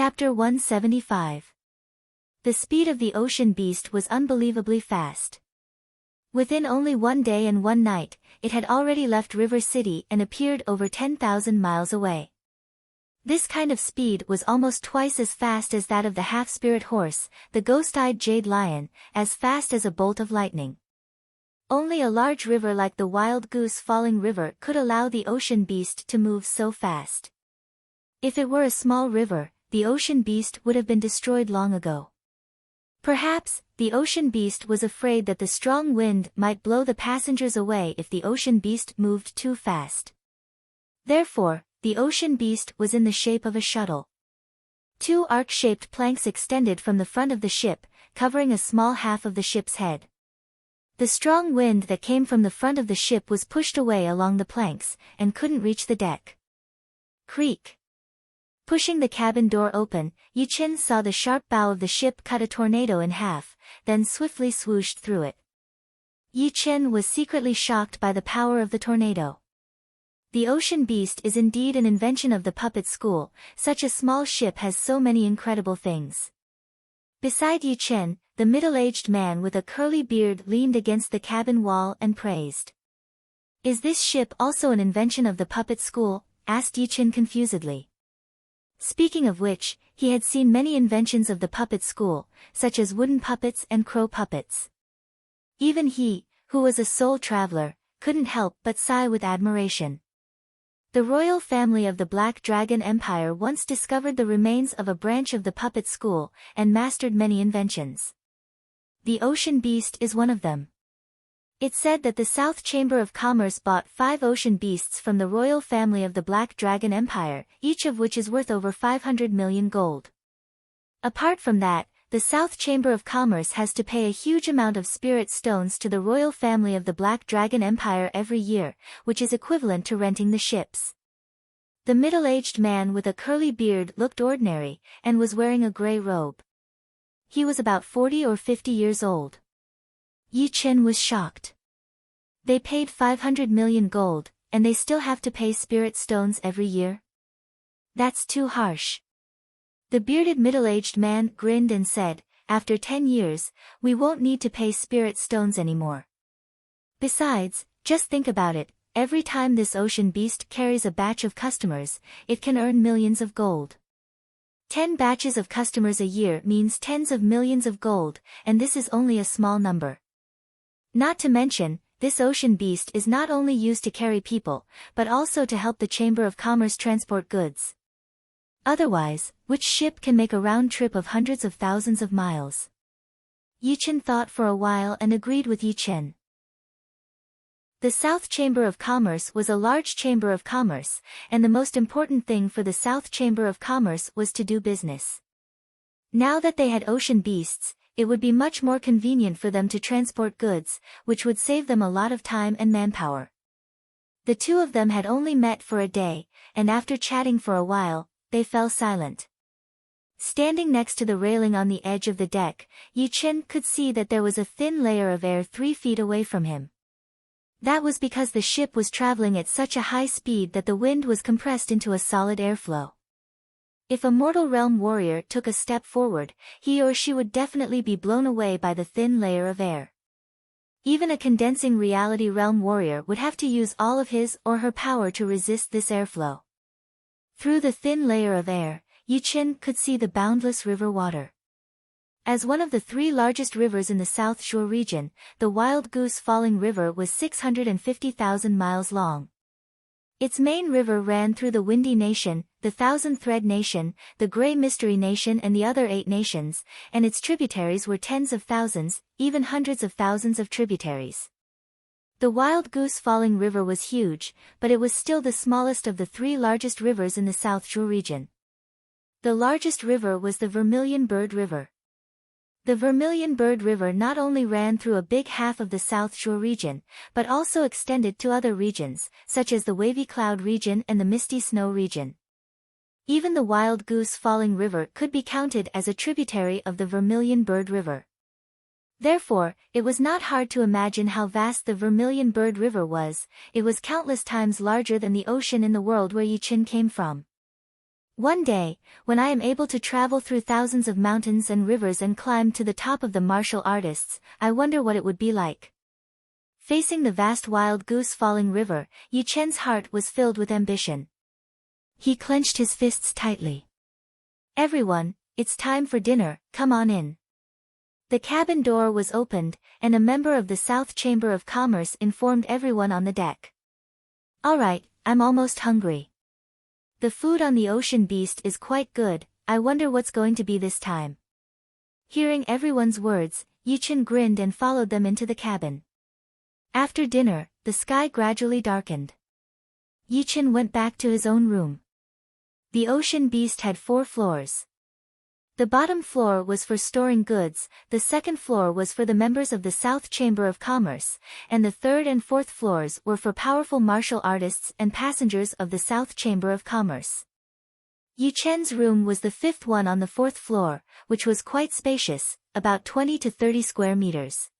Chapter 175. The speed of the ocean beast was unbelievably fast. Within only 1 day and 1 night, it had already left River City and appeared over 10,000 miles away. This kind of speed was almost twice as fast as that of the half-spirit horse, the ghost-eyed jade lion, as fast as a bolt of lightning. Only a large river like the Wild Goose Falling River could allow the ocean beast to move so fast. If it were a small river, the ocean beast would have been destroyed long ago. Perhaps, the ocean beast was afraid that the strong wind might blow the passengers away if the ocean beast moved too fast. Therefore, the ocean beast was in the shape of a shuttle. 2 arc-shaped planks extended from the front of the ship, covering a small half of the ship's head. The strong wind that came from the front of the ship was pushed away along the planks, and couldn't reach the deck. Creak. Pushing the cabin door open, Yi-Chin saw the sharp bow of the ship cut a tornado in half, then swiftly swooshed through it. Yi-Chin was secretly shocked by the power of the tornado. The ocean beast is indeed an invention of the puppet school. Such a small ship has so many incredible things. Beside Yi-Chin, the middle-aged man with a curly beard leaned against the cabin wall and praised. "Is this ship also an invention of the puppet school?" asked Yi-Chin confusedly. Speaking of which, he had seen many inventions of the puppet school, such as wooden puppets and crow puppets. Even he, who was a soul traveler, couldn't help but sigh with admiration. The royal family of the Black Dragon Empire once discovered the remains of a branch of the puppet school, and mastered many inventions. The ocean beast is one of them. It said that the South Chamber of Commerce bought 5 ocean beasts from the royal family of the Black Dragon Empire, each of which is worth over 500 million gold. Apart from that, the South Chamber of Commerce has to pay a huge amount of spirit stones to the royal family of the Black Dragon Empire every year, which is equivalent to renting the ships. The middle-aged man with a curly beard looked ordinary, and was wearing a gray robe. He was about 40 or 50 years old. Yi-Chin was shocked. They paid 500 million gold, and they still have to pay spirit stones every year? That's too harsh. The bearded middle-aged man grinned and said, "After 10 years, we won't need to pay spirit stones anymore. Besides, just think about it, every time this ocean beast carries a batch of customers, it can earn millions of gold. 10 batches of customers a year means tens of millions of gold, and this is only a small number. Not to mention, this ocean beast is not only used to carry people, but also to help the Chamber of Commerce transport goods. Otherwise, which ship can make a round trip of hundreds of thousands of miles?" Yi-Chin thought for a while and agreed with Yi-Chin. The South Chamber of Commerce was a large chamber of commerce, and the most important thing for the South Chamber of Commerce was to do business. Now that they had ocean beasts, it would be much more convenient for them to transport goods, which would save them a lot of time and manpower. The two of them had only met for a day, and after chatting for a while, they fell silent. Standing next to the railing on the edge of the deck, Yi-Chin could see that there was a thin layer of air 3 feet away from him. That was because the ship was traveling at such a high speed that the wind was compressed into a solid airflow. If a mortal realm warrior took a step forward, he or she would definitely be blown away by the thin layer of air. Even a condensing reality realm warrior would have to use all of his or her power to resist this airflow. Through the thin layer of air, Yi-Chin could see the boundless river water. As one of the 3 largest rivers in the South Shore region, the Wild Goose Falling River was 650,000 miles long. Its main river ran through the Windy Nation, the Thousand Thread Nation, the Grey Mystery Nation and the other 8 nations, and its tributaries were tens of thousands, even hundreds of thousands of tributaries. The Wild Goose Falling River was huge, but it was still the smallest of the 3 largest rivers in the South Shore region. The largest river was the Vermilion Bird River. The Vermilion Bird River not only ran through a big half of the South Shore region, but also extended to other regions, such as the Wavy Cloud region and the Misty Snow region. Even the Wild Goose Falling River could be counted as a tributary of the Vermilion Bird River. Therefore, it was not hard to imagine how vast the Vermilion Bird River was. It was countless times larger than the ocean in the world where Yi-Chin came from. One day, when I am able to travel through thousands of mountains and rivers and climb to the top of the martial artists, I wonder what it would be like. Facing the vast wild goose falling river, Yi Chen's heart was filled with ambition. He clenched his fists tightly. Everyone, it's time for dinner, come on in. The cabin door was opened, and a member of the South Chamber of Commerce informed everyone on the deck. All right, I'm almost hungry. The food on the ocean beast is quite good, I wonder what's going to be this time. Hearing everyone's words, Yi Chen grinned and followed them into the cabin. After dinner, the sky gradually darkened. Yi Chen went back to his own room. The ocean beast had 4 floors. The bottom floor was for storing goods, the second floor was for the members of the South Chamber of Commerce, and the third and fourth floors were for powerful martial artists and passengers of the South Chamber of Commerce. Yi Chen's room was the 5th one on the 4th floor, which was quite spacious, about 20 to 30 square meters.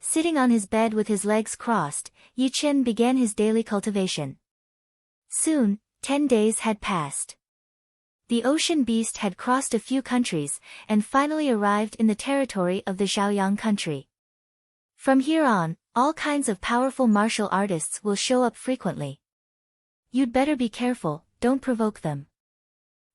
Sitting on his bed with his legs crossed, Yi Chen began his daily cultivation. Soon, 10 days had passed. The ocean beast had crossed a few countries, and finally arrived in the territory of the Zhaoyang country. From here on, all kinds of powerful martial artists will show up frequently. You'd better be careful, don't provoke them.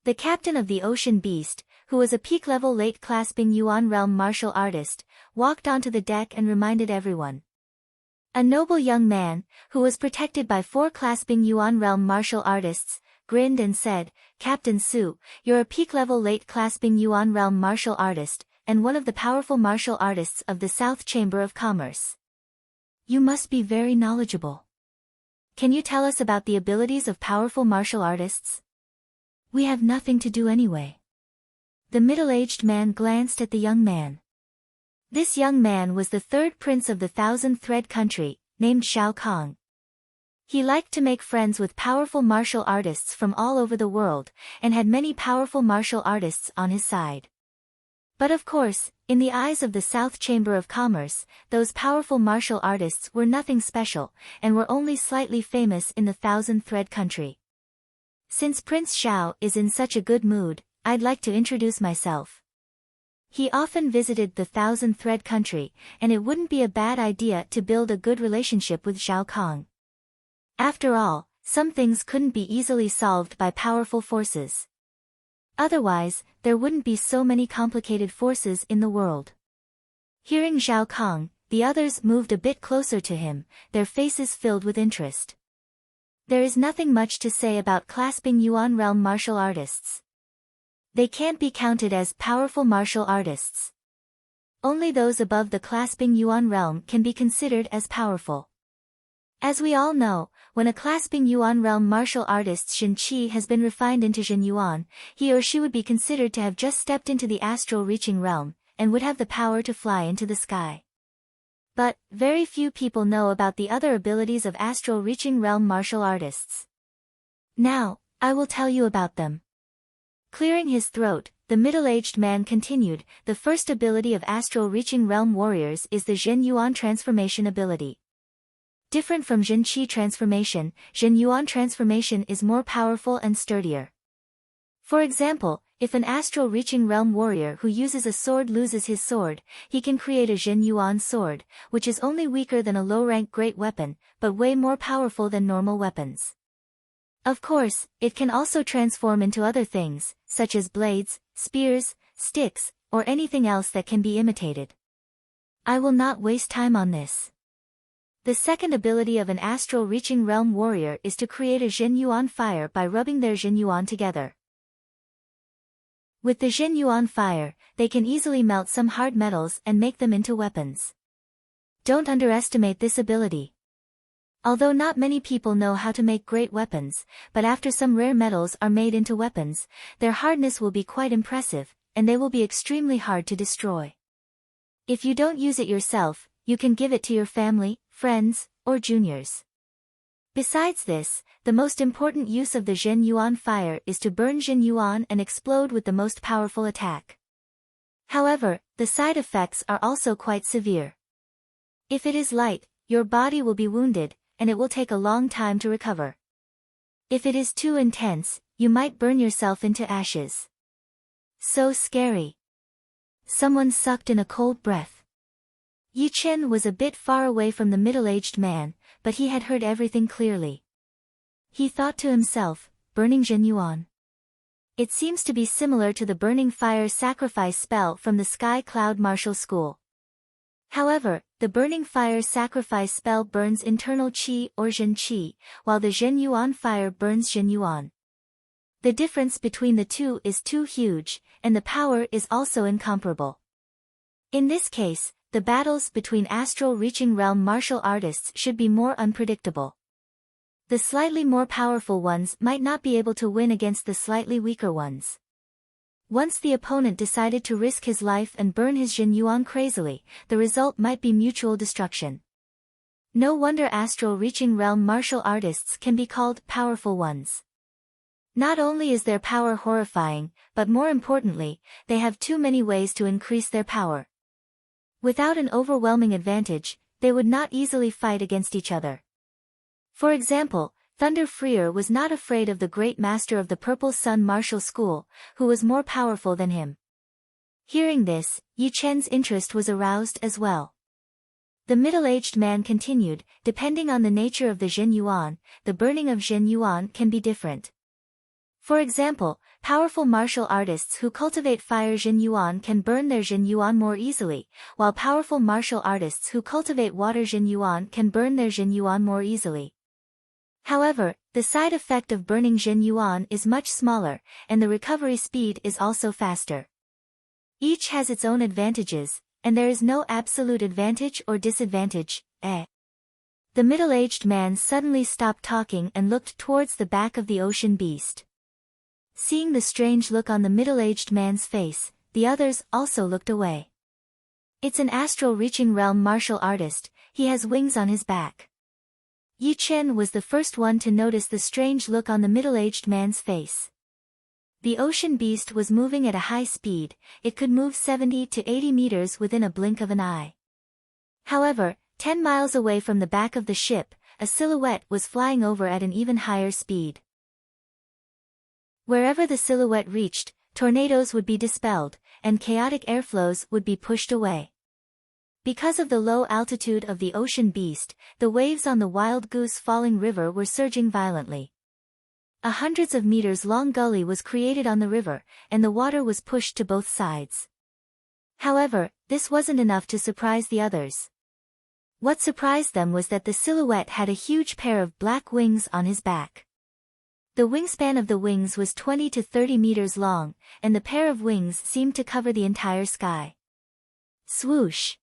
The captain of the ocean beast, who was a peak-level late-class Bing Yuan realm martial artist, walked onto the deck and reminded everyone. A noble young man, who was protected by 4 class Bing Yuan realm martial artists, grinned and said, Captain Su, you're a peak-level late-class Bing Yuan realm martial artist, and one of the powerful martial artists of the South Chamber of Commerce. You must be very knowledgeable. Can you tell us about the abilities of powerful martial artists? We have nothing to do anyway. The middle-aged man glanced at the young man. This young man was the 3rd prince of the Thousand Thread country, named Shao Kong. He liked to make friends with powerful martial artists from all over the world, and had many powerful martial artists on his side. But of course, in the eyes of the South Chamber of Commerce, those powerful martial artists were nothing special, and were only slightly famous in the Thousand Thread country. Since Prince Xiao is in such a good mood, I'd like to introduce myself. He often visited the Thousand Thread country, and it wouldn't be a bad idea to build a good relationship with Zhao Kong. After all, some things couldn't be easily solved by powerful forces. Otherwise, there wouldn't be so many complicated forces in the world. Hearing Zhao Kong, the others moved a bit closer to him, their faces filled with interest. There is nothing much to say about class Bing Yuan realm martial artists. They can't be counted as powerful martial artists. Only those above the class Bing Yuan realm can be considered as powerful. As we all know, when a class Bing Yuan realm martial artist Xin Qi has been refined into Xin Yuan, he or she would be considered to have just stepped into the astral reaching realm, and would have the power to fly into the sky. But, very few people know about the other abilities of astral reaching realm martial artists. Now, I will tell you about them. Clearing his throat, the middle-aged man continued, the first ability of astral reaching realm warriors is the Zhen Yuan transformation ability. Different from Zhen Qi transformation, Zhen Yuan transformation is more powerful and sturdier. For example, if an astral reaching realm warrior who uses a sword loses his sword, he can create a Zhen Yuan sword, which is only weaker than a low-rank great weapon, but way more powerful than normal weapons. Of course, it can also transform into other things, such as blades, spears, sticks, or anything else that can be imitated. I will not waste time on this. The second ability of an astral reaching realm warrior is to create a Zhen Yuan fire by rubbing their Zhen Yuan together. With the Zhen Yuan fire, they can easily melt some hard metals and make them into weapons. Don't underestimate this ability. Although not many people know how to make great weapons, but after some rare metals are made into weapons, their hardness will be quite impressive, and they will be extremely hard to destroy. If you don't use it yourself, you can give it to your family, friends, or juniors. Besides this, the most important use of the Zhen Yuan fire is to burn Zhen Yuan and explode with the most powerful attack. However, the side effects are also quite severe. If it is light, your body will be wounded, and it will take a long time to recover. If it is too intense, you might burn yourself into ashes. So scary. Someone sucked in a cold breath. Yi Chen was a bit far away from the middle-aged man, but he had heard everything clearly. He thought to himself, burning Zhen Yuan. It seems to be similar to the burning fire sacrifice spell from the Sky Cloud Martial School. However, the burning fire sacrifice spell burns internal qi or Zhen qi, while the Zhen Yuan fire burns Zhen Yuan. The difference between the two is too huge, and the power is also incomparable. In this case, the battles between astral reaching realm martial artists should be more unpredictable. The slightly more powerful ones might not be able to win against the slightly weaker ones. Once the opponent decided to risk his life and burn his Zhen Yuan crazily, the result might be mutual destruction. No wonder astral reaching realm martial artists can be called powerful ones. Not only is their power horrifying, but more importantly, they have too many ways to increase their power. Without an overwhelming advantage, they would not easily fight against each other. For example, Thunder Freer was not afraid of the great master of the Purple Sun Martial School, who was more powerful than him. Hearing this, Yi Chen's interest was aroused as well. The middle-aged man continued, depending on the nature of the Zhen Yuan, the burning of Zhen Yuan can be different. For example, powerful martial artists who cultivate fire Zhen Yuan can burn their Zhen Yuan more easily, while powerful martial artists who cultivate water Zhen Yuan can burn their Zhen Yuan more easily. However, the side effect of burning Zhen Yuan is much smaller, and the recovery speed is also faster. Each has its own advantages, and there is no absolute advantage or disadvantage. The middle-aged man suddenly stopped talking and looked towards the back of the ocean beast. Seeing the strange look on the middle-aged man's face, the others also looked away. It's an astral reaching realm martial artist, he has wings on his back. Yi Chen was the first one to notice the strange look on the middle-aged man's face. The ocean beast was moving at a high speed, it could move 70 to 80 meters within a blink of an eye. However, 10 miles away from the back of the ship, a silhouette was flying over at an even higher speed. Wherever the silhouette reached, tornadoes would be dispelled, and chaotic airflows would be pushed away. Because of the low altitude of the ocean beast, the waves on the Wild Goose Falling River were surging violently. A hundreds of meters long gully was created on the river, and the water was pushed to both sides. However, this wasn't enough to surprise the others. What surprised them was that the silhouette had a huge pair of black wings on his back. The wingspan of the wings was 20 to 30 meters long, and the pair of wings seemed to cover the entire sky. Swoosh!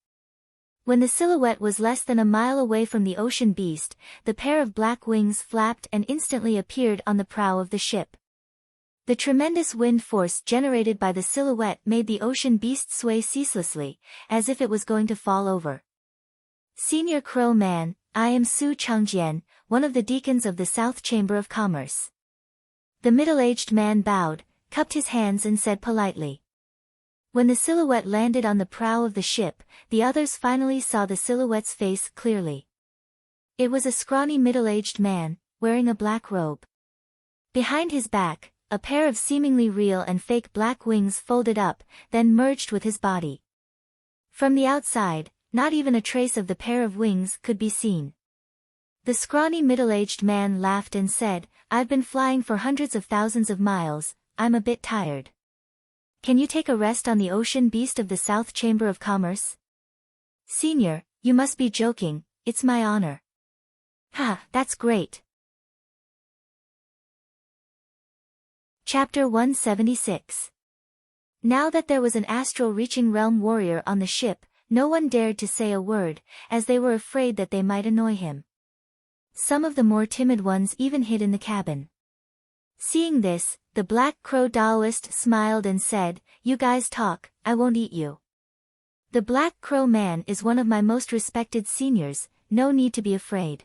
When the silhouette was less than a mile away from the ocean beast, the pair of black wings flapped and instantly appeared on the prow of the ship. The tremendous wind force generated by the silhouette made the ocean beast sway ceaselessly, as if it was going to fall over. Senior Crow Man, I am Su Changjian, one of the deacons of the South Chamber of Commerce. The middle-aged man bowed, cupped his hands and said politely. When the silhouette landed on the prow of the ship, the others finally saw the silhouette's face clearly. It was a scrawny middle-aged man, wearing a black robe. Behind his back, a pair of seemingly real and fake black wings folded up, then merged with his body. From the outside, not even a trace of the pair of wings could be seen. The scrawny middle-aged man laughed and said, I've been flying for hundreds of thousands of miles, I'm a bit tired. Can you take a rest on the ocean beast of the South Chamber of Commerce? Senior, you must be joking, it's my honor. Ha, that's great. Chapter 176. Now that there was an astral reaching realm warrior on the ship, no one dared to say a word, as they were afraid that they might annoy him. Some of the more timid ones even hid in the cabin. Seeing this, the Black Crow Daoist smiled and said, You guys talk, I won't eat you. The Black Crow Man is one of my most respected seniors, no need to be afraid.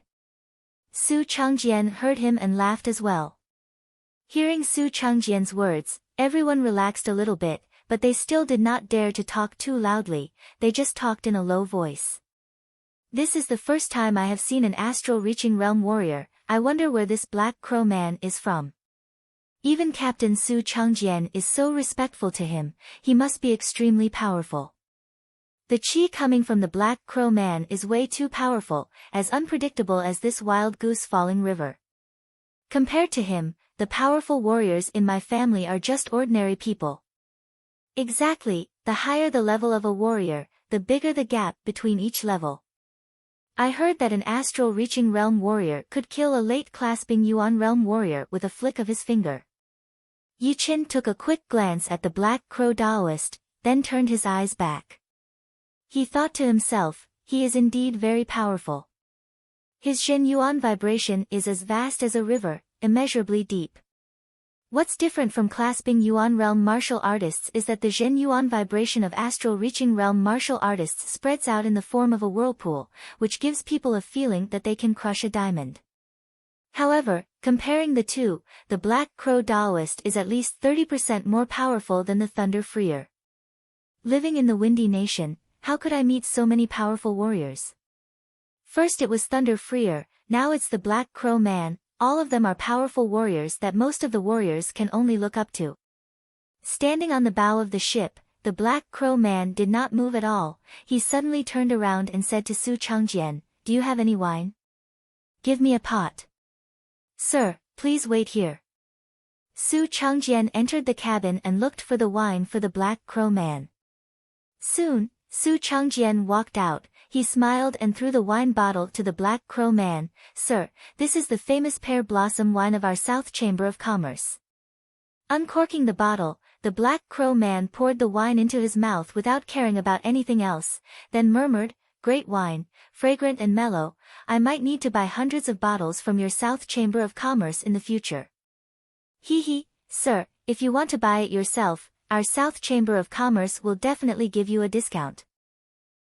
Su Changjian heard him and laughed as well. Hearing Su Changjian's words, everyone relaxed a little bit, but they still did not dare to talk too loudly, they just talked in a low voice. This is the first time I have seen an astral reaching realm warrior, I wonder where this Black Crow Man is from. Even Captain Su Changjian is so respectful to him, he must be extremely powerful. The chi coming from the Black Crow Man is way too powerful, as unpredictable as this wild goose falling river. Compared to him, the powerful warriors in my family are just ordinary people. Exactly, the higher the level of a warrior, the bigger the gap between each level. I heard that an astral reaching realm warrior could kill a late clasping Yuan realm warrior with a flick of his finger. Yi Qin took a quick glance at the Black Crow Daoist, then turned his eyes back. He thought to himself, he is indeed very powerful. His Zhen Yuan vibration is as vast as a river, immeasurably deep. What's different from clasping Yuan realm martial artists is that the Zhen Yuan vibration of astral reaching realm martial artists spreads out in the form of a whirlpool, which gives people a feeling that they can crush a diamond. However, comparing the two, the Black Crow Daoist is at least 30% more powerful than the Thunder Freer. Living in the Windy Nation, how could I meet so many powerful warriors? First it was Thunder Freer, now it's the Black Crow Man, all of them are powerful warriors that most of the warriors can only look up to. Standing on the bow of the ship, the Black Crow Man did not move at all. He suddenly turned around and said to Su Changjian, "Do you have any wine? Give me a pot." "Sir, please wait here." Su Changjian entered the cabin and looked for the wine for the Black Crow Man. Soon, Su Changjian walked out. He smiled and threw the wine bottle to the Black Crow Man. "Sir, this is the famous pear blossom wine of our South Chamber of Commerce." Uncorking the bottle, the Black Crow Man poured the wine into his mouth without caring about anything else, then murmured, "Great wine, fragrant and mellow, I might need to buy hundreds of bottles from your South Chamber of Commerce in the future." "Hee, sir, if you want to buy it yourself, our South Chamber of Commerce will definitely give you a discount."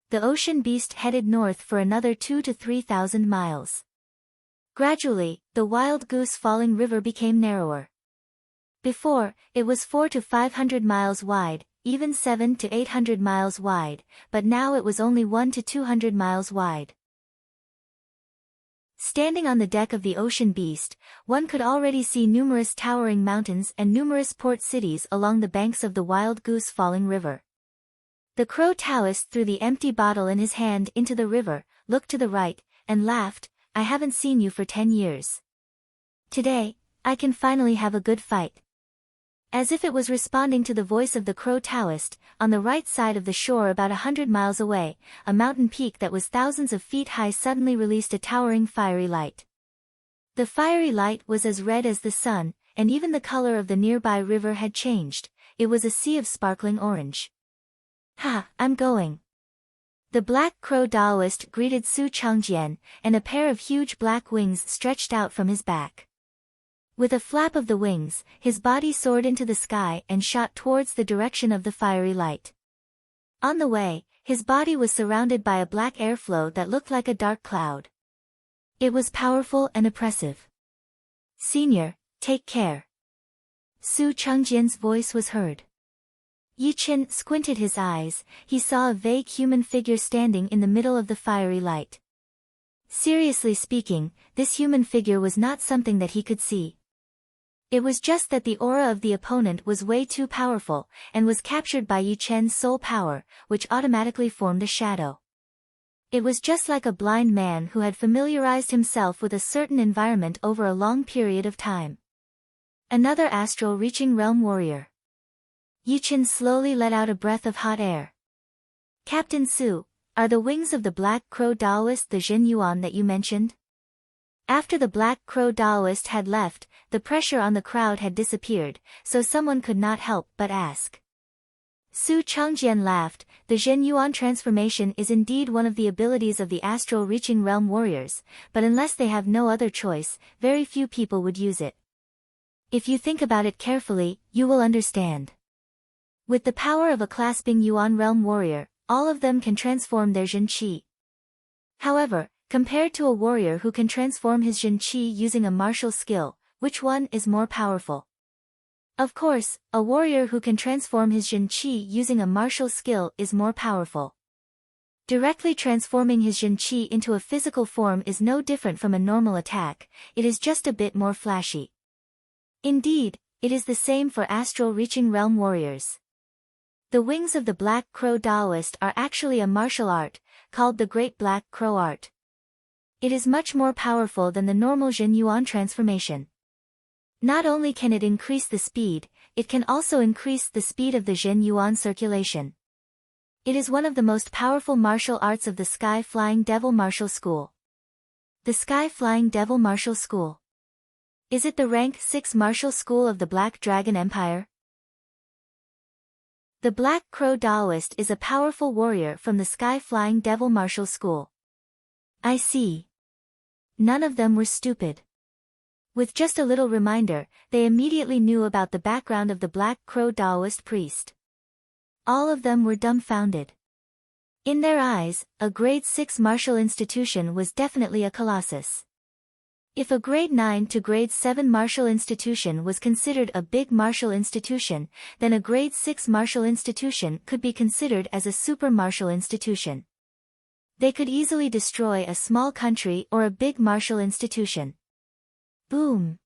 The ocean beast headed north for another 2,000 to 3,000 miles. Gradually, the wild goose falling river became narrower. Before, it was 400 to 500 miles wide, even 700 to 800 miles wide, but now it was only 100 to 200 miles wide. Standing on the deck of the ocean beast, one could already see numerous towering mountains and numerous port cities along the banks of the wild goose falling river. The Crow Taoist threw the empty bottle in his hand into the river, looked to the right, and laughed, "I haven't seen you for 10 years. Today, I can finally have a good fight." As if it was responding to the voice of the Crow Taoist, on the right side of the shore about 100 miles away, a mountain peak that was thousands of feet high suddenly released a towering fiery light. The fiery light was as red as the sun, and even the color of the nearby river had changed. It was a sea of sparkling orange. "Ha, I'm going." The Black Crow Daoist greeted Su Changjian, and a pair of huge black wings stretched out from his back. With a flap of the wings, his body soared into the sky and shot towards the direction of the fiery light. On the way, his body was surrounded by a black airflow that looked like a dark cloud. It was powerful and oppressive. "Senior, take care." Su Changjian's voice was heard. Yi Qin squinted his eyes. He saw a vague human figure standing in the middle of the fiery light. Seriously speaking, this human figure was not something that he could see. It was just that the aura of the opponent was way too powerful, and was captured by Yi Qin's soul power, which automatically formed a shadow. It was just like a blind man who had familiarized himself with a certain environment over a long period of time. Another astral reaching realm warrior. Yi Qin slowly let out a breath of hot air. "Captain Su, are the wings of the Black Crow Daoist the Zhen Yuan that you mentioned?" After the Black Crow Daoist had left, the pressure on the crowd had disappeared, so someone could not help but ask. Su Changjian laughed. "The Zhen Yuan transformation is indeed one of the abilities of the astral reaching realm warriors, but unless they have no other choice, very few people would use it. If you think about it carefully, you will understand. With the power of a clasping Yuan realm warrior, all of them can transform their Zhen Qi. However, compared to a warrior who can transform his Zhen Qi using a martial skill, which one is more powerful? Of course, a warrior who can transform his Zhen Qi using a martial skill is more powerful. Directly transforming his Zhen Qi into a physical form is no different from a normal attack, it is just a bit more flashy. Indeed, it is the same for astral reaching realm warriors. The wings of the Black Crow Taoist are actually a martial art, called the Great Black Crow Art. It is much more powerful than the normal Jin Yuan transformation. Not only can it increase the speed, it can also increase the speed of the Jin Yuan circulation. It is one of the most powerful martial arts of the Sky Flying Devil Martial School. The Sky Flying Devil Martial School. Is it the rank 6 martial school of the Black Dragon Empire? The Black Crow Taoist is a powerful warrior from the Sky Flying Devil Martial School. I see. None of them were stupid. With just a little reminder, they immediately knew about the background of the Black Crow Taoist priest. All of them were dumbfounded. In their eyes, a grade 6 martial institution was definitely a colossus. If a grade 9 to grade 7 martial institution was considered a big martial institution, then a grade 6 martial institution could be considered as a super martial institution. They could easily destroy a small country or a big martial institution. Boom!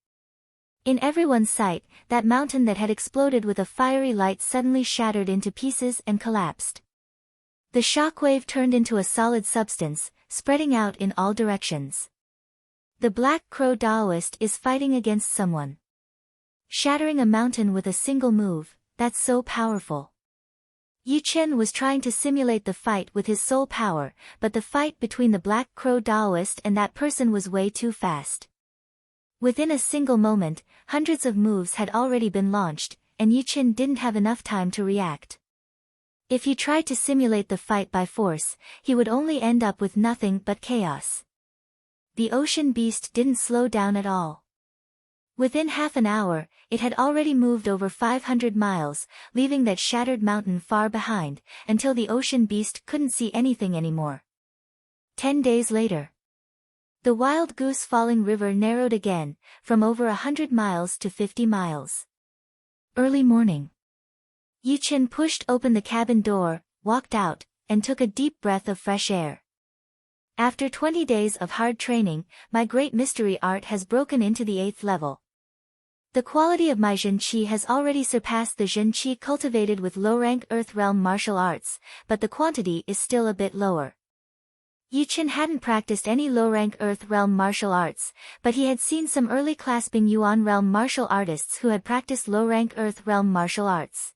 In everyone's sight, that mountain that had exploded with a fiery light suddenly shattered into pieces and collapsed. The shockwave turned into a solid substance, spreading out in all directions. The Black Crow Taoist is fighting against someone. Shattering a mountain with a single move, that's so powerful. Yi Chen was trying to simulate the fight with his soul power, but the fight between the Black Crow Taoist and that person was way too fast. Within a single moment, hundreds of moves had already been launched, and Yi Chen didn't have enough time to react. If he tried to simulate the fight by force, he would only end up with nothing but chaos. The ocean beast didn't slow down at all. Within half an hour, it had already moved over 500 miles, leaving that shattered mountain far behind, until the ocean beast couldn't see anything anymore. 10 days later. The Wild Goose Falling River narrowed again, from over 100 miles to 50 miles. Early morning. Yi Chen pushed open the cabin door, walked out, and took a deep breath of fresh air. After 20 days of hard training, my great mystery art has broken into the 8th level. The quality of my Jin Qi has already surpassed the Jin Qi cultivated with low-rank Earth Realm martial arts, but the quantity is still a bit lower. Yi Chen hadn't practiced any low-rank Earth Realm martial arts, but he had seen some early clasping Yuan Realm martial artists who had practiced low-rank Earth Realm martial arts.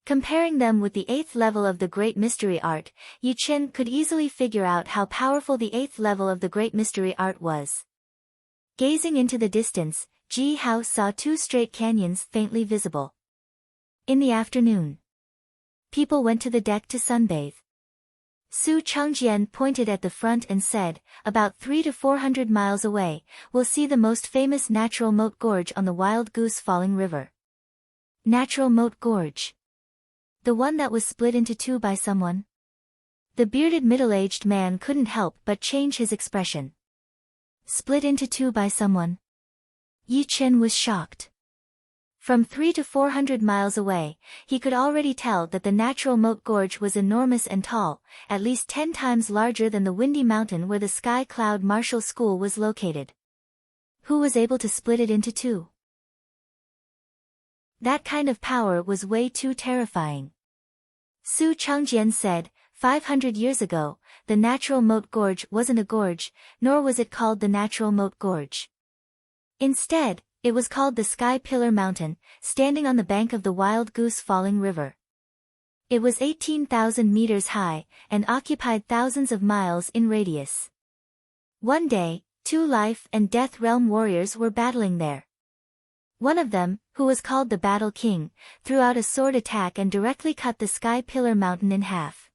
Comparing them with the 8th level of the Great Mystery Art, Yi Chen could easily figure out how powerful the 8th level of the Great Mystery Art was. Gazing into the distance, Ji Hao saw 2 straight canyons faintly visible. In the afternoon, people went to the deck to sunbathe. Su Changjian pointed at the front and said, about 300 to 400 miles away, we'll see the most famous natural moat gorge on the Wild Goose Falling River. Natural moat gorge. The one that was split into 2 by someone? The bearded middle-aged man couldn't help but change his expression. Split into 2 by someone? Yi Chen was shocked. From 300 to 400 miles away, he could already tell that the natural moat gorge was enormous and tall, at least 10 times larger than the windy mountain where the Sky Cloud Martial School was located. Who was able to split it into 2? That kind of power was way too terrifying. Su Changjian said, 500 years ago, the natural moat gorge wasn't a gorge, nor was it called the natural moat gorge. Instead, it was called the Sky Pillar Mountain, standing on the bank of the Wild Goose Falling River. It was 18,000 meters high, and occupied thousands of miles in radius. One day, 2 life and death realm warriors were battling there. One of them, who was called the Battle King, threw out a sword attack and directly cut the Sky Pillar Mountain in half.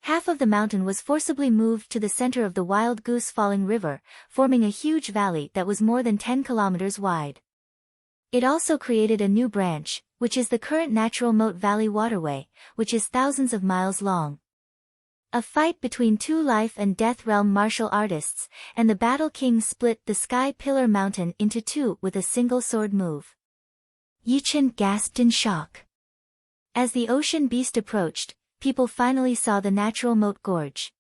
Half of the mountain was forcibly moved to the center of the Wild Goose Falling River, forming a huge valley that was more than 10 kilometers wide. It also created a new branch, which is the current Natural Moat Valley Waterway, which is thousands of miles long. A fight between 2 life and death realm martial artists, and the Battle King split the Sky Pillar Mountain into 2 with a single sword move. Yi Chen gasped in shock. As the ocean beast approached, people finally saw the natural moat gorge.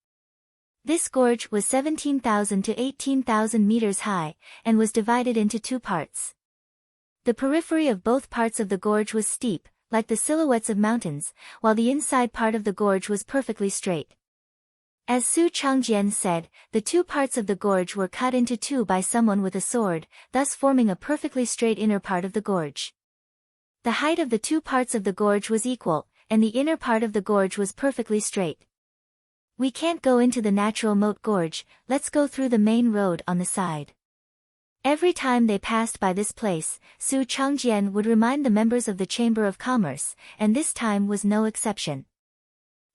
This gorge was 17,000 to 18,000 meters high, and was divided into 2 parts. The periphery of both parts of the gorge was steep, like the silhouettes of mountains, while the inside part of the gorge was perfectly straight. As Su Changjian said, the two parts of the gorge were cut into two by someone with a sword, thus forming a perfectly straight inner part of the gorge. The height of the two parts of the gorge was equal, and the inner part of the gorge was perfectly straight. We can't go into the natural moat gorge, let's go through the main road on the side. Every time they passed by this place, Su Changjian would remind the members of the Chamber of Commerce, and this time was no exception.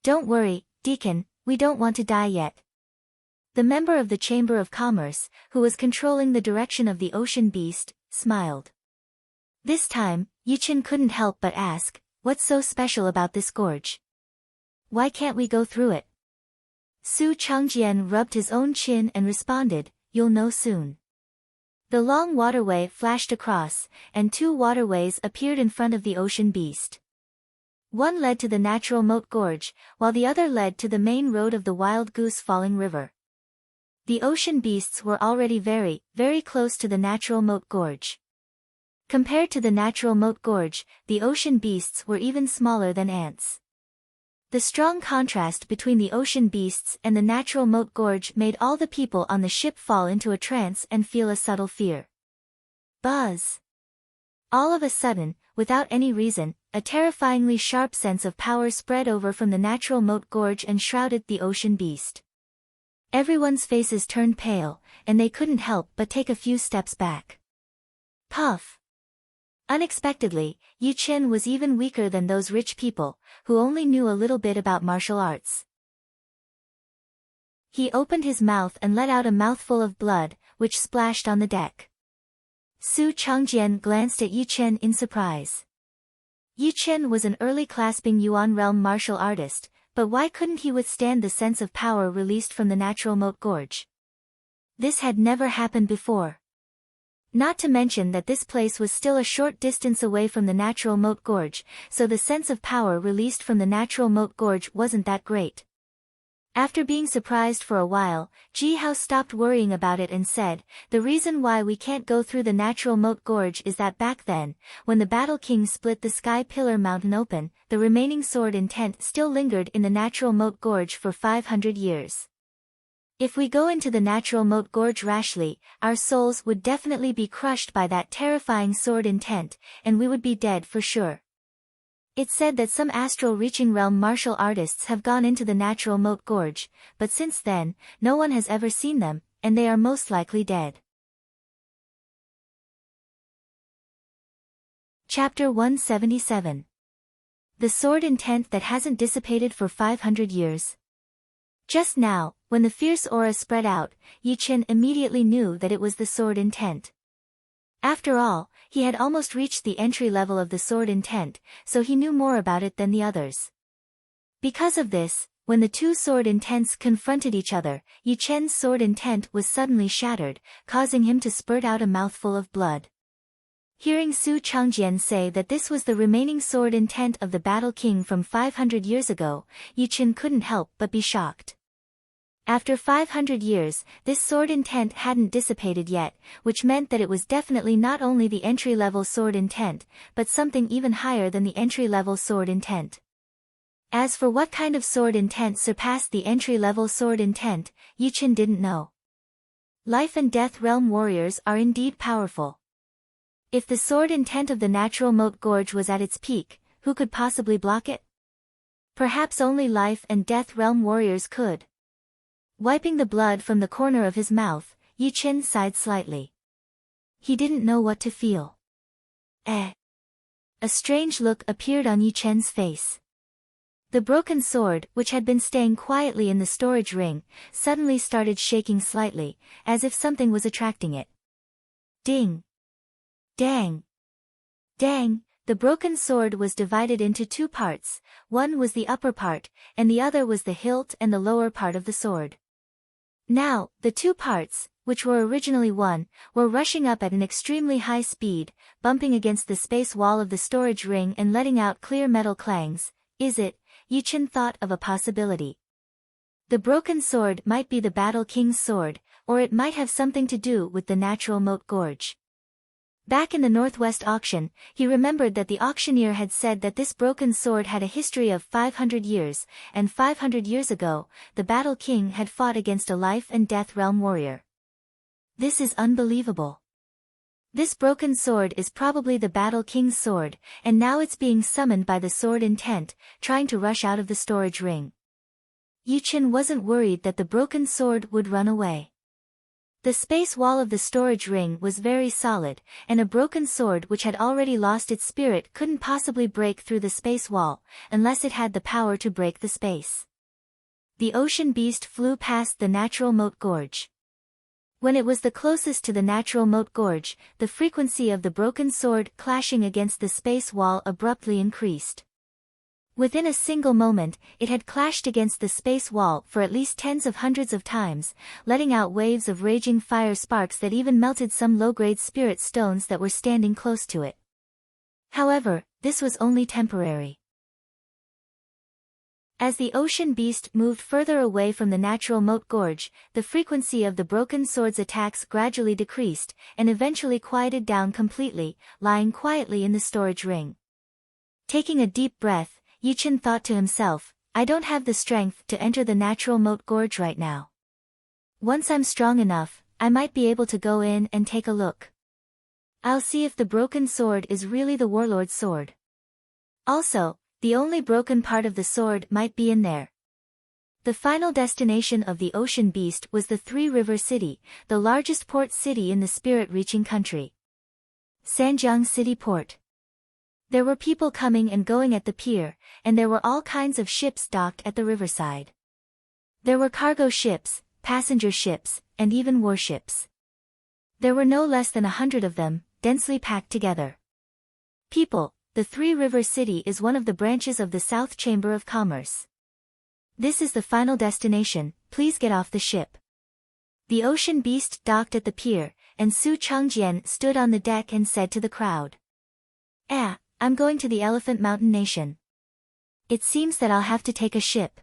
Don't worry, Deacon, we don't want to die yet. The member of the Chamber of Commerce, who was controlling the direction of the ocean beast, smiled. This time, Yuqin couldn't help but ask, what's so special about this gorge? Why can't we go through it? Su Changjian rubbed his own chin and responded, you'll know soon. The long waterway flashed across, and two waterways appeared in front of the ocean beast. One led to the natural moat gorge, while the other led to the main road of the Wild Goose Falling River. The ocean beasts were already very, very close to the natural moat gorge. Compared to the natural moat gorge, the ocean beasts were even smaller than ants. The strong contrast between the ocean beasts and the natural moat gorge made all the people on the ship fall into a trance and feel a subtle fear. Buzz! All of a sudden, without any reason, a terrifyingly sharp sense of power spread over from the natural moat gorge and shrouded the ocean beast. Everyone's faces turned pale, and they couldn't help but take a few steps back. Puff! Unexpectedly, Yuqin was even weaker than those rich people, who only knew a little bit about martial arts. He opened his mouth and let out a mouthful of blood, which splashed on the deck. Su Changjian glanced at Yuqin in surprise. Yuqin was an early clasping Yuan realm martial artist, but why couldn't he withstand the sense of power released from the natural moat gorge? This had never happened before. Not to mention that this place was still a short distance away from the natural moat gorge, so the sense of power released from the natural moat gorge wasn't that great. After being surprised for a while, Ji Hao stopped worrying about it and said, the reason why we can't go through the natural moat gorge is that back then, when the Battle King split the Sky Pillar Mountain open, the remaining sword intent still lingered in the natural moat gorge for 500 years. If we go into the natural moat gorge rashly, our souls would definitely be crushed by that terrifying sword intent, and we would be dead for sure. It's said that some astral reaching realm martial artists have gone into the natural moat gorge, but since then, no one has ever seen them, and they are most likely dead. Chapter 177. The sword intent that hasn't dissipated for 500 years. Just now, when the fierce aura spread out, Yuqin immediately knew that it was the sword intent. After all, he had almost reached the entry level of the sword intent, so he knew more about it than the others. Because of this, when the two sword intents confronted each other, Yuqin's sword intent was suddenly shattered, causing him to spurt out a mouthful of blood. Hearing Su Changjian say that this was the remaining sword intent of the Battle King from 500 years ago, Yuqin couldn't help but be shocked. After 500 years, this sword intent hadn't dissipated yet, which meant that it was definitely not only the entry-level sword intent, but something even higher than the entry-level sword intent. As for what kind of sword intent surpassed the entry-level sword intent, Yuqin didn't know. Life and death realm warriors are indeed powerful. If the sword intent of the natural moat gorge was at its peak, who could possibly block it? Perhaps only life and death realm warriors could. Wiping the blood from the corner of his mouth, Yuqin sighed slightly. He didn't know what to feel. A strange look appeared on Yuqin's face. The broken sword, which had been staying quietly in the storage ring, suddenly started shaking slightly, as if something was attracting it. Ding! Dang! Dang! The broken sword was divided into two parts, one was the upper part, and the other was the hilt and the lower part of the sword. Now, the two parts, which were originally one, were rushing up at an extremely high speed, bumping against the space wall of the storage ring and letting out clear metal clangs. Is it? Yuqin thought of a possibility. The broken sword might be the Battle King's sword, or it might have something to do with the natural moat gorge. Back in the Northwest auction, he remembered that the auctioneer had said that this broken sword had a history of 500 years, and 500 years ago, the Battle King had fought against a life-and-death realm warrior. This is unbelievable. This broken sword is probably the Battle King's sword, and now it's being summoned by the sword intent, trying to rush out of the storage ring. Yuchen wasn't worried that the broken sword would run away. The space wall of the storage ring was very solid, and a broken sword which had already lost its spirit couldn't possibly break through the space wall, unless it had the power to break the space. The ocean beast flew past the natural moat gorge. When it was the closest to the natural moat gorge, the frequency of the broken sword clashing against the space wall abruptly increased. Within a single moment, it had clashed against the space wall for at least tens of hundreds of times, letting out waves of raging fire sparks that even melted some low-grade spirit stones that were standing close to it. However, this was only temporary. As the ocean beast moved further away from the natural moat gorge, the frequency of the broken sword's attacks gradually decreased, and eventually quieted down completely, lying quietly in the storage ring. Taking a deep breath, Yuchen thought to himself, I don't have the strength to enter the natural moat gorge right now. Once I'm strong enough, I might be able to go in and take a look. I'll see if the broken sword is really the warlord's sword. Also, the only broken part of the sword might be in there. The final destination of the ocean beast was the Three River City, the largest port city in the spirit-reaching country. Sanjiang City Port. There were people coming and going at the pier, and there were all kinds of ships docked at the riverside. There were cargo ships, passenger ships, and even warships. There were no less than 100 of them, densely packed together. People, the Three River City is one of the branches of the South Chamber of Commerce. This is the final destination, please get off the ship. The ocean beast docked at the pier, and Su Changjian stood on the deck and said to the crowd. I'm going to the Elephant Mountain Nation. It seems that I'll have to take a ship.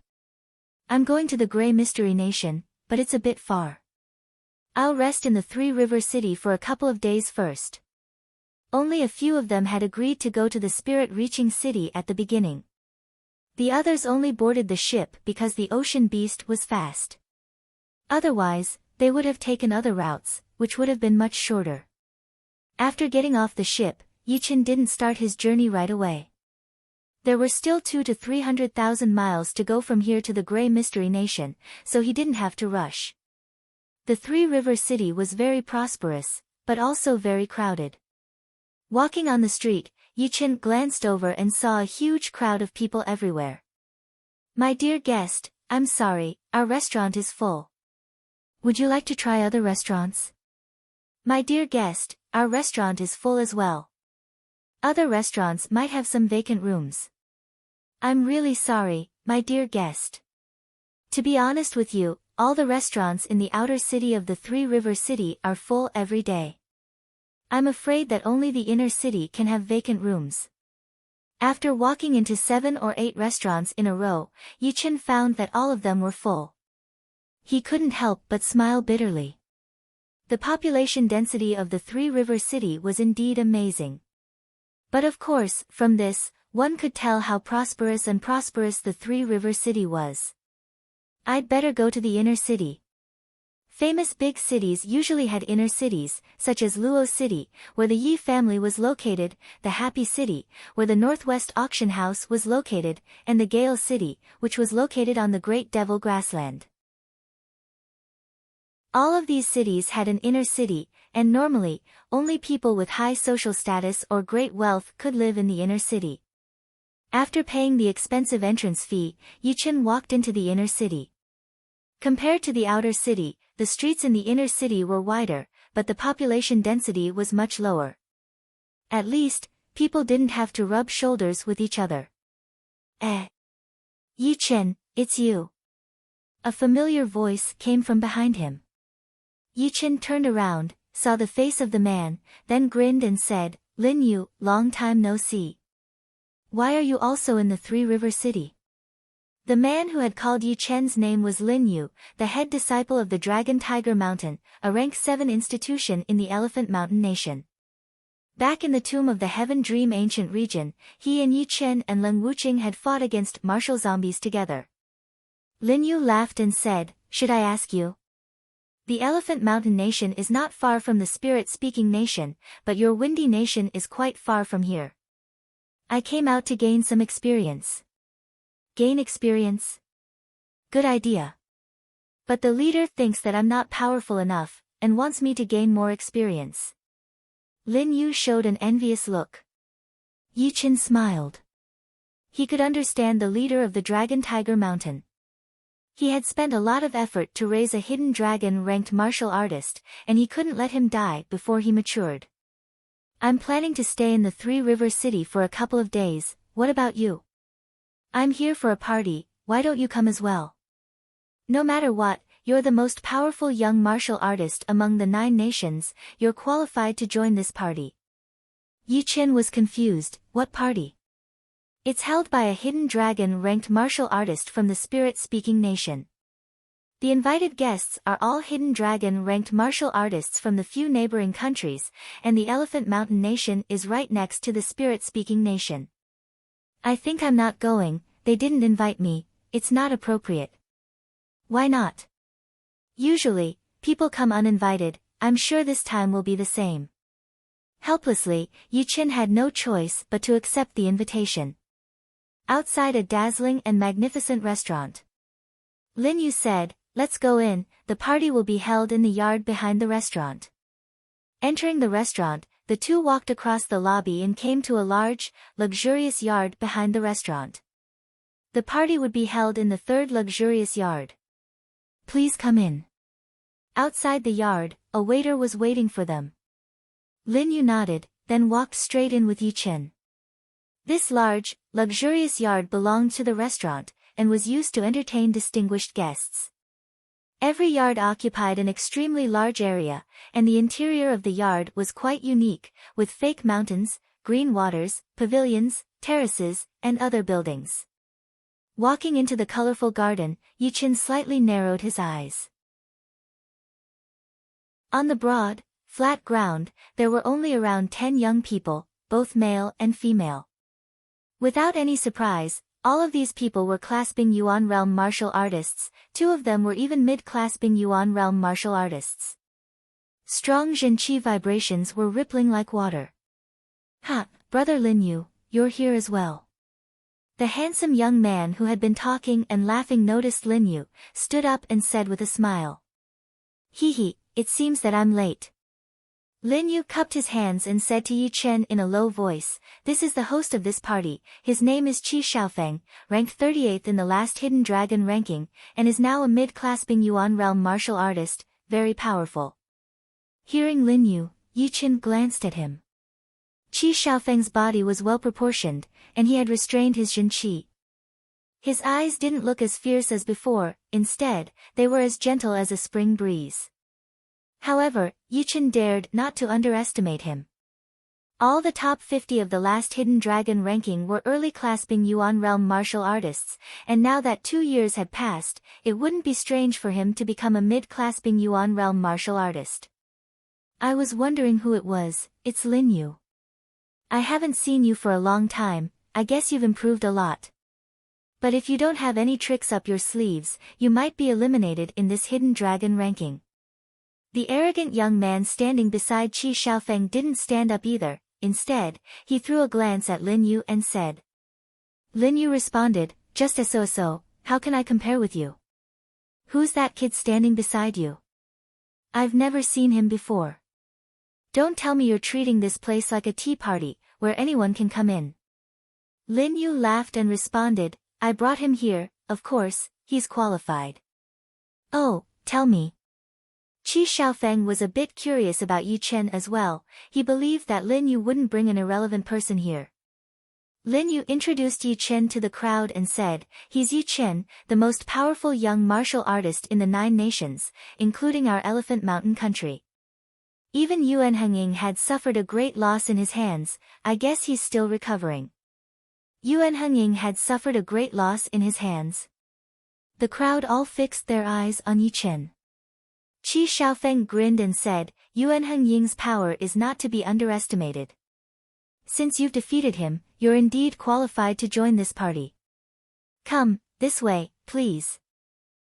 I'm going to the Gray Mystery Nation, but it's a bit far. I'll rest in the Three River City for a couple of days first. Only a few of them had agreed to go to the spirit-reaching city at the beginning. The others only boarded the ship because the ocean beast was fast. Otherwise, they would have taken other routes, which would have been much shorter. After getting off the ship, Yuchen didn't start his journey right away. There were still 200,000 to 300,000 miles to go from here to the Gray Mystery Nation, so he didn't have to rush. The Three River City was very prosperous, but also very crowded. Walking on the street, Yuchen glanced over and saw a huge crowd of people everywhere. My dear guest, I'm sorry, our restaurant is full. Would you like to try other restaurants? My dear guest, our restaurant is full as well. Other restaurants might have some vacant rooms. I'm really sorry, my dear guest. To be honest with you, all the restaurants in the outer city of the Three River City are full every day. I'm afraid that only the inner city can have vacant rooms. After walking into 7 or 8 restaurants in a row, Yuchen found that all of them were full. He couldn't help but smile bitterly. The population density of the Three River City was indeed amazing. But of course, from this, one could tell how prosperous the Three River City was. I'd better go to the inner city. Famous big cities usually had inner cities, such as Luo City, where the Yi family was located, the Happy City, where the Northwest Auction House was located, and the Gale City, which was located on the Great Devil Grassland. All of these cities had an inner city, and normally, only people with high social status or great wealth could live in the inner city. After paying the expensive entrance fee, Yuchen walked into the inner city. Compared to the outer city, the streets in the inner city were wider, but the population density was much lower. At least, people didn't have to rub shoulders with each other. Yuchen, it's you. A familiar voice came from behind him. Yuchen turned around, saw the face of the man, then grinned and said, Lin Yu, long time no see. Why are you also in the Three River City? The man who had called Yuchen's name was Lin Yu, the head disciple of the Dragon Tiger Mountain, a rank 7 institution in the Elephant Mountain Nation. Back in the Tomb of the Heaven Dream ancient region, he and Yi Chen and Leng Wuqing had fought against martial zombies together. Lin Yu laughed and said, "Should I ask you? The Elephant Mountain Nation is not far from the Spirit-speaking nation, but your Windy Nation is quite far from here. I came out to gain some experience." "Gain experience? Good idea. But the leader thinks that I'm not powerful enough, and wants me to gain more experience." Lin Yu showed an envious look. Yi Chen smiled. He could understand the leader of the Dragon Tiger Mountain. He had spent a lot of effort to raise a hidden dragon-ranked martial artist, and he couldn't let him die before he matured. "I'm planning to stay in the Three River City for a couple of days, what about you?" "I'm here for a party, why don't you come as well?" "No matter what, you're the most powerful young martial artist among the 9 nations, you're qualified to join this party." Yi Chen was confused, "What party?" "It's held by a hidden dragon-ranked martial artist from the Spirit-speaking nation. The invited guests are all hidden dragon-ranked martial artists from the few neighboring countries, and the Elephant Mountain Nation is right next to the Spirit-speaking nation." "I think I'm not going, they didn't invite me, it's not appropriate." "Why not?" "Usually, people come uninvited, I'm sure this time will be the same." Helplessly, Yi Chen had no choice but to accept the invitation. Outside a dazzling and magnificent restaurant, Lin Yu said, "Let's go in, the party will be held in the yard behind the restaurant." Entering the restaurant, the two walked across the lobby and came to a large, luxurious yard behind the restaurant. The party would be held in the 3rd luxurious yard. "Please come in." Outside the yard, a waiter was waiting for them. Lin Yu nodded, then walked straight in with Yi Chen. This large, luxurious yard belonged to the restaurant, and was used to entertain distinguished guests. Every yard occupied an extremely large area, and the interior of the yard was quite unique, with fake mountains, green waters, pavilions, terraces, and other buildings. Walking into the colorful garden, Yi Chen slightly narrowed his eyes. On the broad, flat ground, there were only around 10 young people, both male and female. Without any surprise, all of these people were clasping Yuan Realm martial artists, 2 of them were even mid-clasping Yuan Realm martial artists. Strong Zhenqi vibrations were rippling like water. "Ha, Brother Lin Yu, you're here as well." The handsome young man who had been talking and laughing noticed Lin Yu, stood up and said with a smile, "Hee, it seems that I'm late." Lin Yu cupped his hands and said to Yi Chen in a low voice, "This is the host of this party, his name is Qi Xiaofeng, ranked 38th in the last Hidden Dragon ranking, and is now a mid-clasping Yuan Realm martial artist, very powerful." Hearing Lin Yu, Yi Chen glanced at him. Qi Xiaofeng's body was well-proportioned, and he had restrained his Zhenqi. His eyes didn't look as fierce as before, instead, they were as gentle as a spring breeze. However, Yi Chen dared not to underestimate him. All the top 50 of the last Hidden Dragon ranking were early clasping Yuan Realm martial artists, and now that 2 years had passed, it wouldn't be strange for him to become a mid-clasping Yuan Realm martial artist. "I was wondering who it was, it's Lin Yu. I haven't seen you for a long time, I guess you've improved a lot. But if you don't have any tricks up your sleeves, you might be eliminated in this Hidden Dragon ranking." The arrogant young man standing beside Qi Xiaofeng didn't stand up either, instead, he threw a glance at Lin Yu and said. Lin Yu responded, "Just as so, how can I compare with you? Who's that kid standing beside you? I've never seen him before. Don't tell me you're treating this place like a tea party, where anyone can come in." Lin Yu laughed and responded, "I brought him here, of course, he's qualified." "Oh, tell me." Qi Xiaofeng was a bit curious about Yi Chen as well, he believed that Lin Yu wouldn't bring an irrelevant person here. Lin Yu introduced Yi Chen to the crowd and said, "He's Yi Chen, the most powerful young martial artist in the 9 nations, including our Elephant Mountain country. Even Yuan Hengying had suffered a great loss in his hands, I guess he's still recovering." Yuan Hengying had suffered a great loss in his hands. The crowd all fixed their eyes on Yi Chen. Qi Xiaofeng grinned and said, "Yuan Hengying's power is not to be underestimated. Since you've defeated him, you're indeed qualified to join this party. Come, this way, please.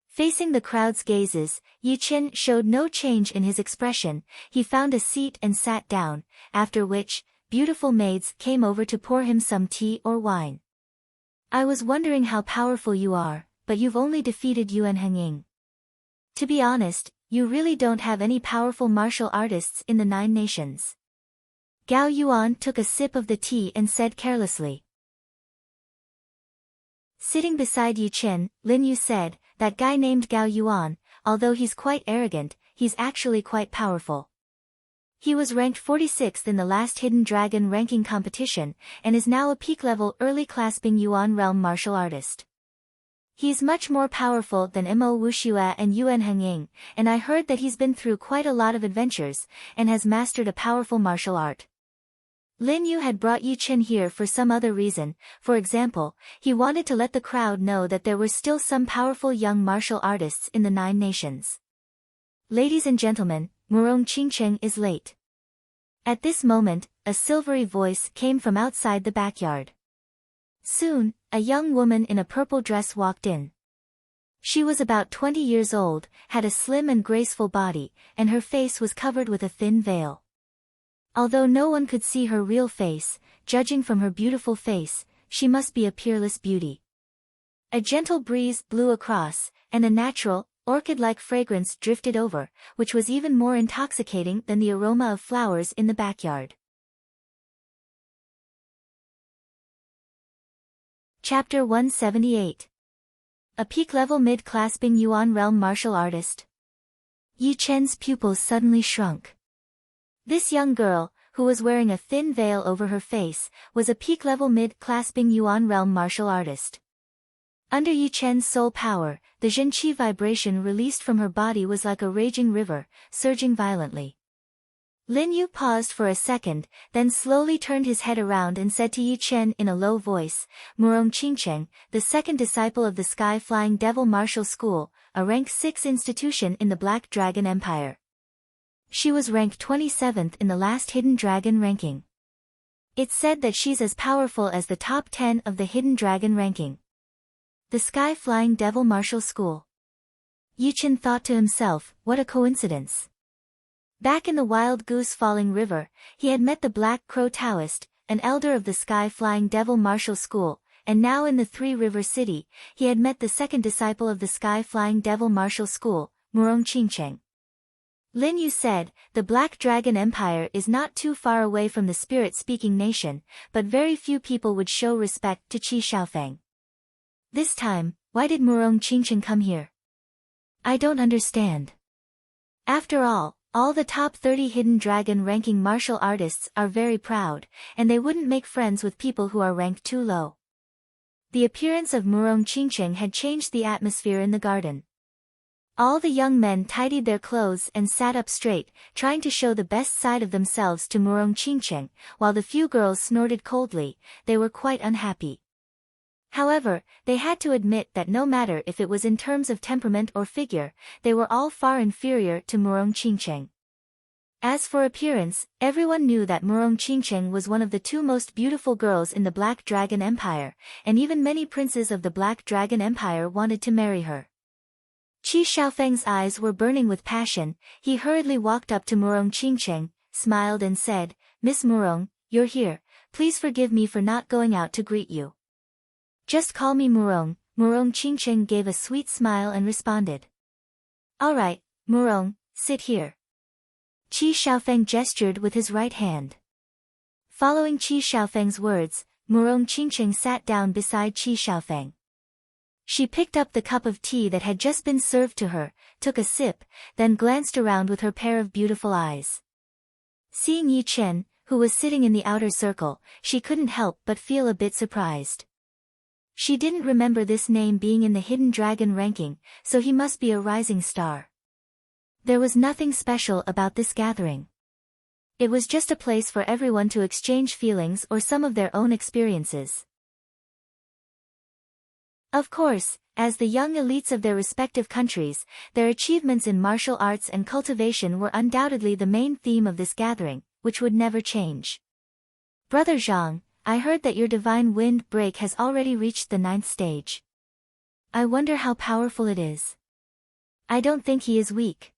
Facing the crowd's gazes, Yi Chen showed no change in his expression. He found a seat and sat down, after which, beautiful maids came over to pour him some tea or wine. I was wondering how powerful you are, but you've only defeated Yuan Hengying. To be honest, you really don't have any powerful martial artists in the 9 nations. Gao Yuan took a sip of the tea and said carelessly. Sitting beside Yi Chen, Lin Yu said, that guy named Gao Yuan, although he's quite arrogant, he's actually quite powerful. He was ranked 46th in the last Hidden Dragon ranking competition, and is now a peak-level early clasping Yuan realm martial artist. He's much more powerful than Mo Wuxue and Yuan Hengying, and I heard that he's been through quite a lot of adventures, and has mastered a powerful martial art. Lin Yu had brought Yi Chen here for some other reason. For example, he wanted to let the crowd know that there were still some powerful young martial artists in the 9 nations. Ladies and gentlemen, Murong Qingcheng is late. At this moment, a silvery voice came from outside the backyard. Soon, a young woman in a purple dress walked in. She was about 20 years old, had a slim and graceful body, and her face was covered with a thin veil. Although no one could see her real face, judging from her beautiful face, she must be a peerless beauty. A gentle breeze blew across, and a natural, orchid-like fragrance drifted over, which was even more intoxicating than the aroma of flowers in the backyard. Chapter 178. A peak-level mid-clasping Yuan realm martial artist. Yi Chen's pupils suddenly shrunk. This young girl, who was wearing a thin veil over her face, was a peak-level mid-clasping Yuan realm martial artist. Under Yi Chen's soul power, the Zhenqi vibration released from her body was like a raging river, surging violently. Lin Yu paused for a second, then slowly turned his head around and said to Yi Chen in a low voice, Murong Qingcheng, the second disciple of the Sky Flying Devil Martial School, a rank 6 institution in the Black Dragon Empire. She was ranked 27th in the last Hidden Dragon ranking. It's said that she's as powerful as the top 10 of the Hidden Dragon ranking. The Sky Flying Devil Martial School. Yi Chen thought to himself, what a coincidence. Back in the Wild Goose Falling River, he had met the Black Crow Taoist, an elder of the Sky Flying Devil Martial School, and now in the Three River City, he had met the second disciple of the Sky Flying Devil Martial School, Murong Qingcheng. Lin Yu said, the Black Dragon Empire is not too far away from the spirit-speaking nation, but very few people would show respect to Qi Shaofeng. This time, why did Murong Qingcheng come here? I don't understand. After all the top 30 Hidden Dragon ranking martial artists are very proud, and they wouldn't make friends with people who are ranked too low. The appearance of Murong Qingcheng had changed the atmosphere in the garden. All the young men tidied their clothes and sat up straight, trying to show the best side of themselves to Murong Qingcheng, while the few girls snorted coldly. They were quite unhappy. However, they had to admit that no matter if it was in terms of temperament or figure, they were all far inferior to Murong Qingcheng. As for appearance, everyone knew that Murong Qingcheng was one of the 2 most beautiful girls in the Black Dragon Empire, and even many princes of the Black Dragon Empire wanted to marry her. Qi Shaofeng's eyes were burning with passion. He hurriedly walked up to Murong Qingcheng, smiled and said, Miss Murong, you're here, please forgive me for not going out to greet you. Just call me Murong. Murong Qingcheng gave a sweet smile and responded. All right, Murong, sit here. Qi Shaofeng gestured with his right hand. Following Qi Shaofeng's words, Murong Qingcheng sat down beside Qi Shaofeng. She picked up the cup of tea that had just been served to her, took a sip, then glanced around with her pair of beautiful eyes. Seeing Yi Chen, who was sitting in the outer circle, she couldn't help but feel a bit surprised. She didn't remember this name being in the Hidden Dragon ranking, so he must be a rising star. There was nothing special about this gathering. It was just a place for everyone to exchange feelings or some of their own experiences. Of course, as the young elites of their respective countries, their achievements in martial arts and cultivation were undoubtedly the main theme of this gathering, which would never change. Brother Zhang, I heard that your divine wind break has already reached the 9th stage. I wonder how powerful it is. I don't think he is weak.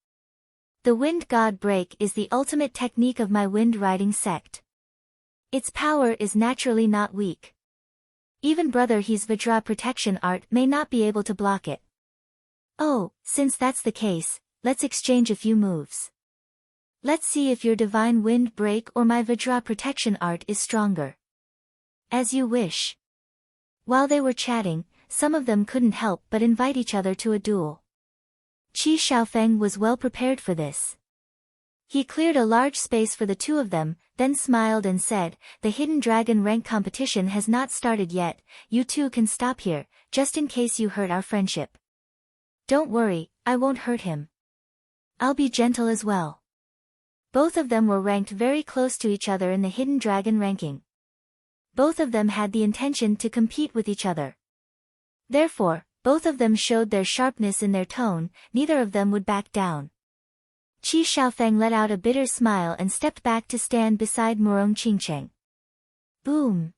The wind god break is the ultimate technique of my wind riding sect. Its power is naturally not weak. Even Brother He's Vajra protection art may not be able to block it. Oh, since that's the case, let's exchange a few moves. Let's see if your divine wind break or my Vajra protection art is stronger. As you wish. While they were chatting, some of them couldn't help but invite each other to a duel. Qi Xiaofeng was well prepared for this. He cleared a large space for the two of them, then smiled and said, "The Hidden Dragon rank competition has not started yet, you two can stop here, just in case you hurt our friendship." "Don't worry, I won't hurt him. I'll be gentle as well." Both of them were ranked very close to each other in the Hidden Dragon ranking. Both of them had the intention to compete with each other. Therefore, both of them showed their sharpness in their tone, neither of them would back down. Qi Xiaofeng let out a bitter smile and stepped back to stand beside Murong Qingcheng. Boom!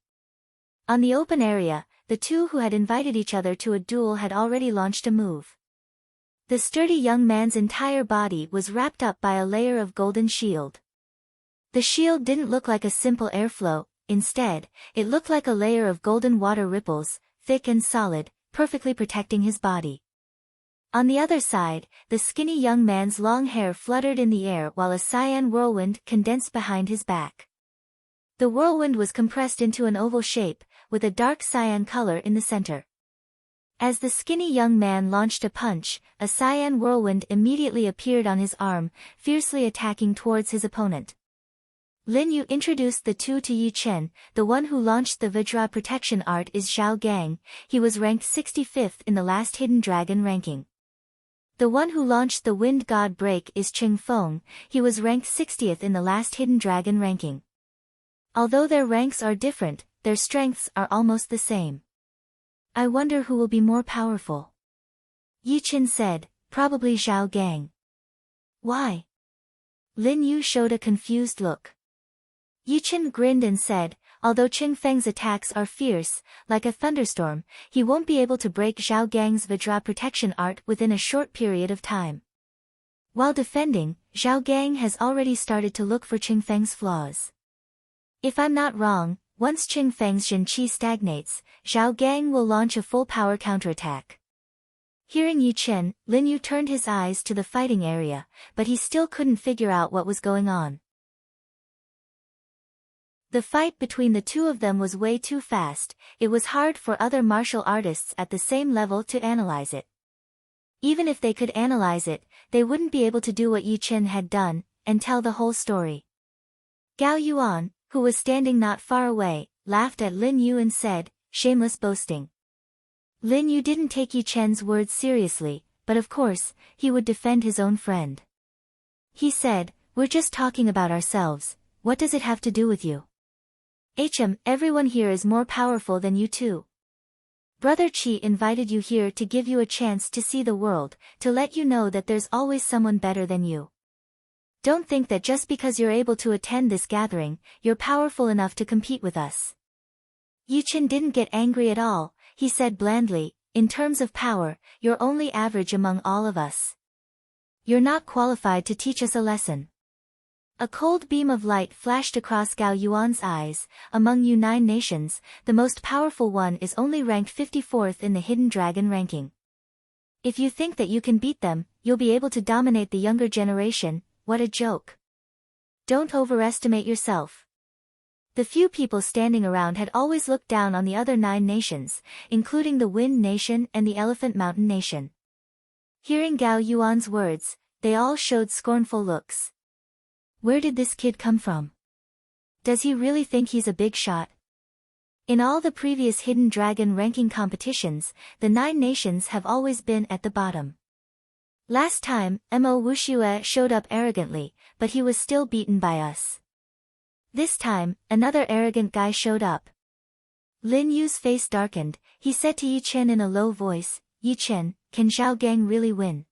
On the open area, the two who had invited each other to a duel had already launched a move. The sturdy young man's entire body was wrapped up by a layer of golden shield. The shield didn't look like a simple airflow, instead, it looked like a layer of golden water ripples, thick and solid, perfectly protecting his body. On the other side, the skinny young man's long hair fluttered in the air while a cyan whirlwind condensed behind his back. The whirlwind was compressed into an oval shape, with a dark cyan color in the center. As the skinny young man launched a punch, a cyan whirlwind immediately appeared on his arm, fiercely attacking towards his opponent. Lin Yu introduced the two to Yi Chen. The one who launched the Vajra protection art is Zhao Gang. He was ranked 65th in the last Hidden Dragon ranking. The one who launched the Wind God Break is Ching Feng. He was ranked 60th in the last Hidden Dragon ranking. Although their ranks are different, their strengths are almost the same. I wonder who will be more powerful. Yi Chen said, "Probably Zhao Gang." "Why?" Lin Yu showed a confused look. Yi Chen grinned and said, "Although Qing Feng's attacks are fierce, like a thunderstorm, he won't be able to break Zhao Gang's Vajra protection art within a short period of time. While defending, Zhao Gang has already started to look for Qing Feng's flaws. If I'm not wrong, once Qing Feng's Jin Qi stagnates, Zhao Gang will launch a full-power counterattack." Hearing Yi Chen, Lin Yu turned his eyes to the fighting area, but he still couldn't figure out what was going on. The fight between the two of them was way too fast. It was hard for other martial artists at the same level to analyze it. Even if they could analyze it, they wouldn't be able to do what Yi Chen had done, and tell the whole story. Gao Yuan, who was standing not far away, laughed at Lin Yu and said, "Shameless boasting." Lin Yu didn't take Yi Chen's words seriously, but of course, he would defend his own friend. He said, "We're just talking about ourselves, what does it have to do with you? Everyone here is more powerful than you two. Brother Qi invited you here to give you a chance to see the world, to let you know that there's always someone better than you. Don't think that just because you're able to attend this gathering, you're powerful enough to compete with us." Yi Chen didn't get angry at all. He said blandly, "In terms of power, you're only average among all of us. You're not qualified to teach us a lesson." A cold beam of light flashed across Gao Yuan's eyes. "Among you 9 nations, the most powerful one is only ranked 54th in the Hidden Dragon ranking. If you think that you can beat them, you'll be able to dominate the younger generation. What a joke. Don't overestimate yourself." The few people standing around had always looked down on the other 9 nations, including the Wind Nation and the Elephant Mountain Nation. Hearing Gao Yuan's words, they all showed scornful looks. Where did this kid come from? Does he really think he's a big shot? In all the previous Hidden Dragon ranking competitions, the 9 nations have always been at the bottom. Last time, Mo Wuxue showed up arrogantly, but he was still beaten by us. This time, another arrogant guy showed up. Lin Yu's face darkened. He said to Yi Chen in a low voice, "Yi Chen, can Zhao Gang really win?"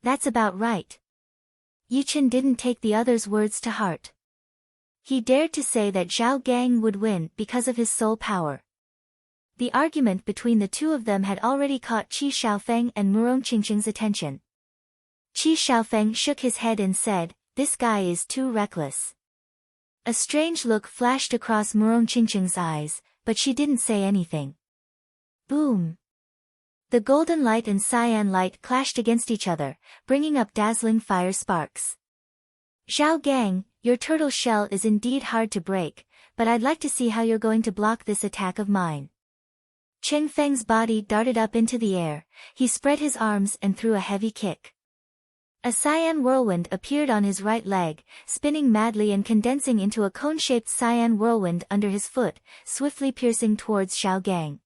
"That's about right." Yi Chen didn't take the other's words to heart. He dared to say that Zhao Gang would win because of his soul power. The argument between the two of them had already caught Qi Xiaofeng and Murong Qingqing's attention. Qi Xiaofeng shook his head and said, "This guy is too reckless." A strange look flashed across Murong Qingqing's eyes, but she didn't say anything. Boom! The golden light and cyan light clashed against each other, bringing up dazzling fire sparks. "Zhao Gang, your turtle shell is indeed hard to break, but I'd like to see how you're going to block this attack of mine." Cheng Feng's body darted up into the air, he spread his arms and threw a heavy kick. A cyan whirlwind appeared on his right leg, spinning madly and condensing into a cone-shaped cyan whirlwind under his foot, swiftly piercing towards Zhao Gang.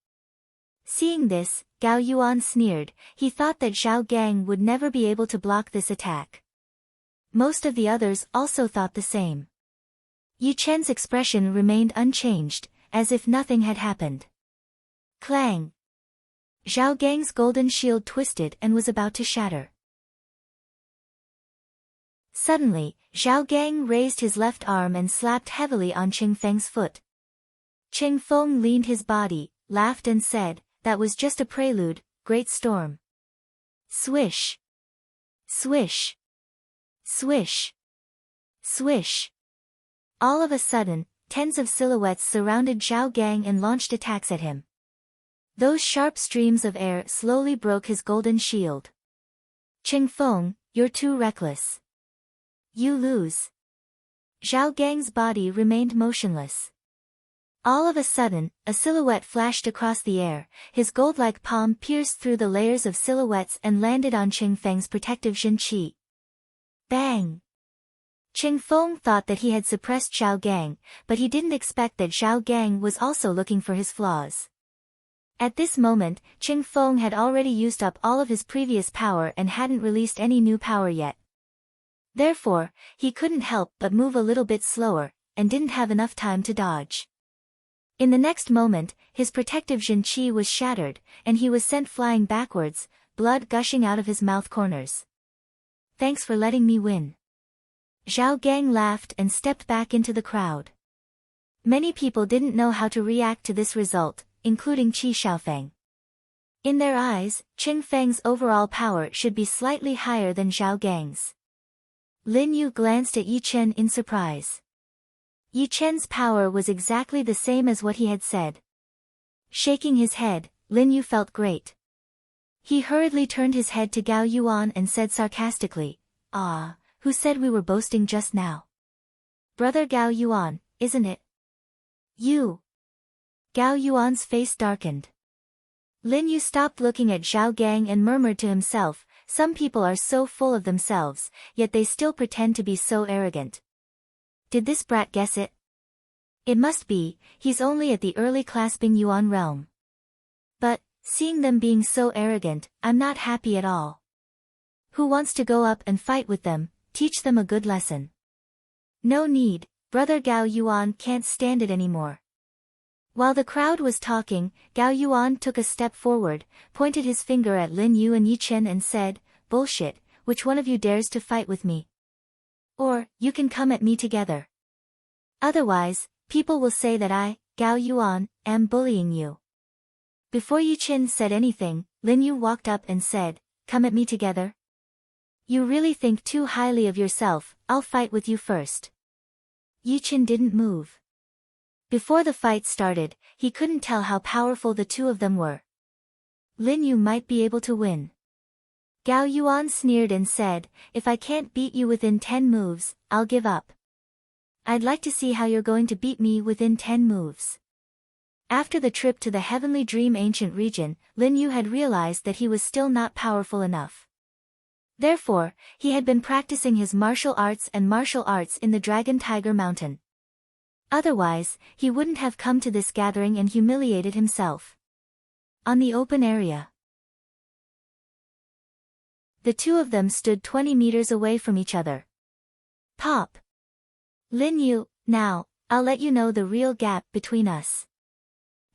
Seeing this, Gao Yuan sneered. He thought that Zhao Gang would never be able to block this attack. Most of the others also thought the same. Yi Chen's expression remained unchanged, as if nothing had happened. Clang! Zhao Gang's golden shield twisted and was about to shatter. Suddenly, Zhao Gang raised his left arm and slapped heavily on Cheng Feng's foot. Cheng Feng leaned his body, laughed and said, "That was just a prelude, great storm." Swish! Swish! Swish! Swish! All of a sudden, tens of silhouettes surrounded Zhao Gang and launched attacks at him. Those sharp streams of air slowly broke his golden shield. "Cheng Feng, you're too reckless. You lose." Zhao Gang's body remained motionless. All of a sudden, a silhouette flashed across the air, his gold-like palm pierced through the layers of silhouettes and landed on Cheng Feng's protective Jin Qi. Bang! Cheng Feng thought that he had suppressed Zhao Gang, but he didn't expect that Zhao Gang was also looking for his flaws. At this moment, Cheng Feng had already used up all of his previous power and hadn't released any new power yet. Therefore, he couldn't help but move a little bit slower, and didn't have enough time to dodge. In the next moment, his protective Jin Qi was shattered, and he was sent flying backwards, blood gushing out of his mouth corners. "Thanks for letting me win." Zhao Gang laughed and stepped back into the crowd. Many people didn't know how to react to this result, including Qi Xiaofeng. In their eyes, Cheng Feng's overall power should be slightly higher than Zhao Gang's. Lin Yu glanced at Yi Chen in surprise. Yi Chen's power was exactly the same as what he had said. Shaking his head, Lin Yu felt great. He hurriedly turned his head to Gao Yuan and said sarcastically, "Ah, who said we were boasting just now? Brother Gao Yuan, isn't it? You." Gao Yuan's face darkened. Lin Yu stopped looking at Zhao Gang and murmured to himself, "Some people are so full of themselves, yet they still pretend to be so arrogant. Did this brat guess it? It must be, he's only at the early clasping Yuan realm. But, seeing them being so arrogant, I'm not happy at all. Who wants to go up and fight with them, teach them a good lesson." "No need, brother Gao Yuan can't stand it anymore." While the crowd was talking, Gao Yuan took a step forward, pointed his finger at Lin Yu and Yi Chen and said, "Bullshit, which one of you dares to fight with me? Or, you can come at me together. Otherwise, people will say that I, Gao Yuan, am bullying you." Before Yi Chen said anything, Lin Yu walked up and said, "Come at me together? You really think too highly of yourself, I'll fight with you first." Yi Chen didn't move. Before the fight started, he couldn't tell how powerful the two of them were. Lin Yu might be able to win. Gao Yuan sneered and said, "If I can't beat you within 10 moves, I'll give up. I'd like to see how you're going to beat me within 10 moves. After the trip to the Heavenly Dream Ancient Region, Lin Yu had realized that he was still not powerful enough. Therefore, he had been practicing his martial arts in the Dragon Tiger Mountain. Otherwise, he wouldn't have come to this gathering and humiliated himself. On the open area, the two of them stood 20 meters away from each other. Pop! "Lin Yu, now, I'll let you know the real gap between us."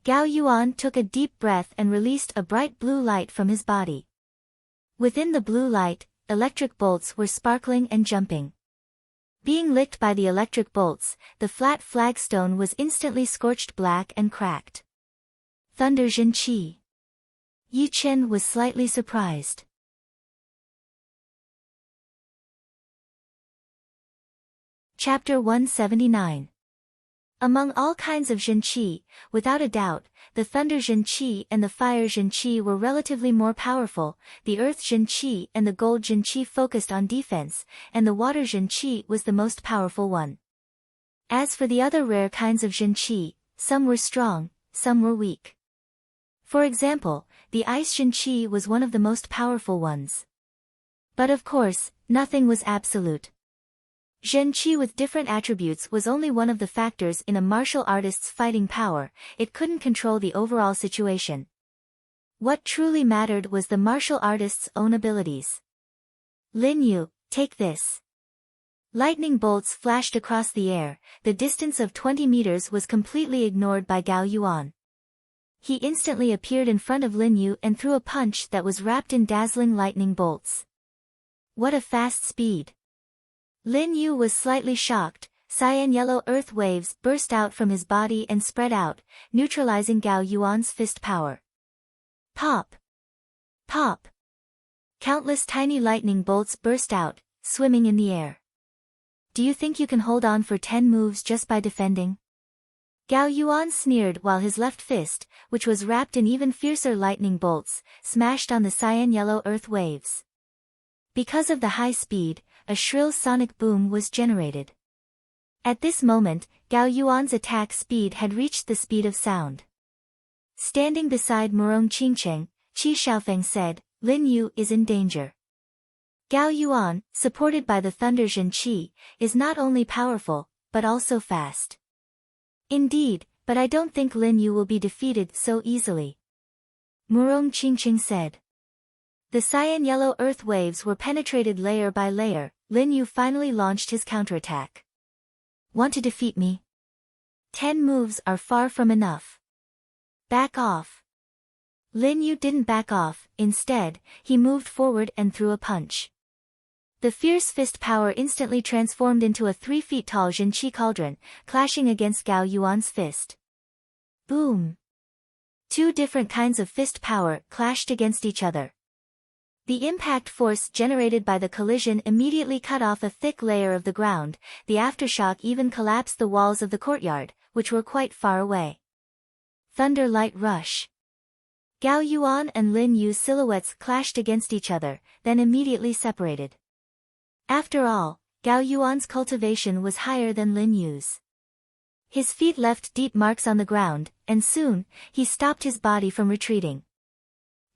Gao Yuan took a deep breath and released a bright blue light from his body. Within the blue light, electric bolts were sparkling and jumping. Being licked by the electric bolts, the flat flagstone was instantly scorched black and cracked. Thunder Zhenqi. Yi Chen was slightly surprised. Chapter 179. Among all kinds of Zhenqi, without a doubt, the Thunder Zhenqi and the Fire Zhenqi were relatively more powerful, the Earth Zhenqi and the Gold Zhenqi focused on defense, and the Water Zhenqi was the most powerful one. As for the other rare kinds of Zhenqi, some were strong, some were weak. For example, the Ice Zhenqi was one of the most powerful ones. But of course, nothing was absolute. Zhenqi with different attributes was only one of the factors in a martial artist's fighting power, it couldn't control the overall situation. What truly mattered was the martial artist's own abilities. Lin Yu, take this. Lightning bolts flashed across the air, the distance of 20 meters was completely ignored by Gao Yuan. He instantly appeared in front of Lin Yu and threw a punch that was wrapped in dazzling lightning bolts. What a fast speed! Lin Yu was slightly shocked. Cyan-yellow earth waves burst out from his body and spread out, neutralizing Gao Yuan's fist power. Pop! Pop! Countless tiny lightning bolts burst out, swimming in the air. Do you think you can hold on for 10 moves just by defending? Gao Yuan sneered while his left fist, which was wrapped in even fiercer lightning bolts, smashed on the cyan-yellow earth waves. Because of the high speed, a shrill sonic boom was generated. At this moment, Gao Yuan's attack speed had reached the speed of sound. Standing beside Murong Qingcheng, Qi Xiaofeng said, Lin Yu is in danger. Gao Yuan, supported by the Thunder Zhenqi, is not only powerful, but also fast. Indeed, but I don't think Lin Yu will be defeated so easily. Murong Qingcheng said. The cyan-yellow earth waves were penetrated layer by layer. Lin Yu finally launched his counterattack. Want to defeat me? 10 moves are far from enough. Back off. Lin Yu didn't back off, instead, he moved forward and threw a punch. The fierce fist power instantly transformed into a 3 feet tall Zhenqi cauldron, clashing against Gao Yuan's fist. Boom! 2 different kinds of fist power clashed against each other. The impact force generated by the collision immediately cut off a thick layer of the ground, the aftershock even collapsed the walls of the courtyard, which were quite far away. Thunder Light Rush. Gao Yuan and Lin Yu's silhouettes clashed against each other, then immediately separated. After all, Gao Yuan's cultivation was higher than Lin Yu's. His feet left deep marks on the ground, and soon, he stopped his body from retreating.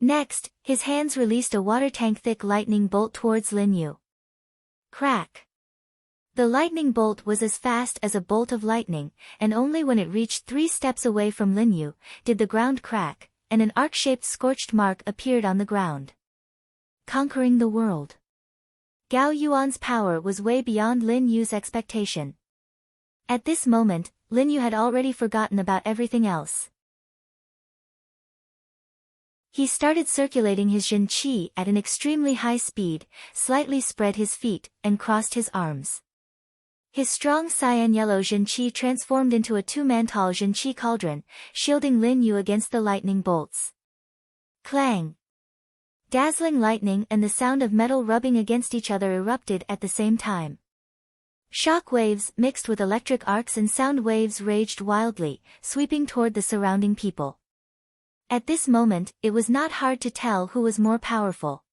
Next, his hands released a water tank-thick lightning bolt towards Lin Yu. Crack! The lightning bolt was as fast as a bolt of lightning, and only when it reached 3 steps away from Lin Yu, did the ground crack, and an arc-shaped scorched mark appeared on the ground. Conquering the world. Gao Yuan's power was way beyond Lin Yu's expectation. At this moment, Lin Yu had already forgotten about everything else. He started circulating his Zhenqi at an extremely high speed, slightly spread his feet, and crossed his arms. His strong cyan-yellow Zhenqi transformed into a 2-man-tall Zhenqi cauldron, shielding Lin Yu against the lightning bolts. Clang! Dazzling lightning and the sound of metal rubbing against each other erupted at the same time. Shock waves mixed with electric arcs and sound waves raged wildly, sweeping toward the surrounding people. At this moment, it was not hard to tell who was more powerful.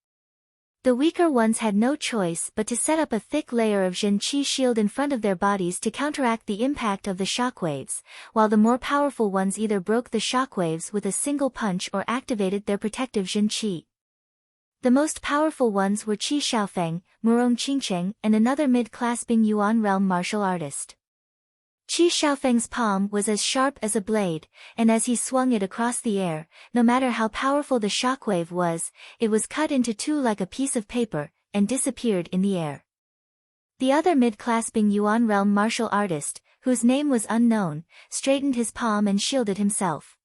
The weaker ones had no choice but to set up a thick layer of Zhenqi shield in front of their bodies to counteract the impact of the shockwaves, while the more powerful ones either broke the shockwaves with a single punch or activated their protective Zhenqi. The most powerful ones were Qi Xiaofeng, Murong Qingcheng, and another mid-clasping Yuan realm martial artist. Qi Xiaofeng's palm was as sharp as a blade, and as he swung it across the air, no matter how powerful the shockwave was, it was cut into 2 like a piece of paper, and disappeared in the air. The other mid-clasping Yuan realm martial artist, whose name was unknown, straightened his palm and shielded himself.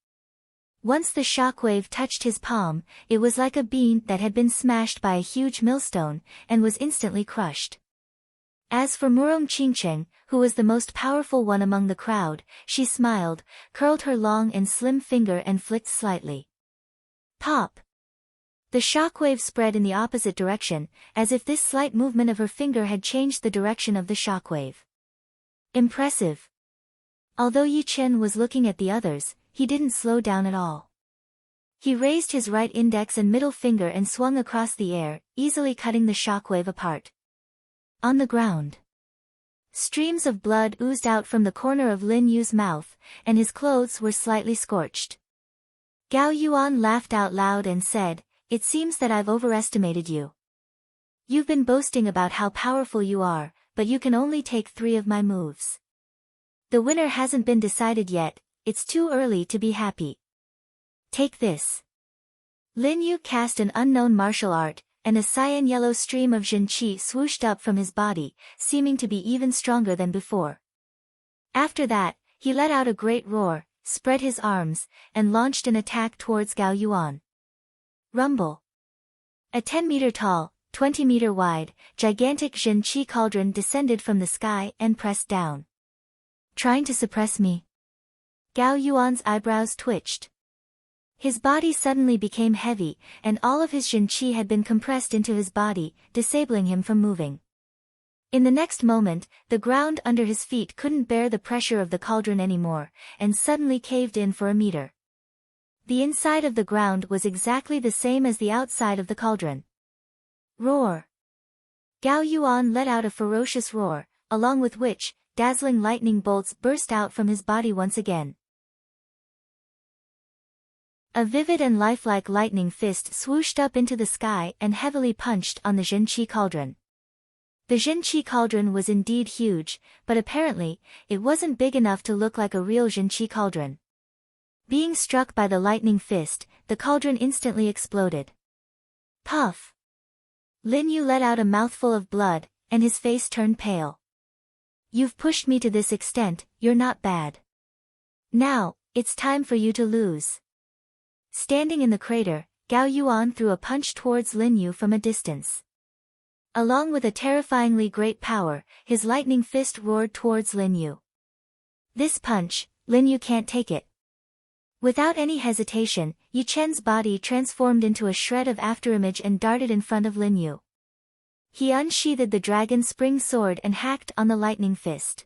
Once the shockwave touched his palm, it was like a bean that had been smashed by a huge millstone, and was instantly crushed. As for Murong Qingcheng, who was the most powerful one among the crowd, she smiled, curled her long and slim finger and flicked slightly. Pop! The shockwave spread in the opposite direction, as if this slight movement of her finger had changed the direction of the shockwave. Impressive. Although Yi Chen was looking at the others, he didn't slow down at all. He raised his right index and middle finger and swung across the air, easily cutting the shockwave apart. On the ground, streams of blood oozed out from the corner of Lin Yu's mouth, and his clothes were slightly scorched. Gao Yuan laughed out loud and said, "It seems that I've overestimated you. You've been boasting about how powerful you are, but you can only take 3 of my moves. The winner hasn't been decided yet, it's too early to be happy. Take this." Lin Yu cast an unknown martial art, and a cyan-yellow stream of Jin Qi swooshed up from his body, seeming to be even stronger than before. After that, he let out a great roar, spread his arms, and launched an attack towards Gao Yuan. Rumble. A 10-meter-tall, 20-meter-wide, gigantic Jin Qi cauldron descended from the sky and pressed down. Trying to suppress me? Gao Yuan's eyebrows twitched. His body suddenly became heavy, and all of his Jin Qi had been compressed into his body, disabling him from moving. In the next moment, the ground under his feet couldn't bear the pressure of the cauldron anymore, and suddenly caved in for a meter. The inside of the ground was exactly the same as the outside of the cauldron. Roar! Gao Yuan let out a ferocious roar, along with which, dazzling lightning bolts burst out from his body once again. A vivid and lifelike lightning fist swooshed up into the sky and heavily punched on the Jin Qi cauldron. The Jin Qi cauldron was indeed huge, but apparently, it wasn't big enough to look like a real Jin Qi cauldron. Being struck by the lightning fist, the cauldron instantly exploded. Puff! Lin Yu let out a mouthful of blood, and his face turned pale. "You've pushed me to this extent, you're not bad. Now, it's time for you to lose." Standing in the crater, Gao Yuan threw a punch towards Lin Yu from a distance. Along with a terrifyingly great power, his lightning fist roared towards Lin Yu. This punch, Lin Yu can't take it. Without any hesitation, Yi Chen's body transformed into a shred of afterimage and darted in front of Lin Yu. He unsheathed the dragon spring sword and hacked on the lightning fist.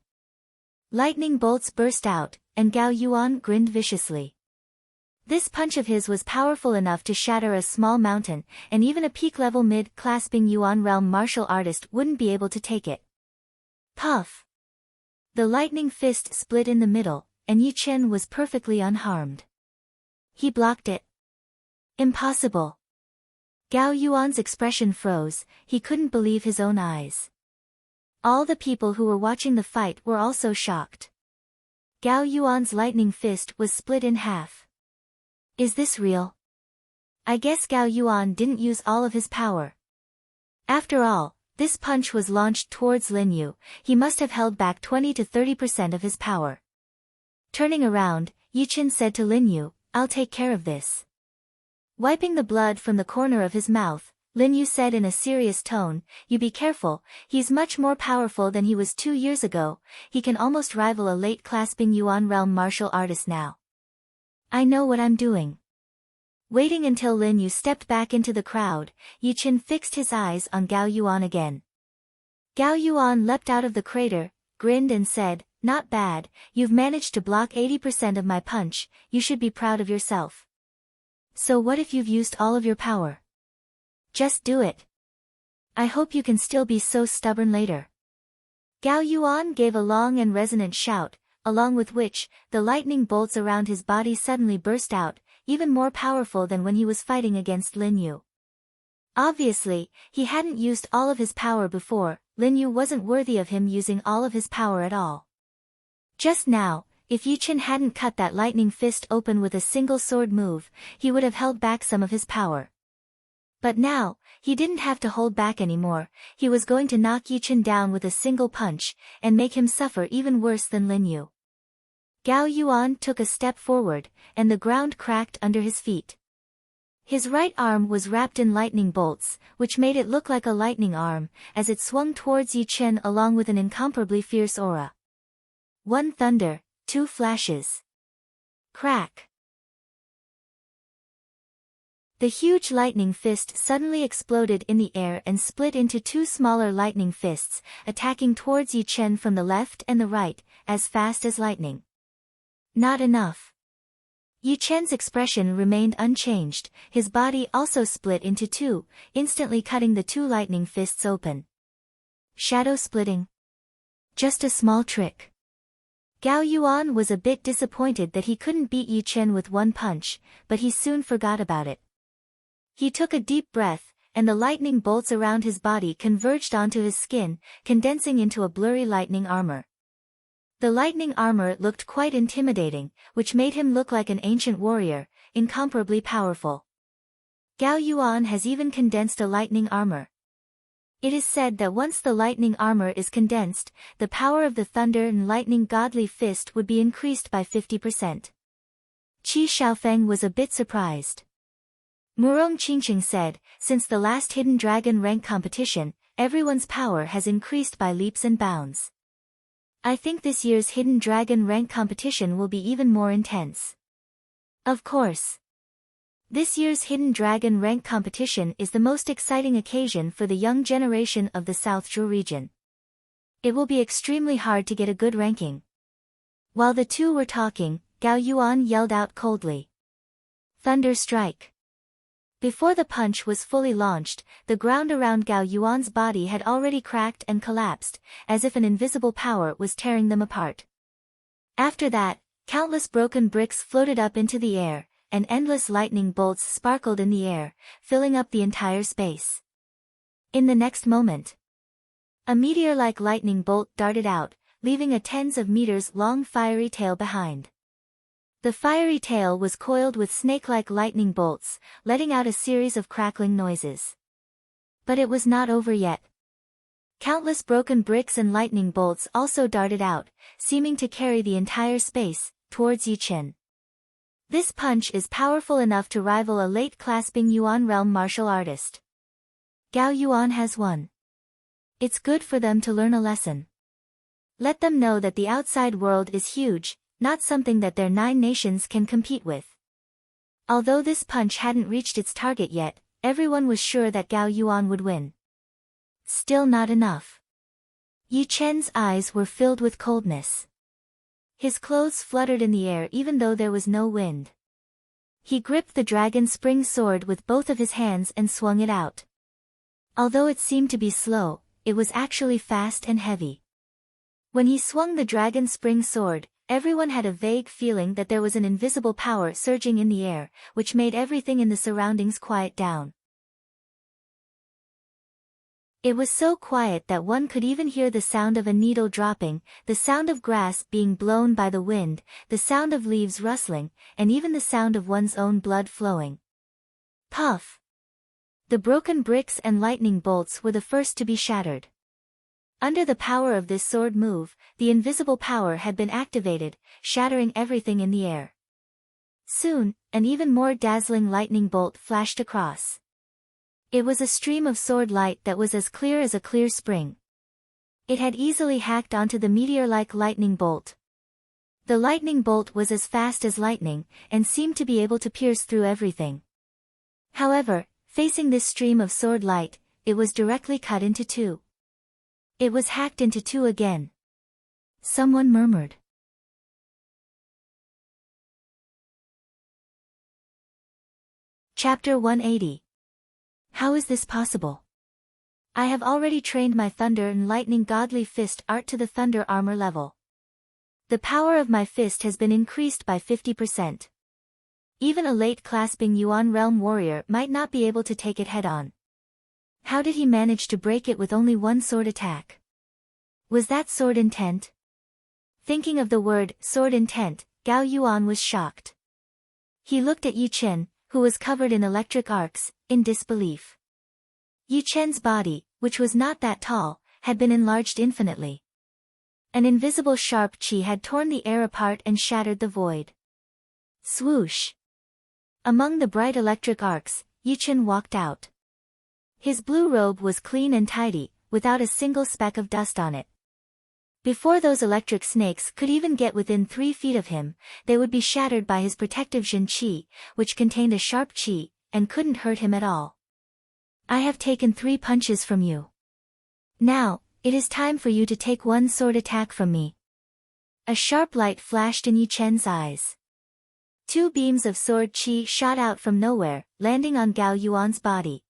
Lightning bolts burst out, and Gao Yuan grinned viciously. This punch of his was powerful enough to shatter a small mountain, and even a peak-level mid-clasping Yuan realm martial artist wouldn't be able to take it. Puff! The lightning fist split in the middle, and Yi Chen was perfectly unharmed. He blocked it. Impossible! Gao Yuan's expression froze, he couldn't believe his own eyes. All the people who were watching the fight were also shocked. Gao Yuan's lightning fist was split in half. Is this real? I guess Gao Yuan didn't use all of his power. After all, this punch was launched towards Lin Yu, he must have held back 20 to 30% of his power. Turning around, Yi Chen said to Lin Yu, "I'll take care of this." Wiping the blood from the corner of his mouth, Lin Yu said in a serious tone, "You be careful, he's much more powerful than he was 2 years ago, he can almost rival a late-clasping Yuan realm martial artist now. I know what I'm doing." Waiting until Lin Yu stepped back into the crowd, Yi Chen fixed his eyes on Gao Yuan again. Gao Yuan leapt out of the crater, grinned and said, "Not bad, you've managed to block 80% of my punch, you should be proud of yourself. So what if you've used all of your power? Just do it. I hope you can still be so stubborn later." Gao Yuan gave a long and resonant shout, along with which, the lightning bolts around his body suddenly burst out, even more powerful than when he was fighting against Lin Yu. Obviously, he hadn't used all of his power before, Lin Yu wasn't worthy of him using all of his power at all. Just now, if Yi Chen hadn't cut that lightning fist open with a single sword move, he would have held back some of his power. But now, he didn't have to hold back anymore, he was going to knock Yi Chen down with a single punch, and make him suffer even worse than Lin Yu. Gao Yuan took a step forward, and the ground cracked under his feet. His right arm was wrapped in lightning bolts, which made it look like a lightning arm, as it swung towards Yi Chen along with an incomparably fierce aura. One thunder, two flashes. Crack! The huge lightning fist suddenly exploded in the air and split into two smaller lightning fists, attacking towards Yi Chen from the left and the right, as fast as lightning. Not enough. Yi Chen's expression remained unchanged, his body also split into two, instantly cutting the two lightning fists open. Shadow splitting. Just a small trick. Gao Yuan was a bit disappointed that he couldn't beat Yi Chen with one punch, but he soon forgot about it. He took a deep breath, and the lightning bolts around his body converged onto his skin, condensing into a blurry lightning armor. The lightning armor looked quite intimidating, which made him look like an ancient warrior, incomparably powerful. Gao Yuan has even condensed a lightning armor. It is said that once the lightning armor is condensed, the power of the thunder and lightning godly fist would be increased by 50%. Qi Xiaofeng was a bit surprised. Murong Qingqing said, since the last Hidden Dragon rank competition, everyone's power has increased by leaps and bounds. I think this year's Hidden Dragon rank competition will be even more intense. Of course. This year's Hidden Dragon rank competition is the most exciting occasion for the young generation of the South Zhou region. It will be extremely hard to get a good ranking. While the two were talking, Gao Yuan yelled out coldly. Thunder strike. Before the punch was fully launched, the ground around Gao Yuan's body had already cracked and collapsed, as if an invisible power was tearing them apart. After that, countless broken bricks floated up into the air, and endless lightning bolts sparkled in the air, filling up the entire space. In the next moment, a meteor-like lightning bolt darted out, leaving a tens of meters long fiery tail behind. The fiery tail was coiled with snake-like lightning bolts, letting out a series of crackling noises. But it was not over yet. Countless broken bricks and lightning bolts also darted out, seeming to carry the entire space, towards Yi Chen. This punch is powerful enough to rival a late-class Bing Yuan realm martial artist. Gao Yuan has won. It's good for them to learn a lesson. Let them know that the outside world is huge, not something that their 9 nations can compete with. Although this punch hadn't reached its target yet, everyone was sure that Gao Yuan would win. Still not enough. Yi Chen's eyes were filled with coldness. His clothes fluttered in the air even though there was no wind. He gripped the dragon spring sword with both of his hands and swung it out. Although it seemed to be slow, it was actually fast and heavy. When he swung the dragon spring sword, everyone had a vague feeling that there was an invisible power surging in the air, which made everything in the surroundings quiet down. It was so quiet that one could even hear the sound of a needle dropping, the sound of grass being blown by the wind, the sound of leaves rustling, and even the sound of one's own blood flowing. Puff! The broken bricks and lightning bolts were the first to be shattered. Under the power of this sword move, the invisible power had been activated, shattering everything in the air. Soon, an even more dazzling lightning bolt flashed across. It was a stream of sword light that was as clear as a clear spring. It had easily hacked onto the meteor-like lightning bolt. The lightning bolt was as fast as lightning, and seemed to be able to pierce through everything. However, facing this stream of sword light, it was directly cut into two. It was hacked into two again. Someone murmured. Chapter 180. How is this possible? I have already trained my thunder and lightning godly fist art to the thunder armor level. The power of my fist has been increased by 50%. Even a late-class Bing Yuan realm warrior might not be able to take it head-on. How did he manage to break it with only one sword attack? Was that sword intent? Thinking of the word, sword intent, Gao Yuan was shocked. He looked at Yi Chen, who was covered in electric arcs, in disbelief. Yi Chen's body, which was not that tall, had been enlarged infinitely. An invisible sharp qi had torn the air apart and shattered the void. Swoosh! Among the bright electric arcs, Yichen walked out. His blue robe was clean and tidy, without a single speck of dust on it. Before those electric snakes could even get within 3 feet of him, they would be shattered by his protective Jin Qi, which contained a sharp qi, and couldn't hurt him at all. I have taken 3 punches from you. Now, it is time for you to take 1 sword attack from me. A sharp light flashed in Yichen's eyes. 2 beams of sword qi shot out from nowhere, landing on Gao Yuan's body.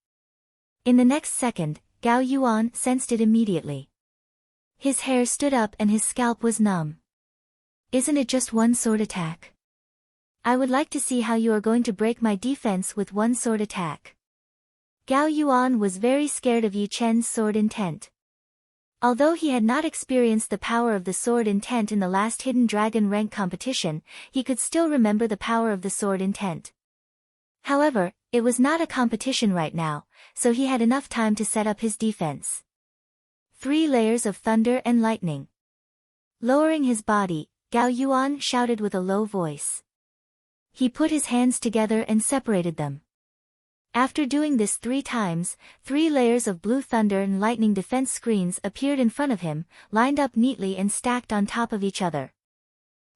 In the next second, Gao Yuan sensed it immediately. His hair stood up and his scalp was numb. Isn't it just 1 sword attack? I would like to see how you are going to break my defense with 1 sword attack. Gao Yuan was very scared of Yichen's sword intent. Although he had not experienced the power of the sword intent in the last Hidden Dragon rank competition, he could still remember the power of the sword intent. However, it was not a competition right now, so he had enough time to set up his defense. 3 layers of thunder and lightning. Lowering his body, Gao Yuan shouted with a low voice. He put his hands together and separated them. After doing this 3 times, 3 layers of blue thunder and lightning defense screens appeared in front of him, lined up neatly and stacked on top of each other.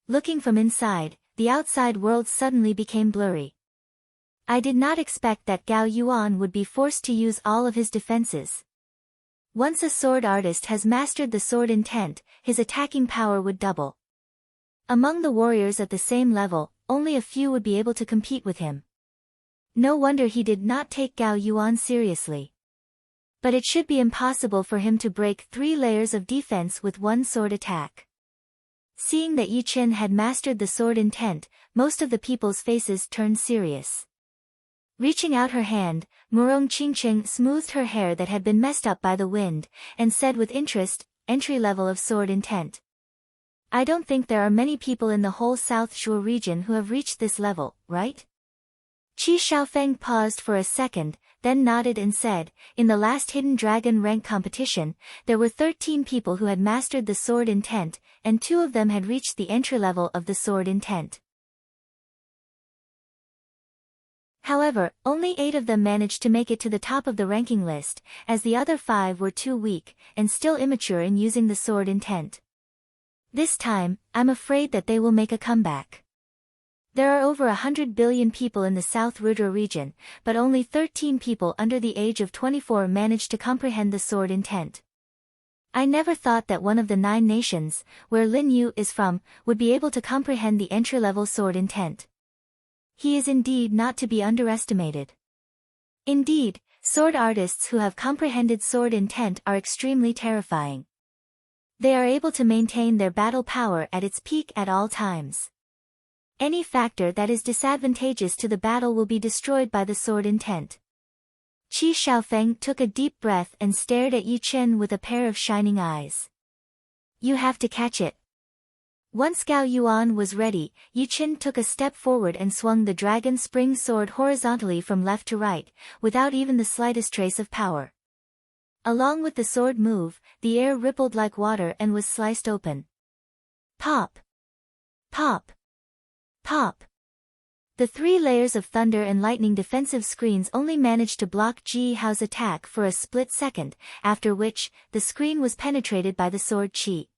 Looking from inside, the outside world suddenly became blurry. I did not expect that Gao Yuan would be forced to use all of his defenses. Once a sword artist has mastered the sword intent, his attacking power would double. Among the warriors at the same level, only a few would be able to compete with him. No wonder he did not take Gao Yuan seriously. But it should be impossible for him to break 3 layers of defense with 1 sword attack. Seeing that Yichen had mastered the sword intent, most of the people's faces turned serious. Reaching out her hand, Murong Qingqing smoothed her hair that had been messed up by the wind, and said with interest, entry level of sword intent. I don't think there are many people in the whole South Shuo region who have reached this level, right? Qi Xiaofeng paused for a second, then nodded and said, in the last Hidden Dragon rank competition, there were 13 people who had mastered the sword intent, and 2 of them had reached the entry level of the sword intent. However, only 8 of them managed to make it to the top of the ranking list, as the other 5 were too weak, and still immature in using the sword intent. This time, I'm afraid that they will make a comeback. There are over 100 billion people in the South Rudra region, but only 13 people under the age of 24 managed to comprehend the sword intent. I never thought that one of the 9 nations, where Lin Yu is from, would be able to comprehend the entry-level sword intent. He is indeed not to be underestimated. Indeed, sword artists who have comprehended sword intent are extremely terrifying. They are able to maintain their battle power at its peak at all times. Any factor that is disadvantageous to the battle will be destroyed by the sword intent. Qi Xiaofeng took a deep breath and stared at Yichen with a pair of shining eyes. You have to catch it. Once Gao Yuan was ready, Yichen took a step forward and swung the dragon spring sword horizontally from left to right, without even the slightest trace of power. Along with the sword move, the air rippled like water and was sliced open. Pop! Pop! Pop! The 3 layers of thunder and lightning defensive screens only managed to block Ji Hao's attack for a split second, after which, the screen was penetrated by the sword qi.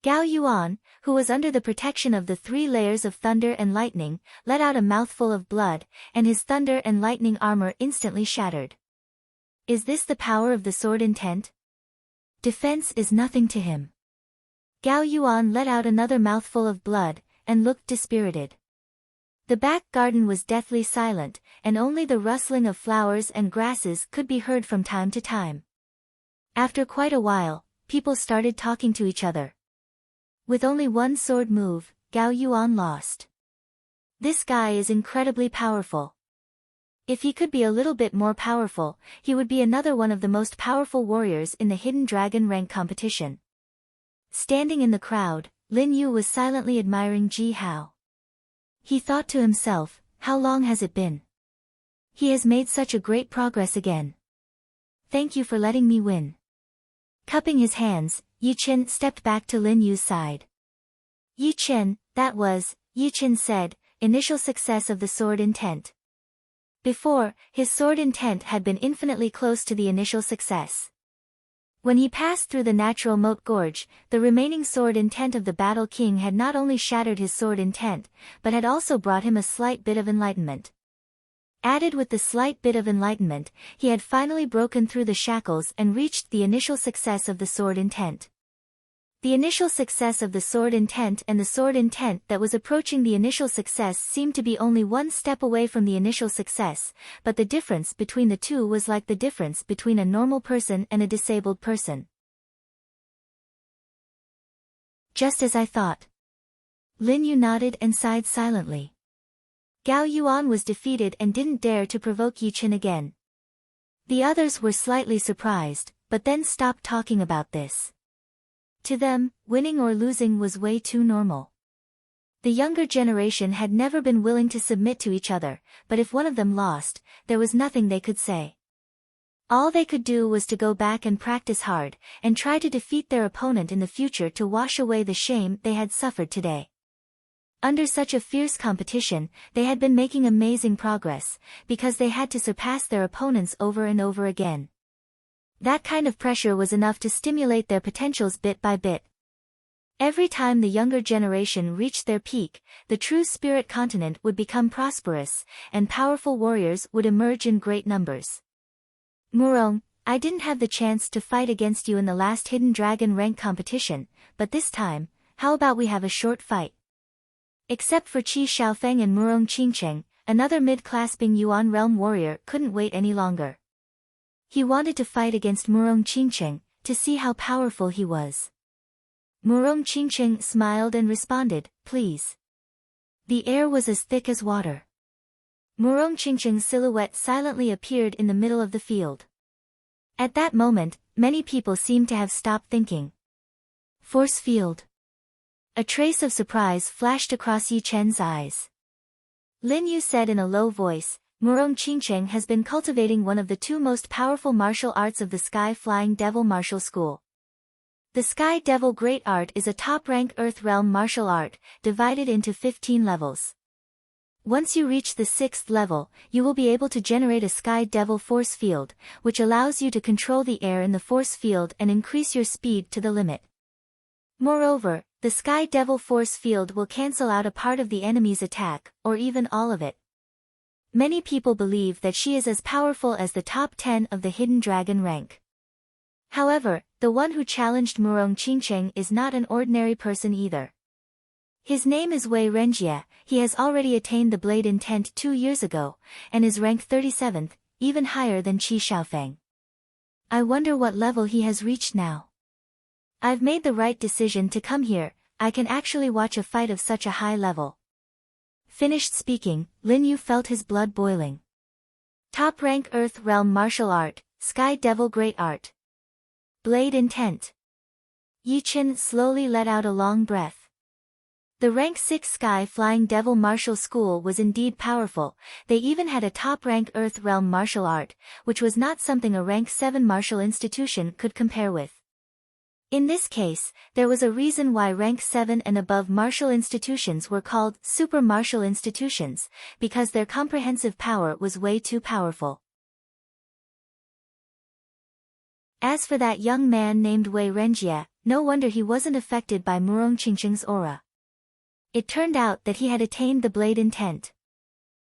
Gao Yuan, who was under the protection of the 3 layers of thunder and lightning, let out a mouthful of blood, and his thunder and lightning armor instantly shattered. Is this the power of the sword intent? Defense is nothing to him. Gao Yuan let out another mouthful of blood, and looked dispirited. The back garden was deathly silent, and only the rustling of flowers and grasses could be heard from time to time. After quite a while, people started talking to each other. With only 1 sword move, Gao Yuan lost. This guy is incredibly powerful. If he could be a little bit more powerful, he would be another one of the most powerful warriors in the Hidden Dragon rank competition. Standing in the crowd, Lin Yu was silently admiring Ji Hao. He thought to himself, how long has it been? He has made such a great progress again. Thank you for letting me win. Cupping his hands, Yichen stepped back to Lin Yu's side. Yichen, that was, Yichen said, initial success of the sword intent. Before, his sword intent had been infinitely close to the initial success. When he passed through the natural moat gorge, the remaining sword intent of the Battle King had not only shattered his sword intent, but had also brought him a slight bit of enlightenment. Added with the slight bit of enlightenment, he had finally broken through the shackles and reached the initial success of the sword intent. The initial success of the sword intent and the sword intent that was approaching the initial success seemed to be only one step away from the initial success, but the difference between the two was like the difference between a normal person and a disabled person. Just as I thought. Lin Yu nodded and sighed silently. Gao Yuan was defeated and didn't dare to provoke Yi Chen again. The others were slightly surprised, but then stopped talking about this. To them, winning or losing was way too normal. The younger generation had never been willing to submit to each other, but if one of them lost, there was nothing they could say. All they could do was to go back and practice hard, and try to defeat their opponent in the future to wash away the shame they had suffered today. Under such a fierce competition, they had been making amazing progress, because they had to surpass their opponents over and over again. That kind of pressure was enough to stimulate their potentials bit by bit. Every time the younger generation reached their peak, the true spirit continent would become prosperous, and powerful warriors would emerge in great numbers. Murong, I didn't have the chance to fight against you in the last Hidden Dragon rank competition, but this time, how about we have a short fight? Except for Qi Xiaofeng and Murong Qingcheng, another mid-clasping Yuan realm warrior couldn't wait any longer. He wanted to fight against Murong Qingcheng, to see how powerful he was. Murong Qingcheng smiled and responded, please. The air was as thick as water. Murong Qingcheng's silhouette silently appeared in the middle of the field. At that moment, many people seemed to have stopped thinking. Force field. A trace of surprise flashed across Yi Chen's eyes. Lin Yu said in a low voice, Murong Qingcheng has been cultivating one of the two most powerful martial arts of the Sky Flying Devil Martial School. The Sky Devil Great Art is a top-rank Earth Realm martial art, divided into 15 levels. Once you reach the 6th level, you will be able to generate a Sky Devil force field, which allows you to control the air in the force field and increase your speed to the limit. Moreover, the Sky Devil force field will cancel out a part of the enemy's attack, or even all of it. Many people believe that she is as powerful as the top 10 of the Hidden Dragon rank. However, the one who challenged Murong Qingcheng is not an ordinary person either. His name is Wei Renjie. He has already attained the Blade Intent 2 years ago, and is ranked 37th, even higher than Qi Xiaofeng. I wonder what level he has reached now. I've made the right decision to come here. I can actually watch a fight of such a high level. Finished speaking, Lin Yu felt his blood boiling. Top rank Earth Realm Martial Art, Sky Devil Great Art. Blade Intent. Yi Chen slowly let out a long breath. The rank 6 Sky Flying Devil Martial School was indeed powerful. They even had a top rank Earth Realm Martial Art, which was not something a rank 7 martial institution could compare with. In this case, there was a reason why rank 7 and above martial institutions were called super martial institutions, because their comprehensive power was way too powerful. As for that young man named Wei Renjie, no wonder he wasn't affected by Murong Qingcheng's aura. It turned out that he had attained the Blade Intent.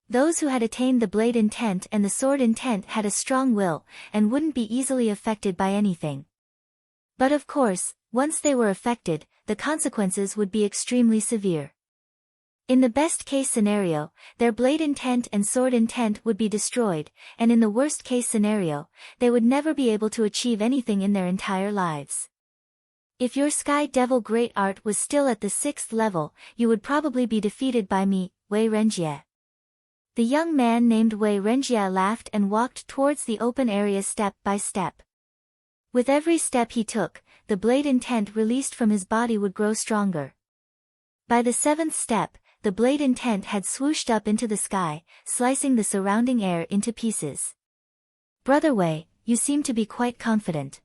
Those who had attained the Blade Intent and the Sword Intent had a strong will, and wouldn't be easily affected by anything. But of course, once they were affected, the consequences would be extremely severe. In the best-case scenario, their Blade Intent and Sword Intent would be destroyed, and in the worst-case scenario, they would never be able to achieve anything in their entire lives. If your Sky Devil Great Art was still at the 6th level, you would probably be defeated by me, Wei Renjie. The young man named Wei Renjie laughed and walked towards the open area step by step. With every step he took, the Blade Intent released from his body would grow stronger. By the 7th step, the Blade Intent had swooshed up into the sky, slicing the surrounding air into pieces. Brother Wei, you seem to be quite confident.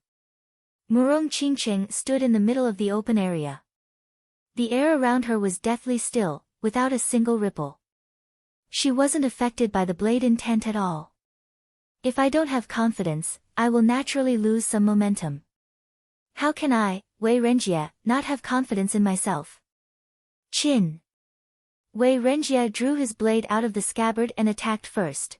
Murong Qingcheng stood in the middle of the open area. The air around her was deathly still, without a single ripple. She wasn't affected by the blade intent at all. If I don't have confidence, I will naturally lose some momentum. How can I, Wei Renjie, not have confidence in myself? Chin. Wei Renjie drew his blade out of the scabbard and attacked first.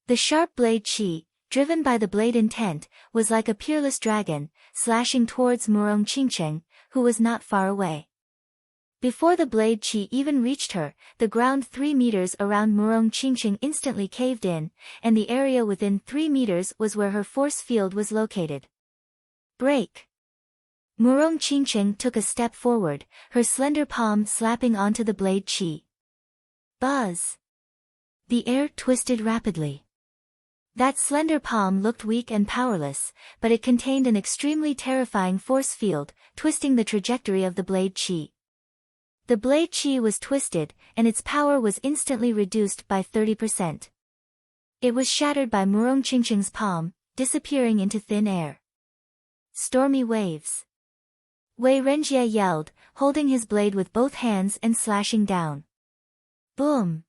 The sharp blade Qi, driven by the blade intent, was like a peerless dragon, slashing towards Murong Qingcheng, who was not far away. Before the blade Qi even reached her, the ground 3 meters around Murong Qingcheng instantly caved in, and the area within 3 meters was where her force field was located. Break! Murong Qingcheng took a step forward, her slender palm slapping onto the blade Qi. Buzz! The air twisted rapidly. That slender palm looked weak and powerless, but it contained an extremely terrifying force field, twisting the trajectory of the blade Qi. The blade Qi was twisted, and its power was instantly reduced by 30%. It was shattered by Murong Qingcheng's palm, disappearing into thin air. Stormy waves. Wei Renjie yelled, holding his blade with both hands and slashing down. Boom!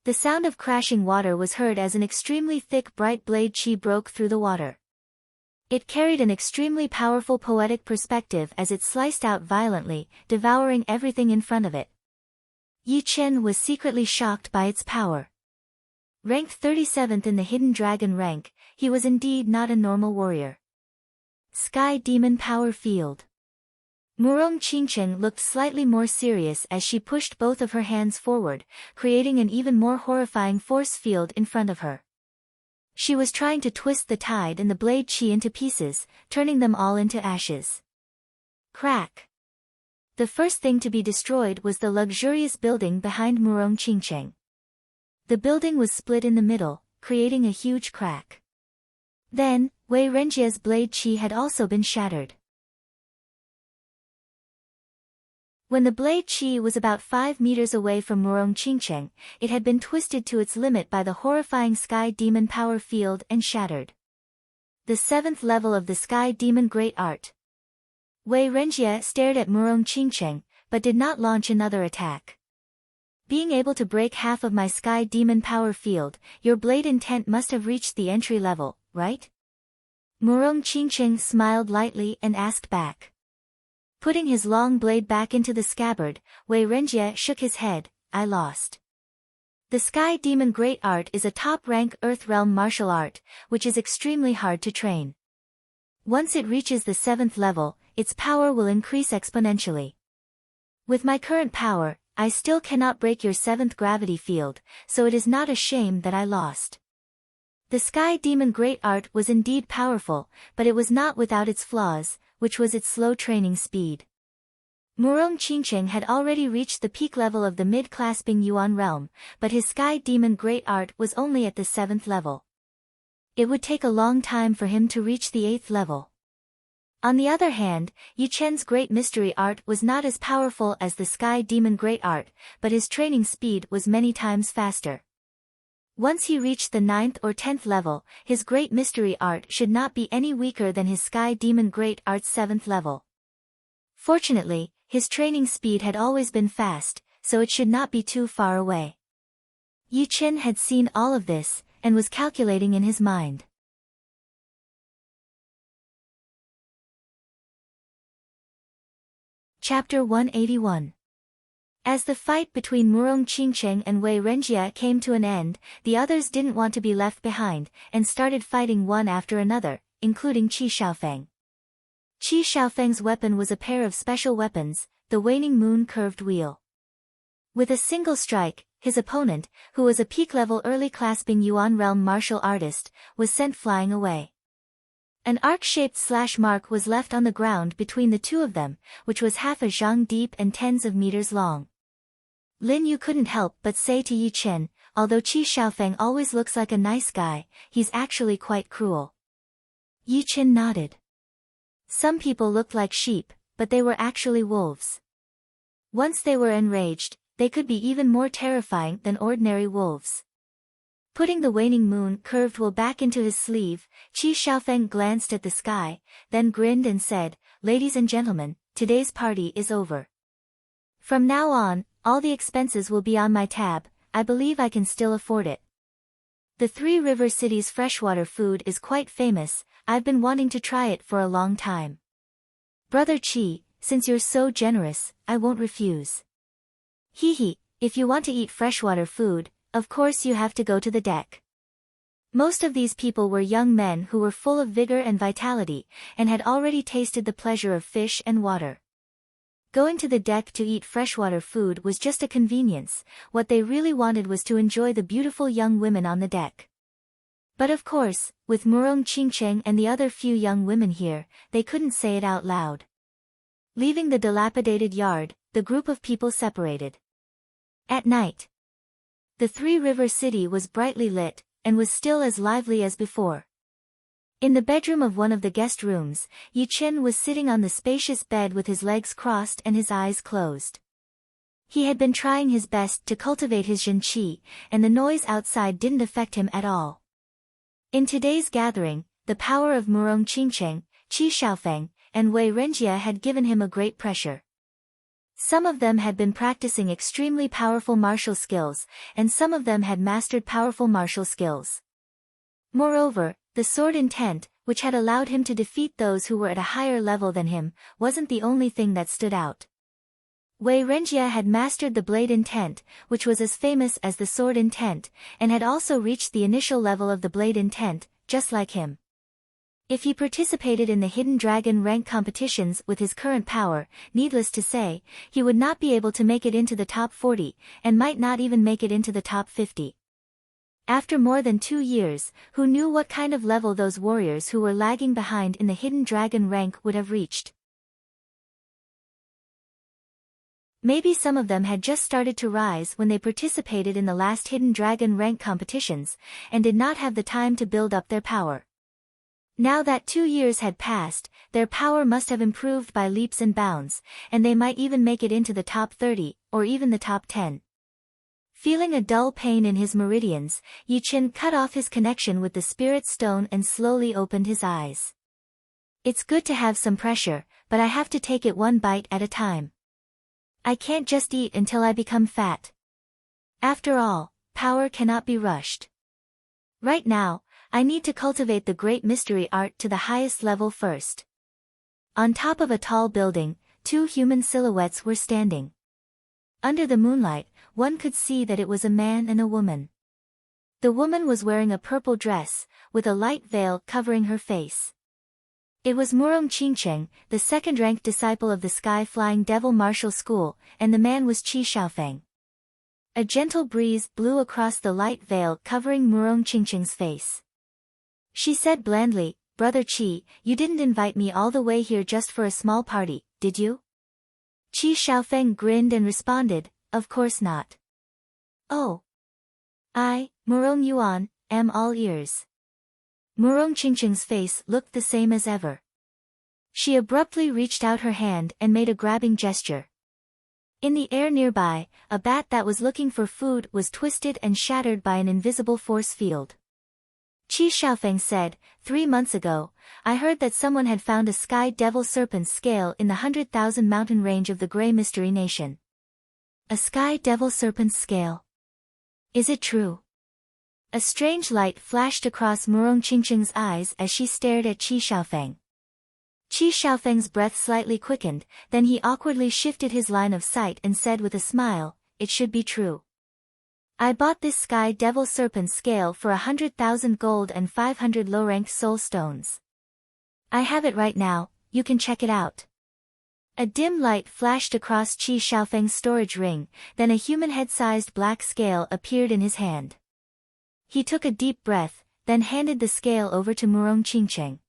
The sound of crashing water was heard as an extremely thick bright blade Qi broke through the water. It carried an extremely powerful poetic perspective as it sliced out violently, devouring everything in front of it. Yi Chen was secretly shocked by its power. Ranked 37th in the Hidden Dragon rank, he was indeed not a normal warrior. Sky Demon Power Field. Murong Qingcheng looked slightly more serious as she pushed both of her hands forward, creating an even more horrifying force field in front of her. She was trying to twist the tide and the blade Qi into pieces, turning them all into ashes. Crack! The first thing to be destroyed was the luxurious building behind Murong Qingcheng. The building was split in the middle, creating a huge crack. Then, Wei Renjie's blade Qi had also been shattered. When the blade Qi was about 5 meters away from Murong Qingcheng, it had been twisted to its limit by the horrifying Sky Demon Power Field and shattered. The 7th level of the Sky Demon Great Art. Wei Renjie stared at Murong Qingcheng, but did not launch another attack. Being able to break half of my Sky Demon Power Field, your blade intent must have reached the entry level, right? Murong Qingcheng smiled lightly and asked back. Putting his long blade back into the scabbard, Wei Renjie shook his head. I lost. The Sky Demon Great Art is a top-rank Earth Realm martial art, which is extremely hard to train. Once it reaches the 7th level, its power will increase exponentially. With my current power, I still cannot break your 7th gravity field, so it is not a shame that I lost. The Sky Demon Great Art was indeed powerful, but it was not without its flaws, which was its slow training speed. Murong Qingcheng had already reached the peak level of the mid-clasping Yuan realm, but his Sky Demon Great Art was only at the 7th level. It would take a long time for him to reach the 8th level. On the other hand, Yi Chen's Great Mystery Art was not as powerful as the Sky Demon Great Art, but his training speed was many times faster. Once he reached the 9th or 10th level, his Great Mystery Art should not be any weaker than his Sky Demon Great Art's 7th level. Fortunately, his training speed had always been fast, so it should not be too far away. Yi Chen had seen all of this, and was calculating in his mind. Chapter 181. As the fight between Murong Qingcheng and Wei Renjie came to an end, the others didn't want to be left behind, and started fighting one after another, including Qi Xiaofeng. Qi Xiaofeng's weapon was a pair of special weapons, the Waning Moon Curved Wheel. With a single strike, his opponent, who was a peak-level early-clasping Yuan realm martial artist, was sent flying away. An arc-shaped slash mark was left on the ground between the two of them, which was half a zhang deep and tens of meters long. Lin Yu couldn't help but say to Yi Chen, although Qi Xiaofeng always looks like a nice guy, he's actually quite cruel. Yi Chen nodded. Some people looked like sheep, but they were actually wolves. Once they were enraged, they could be even more terrifying than ordinary wolves. Putting the Waning Moon Curved Wheel back into his sleeve, Qi Xiaofeng glanced at the sky, then grinned and said, "Ladies and gentlemen, today's party is over. From now on, all the expenses will be on my tab. I believe I can still afford it. The Three River City's freshwater food is quite famous, I've been wanting to try it for a long time. Brother Chi, since you're so generous, I won't refuse. Hee, if you want to eat freshwater food, of course you have to go to the deck. Most of these people were young men who were full of vigor and vitality, and had already tasted the pleasure of fish and water. Going to the deck to eat freshwater food was just a convenience, what they really wanted was to enjoy the beautiful young women on the deck. But of course, with Murong Qingcheng and the other few young women here, they couldn't say it out loud. Leaving the dilapidated yard, the group of people separated. At night, the Three River City was brightly lit, and was still as lively as before. In the bedroom of one of the guest rooms, Yi Chen was sitting on the spacious bed with his legs crossed and his eyes closed. He had been trying his best to cultivate his Zhen Qi, and the noise outside didn't affect him at all. In today's gathering, the power of Murong Qingcheng, Qi Shaofeng, and Wei Renjia had given him a great pressure. Some of them had been practicing extremely powerful martial skills, and some of them had mastered powerful martial skills. Moreover, the sword intent, which had allowed him to defeat those who were at a higher level than him, wasn't the only thing that stood out. Wei Renjia had mastered the blade intent, which was as famous as the sword intent, and had also reached the initial level of the blade intent, just like him. If he participated in the Hidden Dragon rank competitions with his current power, needless to say, he would not be able to make it into the top 40, and might not even make it into the top 50. After more than 2 years, who knew what kind of level those warriors who were lagging behind in the Hidden Dragon rank would have reached? Maybe some of them had just started to rise when they participated in the last Hidden Dragon rank competitions, and did not have the time to build up their power. Now that 2 years had passed, their power must have improved by leaps and bounds, and they might even make it into the top 30, or even the top 10. Feeling a dull pain in his meridians, Yi Chen cut off his connection with the spirit stone and slowly opened his eyes. It's good to have some pressure, but I have to take it one bite at a time. I can't just eat until I become fat. After all, power cannot be rushed. Right now, I need to cultivate the great mystery art to the highest level first. On top of a tall building, 2 human silhouettes were standing. Under the moonlight, one could see that it was a man and a woman. The woman was wearing a purple dress, with a light veil covering her face. It was Murong Qingcheng, the second-ranked disciple of the Sky-Flying Devil Martial School, and the man was Qi Shaofeng. A gentle breeze blew across the light veil covering Murong Qingcheng's face. She said blandly, "Brother Qi, you didn't invite me all the way here just for a small party, did you?" Qi Shaofeng grinned and responded, "Of course not. Oh. I, Murong Yuan, am all ears." Murong Qingcheng's face looked the same as ever. She abruptly reached out her hand and made a grabbing gesture. In the air nearby, a bat that was looking for food was twisted and shattered by an invisible force field. Qi Shaofeng said, 3 months ago, I heard that someone had found a sky devil serpent's scale in the 100,000 mountain range of the Grey Mystery Nation. A sky devil serpent's scale. Is it true? A strange light flashed across Murong Qingcheng's eyes as she stared at Qi Shaofeng. Qi Shaofeng's breath slightly quickened, then he awkwardly shifted his line of sight and said with a smile, "It should be true. I bought this sky devil serpent scale for 100,000 gold and 500 low-ranked soul stones. I have it right now, you can check it out." A dim light flashed across Qi Shaofeng's storage ring, then a human head-sized black scale appeared in his hand. He took a deep breath, then handed the scale over to Murong Qingcheng.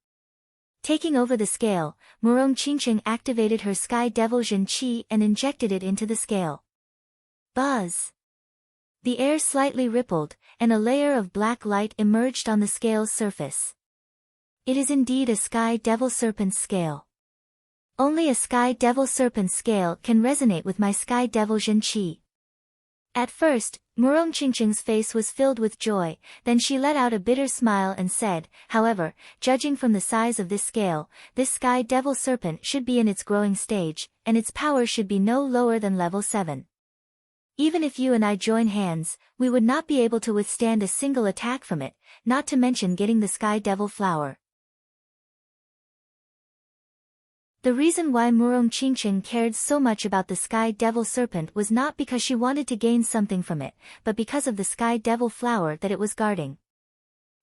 Taking over the scale, Murong Qingcheng activated her Sky Devil Zhen Qi and injected it into the scale. Buzz! The air slightly rippled, and a layer of black light emerged on the scale's surface. It is indeed a Sky Devil Serpent scale. Only a Sky Devil Serpent scale can resonate with my Sky Devil Zhen Qi. At first, Murong Qingcheng's face was filled with joy, then she let out a bitter smile and said, "However, judging from the size of this scale, this Sky Devil Serpent should be in its growing stage, and its power should be no lower than level 7. Even if you and I join hands, we would not be able to withstand a single attack from it, not to mention getting the Sky Devil flower. The reason why Murong Qingqing cared so much about the Sky Devil Serpent was not because she wanted to gain something from it, but because of the Sky Devil flower that it was guarding.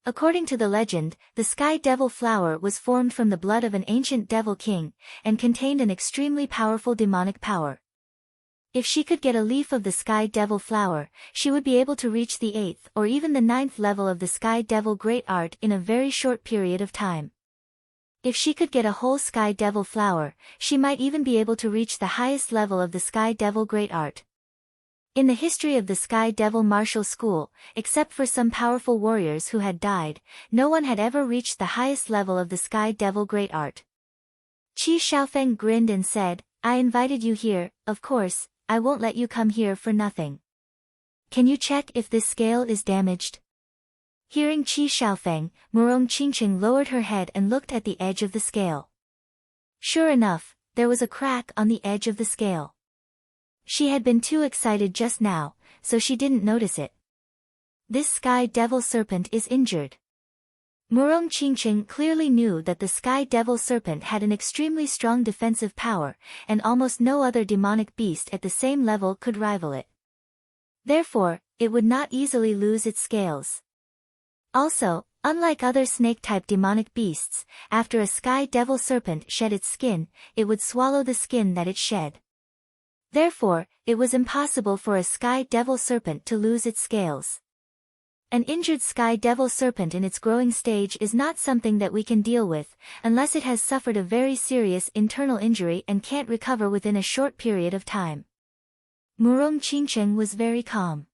According to the legend, the Sky Devil flower was formed from the blood of an ancient devil king, and contained an extremely powerful demonic power. If she could get a leaf of the Sky Devil flower, she would be able to reach the 8th or even the 9th level of the Sky Devil Great Art in a very short period of time. If she could get a whole Sky Devil flower, she might even be able to reach the highest level of the Sky Devil Great Art. In the history of the Sky Devil Martial School, except for some powerful warriors who had died, no one had ever reached the highest level of the Sky Devil Great Art. Qi Xiaofeng grinned and said, "I invited you here, of course, I won't let you come here for nothing. Can you check if this scale is damaged?" Hearing Qi Xiaofeng, Murong Qingqing lowered her head and looked at the edge of the scale. Sure enough, there was a crack on the edge of the scale. She had been too excited just now, so she didn't notice it. This Sky Devil Serpent is injured. Murong Qingqing clearly knew that the Sky Devil Serpent had an extremely strong defensive power, and almost no other demonic beast at the same level could rival it. Therefore, it would not easily lose its scales. Also, unlike other snake-type demonic beasts, after a Sky Devil Serpent shed its skin, it would swallow the skin that it shed. Therefore, it was impossible for a Sky Devil Serpent to lose its scales. An injured Sky Devil Serpent in its growing stage is not something that we can deal with, unless it has suffered a very serious internal injury and can't recover within a short period of time. Murong Qingqing was very calm.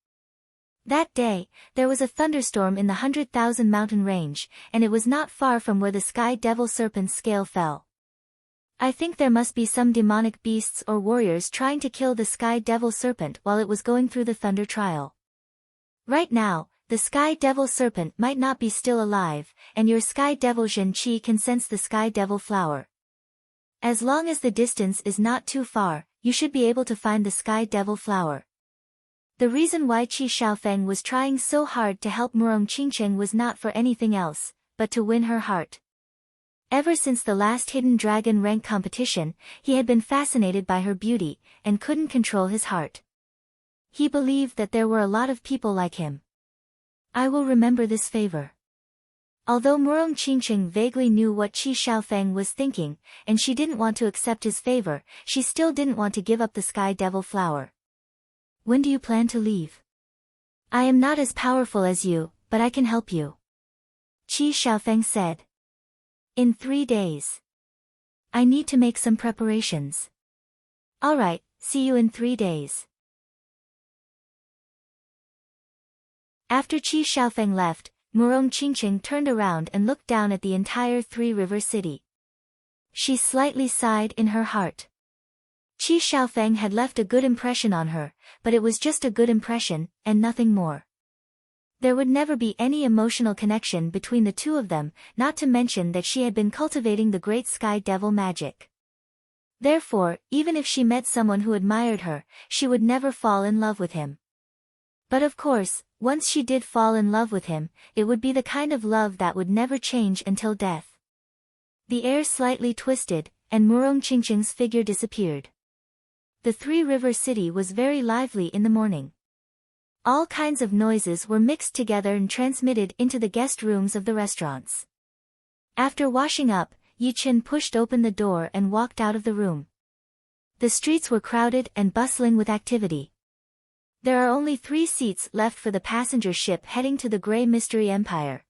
That day, there was a thunderstorm in the 100,000 mountain range, and it was not far from where the Sky Devil Serpent's scale fell. I think there must be some demonic beasts or warriors trying to kill the Sky Devil Serpent while it was going through the thunder trial. Right now, the Sky Devil Serpent might not be still alive, and your Sky Devil Zhen Qi can sense the Sky Devil flower. As long as the distance is not too far, you should be able to find the Sky Devil flower. The reason why Qi Xiaofeng was trying so hard to help Murong Qingqing was not for anything else, but to win her heart. Ever since the last Hidden Dragon rank competition, he had been fascinated by her beauty, and couldn't control his heart. He believed that there were a lot of people like him. I will remember this favor. Although Murong Qingqing vaguely knew what Qi Xiaofeng was thinking, and she didn't want to accept his favor, she still didn't want to give up the Sky Devil flower. When do you plan to leave? I am not as powerful as you, but I can help you. Qi Xiaofeng said. In 3 days. I need to make some preparations. Alright, see you in 3 days. After Qi Xiaofeng left, Murong Qingqing turned around and looked down at the entire Three River City. She slightly sighed in her heart. Qi Xiaofeng had left a good impression on her, but it was just a good impression, and nothing more. There would never be any emotional connection between the two of them, not to mention that she had been cultivating the great Sky Devil magic. Therefore, even if she met someone who admired her, she would never fall in love with him. But of course, once she did fall in love with him, it would be the kind of love that would never change until death. The air slightly twisted, and Murong Qingqing's figure disappeared. The Three River City was very lively in the morning. All kinds of noises were mixed together and transmitted into the guest rooms of the restaurants. After washing up, Yi Chen pushed open the door and walked out of the room. The streets were crowded and bustling with activity. There are only 3 seats left for the passenger ship heading to the Grey Mystery Empire.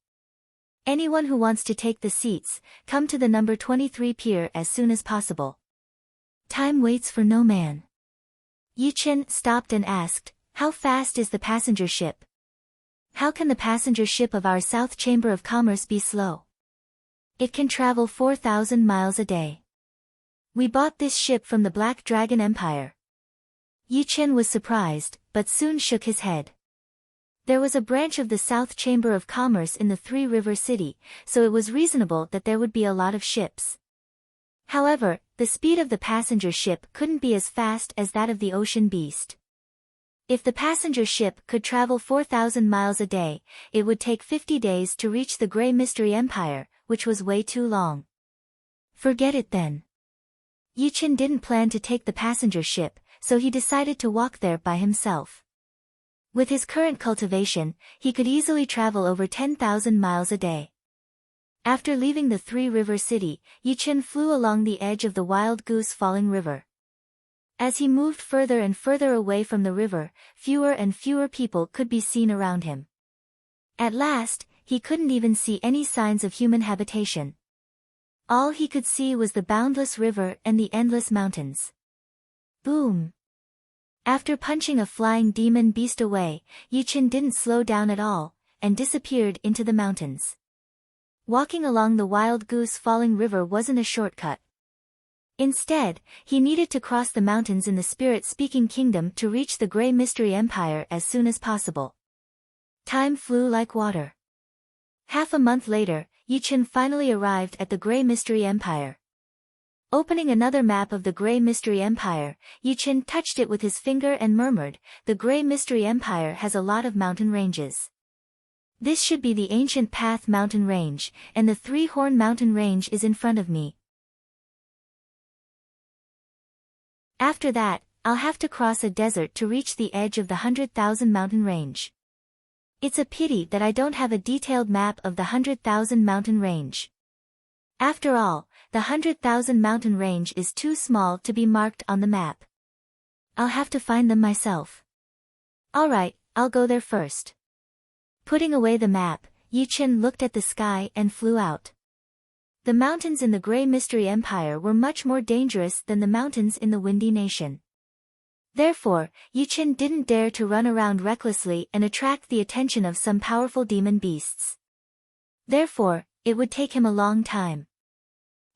Anyone who wants to take the seats, come to the number 23 pier as soon as possible. Time waits for no man. Yi Chen stopped and asked, how fast is the passenger ship? How can the passenger ship of our South Chamber of Commerce be slow? It can travel 4,000 miles a day. We bought this ship from the Black Dragon Empire. Yi Chen was surprised, but soon shook his head. There was a branch of the South Chamber of Commerce in the Three River City, so it was reasonable that there would be a lot of ships. However, the speed of the passenger ship couldn't be as fast as that of the ocean beast. If the passenger ship could travel 4,000 miles a day, it would take 50 days to reach the Grey Mystery Empire, which was way too long. Forget it then. Yichen didn't plan to take the passenger ship, so he decided to walk there by himself. With his current cultivation, he could easily travel over 10,000 miles a day. After leaving the Three-River City, Yichen flew along the edge of the Wild Goose Falling River. As he moved further and further away from the river, fewer and fewer people could be seen around him. At last, he couldn't even see any signs of human habitation. All he could see was the boundless river and the endless mountains. Boom! After punching a flying demon beast away, Yichen didn't slow down at all, and disappeared into the mountains. Walking along the Wild Goose Falling River wasn't a shortcut. Instead, he needed to cross the mountains in the Spirit-Speaking Kingdom to reach the Grey Mystery Empire as soon as possible. Time flew like water. Half a month later, Yichen finally arrived at the Grey Mystery Empire. Opening another map of the Grey Mystery Empire, Yichen touched it with his finger and murmured, "The Grey Mystery Empire has a lot of mountain ranges. This should be the Ancient Path mountain range, and the Three-Horn mountain range is in front of me. After that, I'll have to cross a desert to reach the edge of the 100,000 mountain range. It's a pity that I don't have a detailed map of the 100,000 mountain range. After all, the 100,000 mountain range is too small to be marked on the map. I'll have to find them myself. Alright, I'll go there first." Putting away the map, Yichen looked at the sky and flew out. The mountains in the Grey Mystery Empire were much more dangerous than the mountains in the Windy Nation. Therefore, Yichen didn't dare to run around recklessly and attract the attention of some powerful demon beasts. Therefore, it would take him a long time.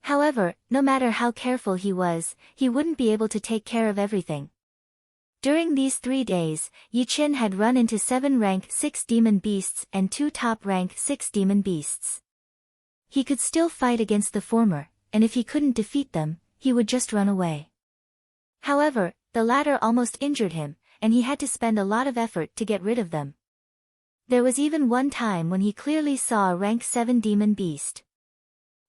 However, no matter how careful he was, he wouldn't be able to take care of everything. During these 3 days, Yichen had run into 7 rank 6 demon beasts and 2 top rank 6 demon beasts. He could still fight against the former, and if he couldn't defeat them, he would just run away. However, the latter almost injured him, and he had to spend a lot of effort to get rid of them. There was even one time when he clearly saw a rank 7 demon beast.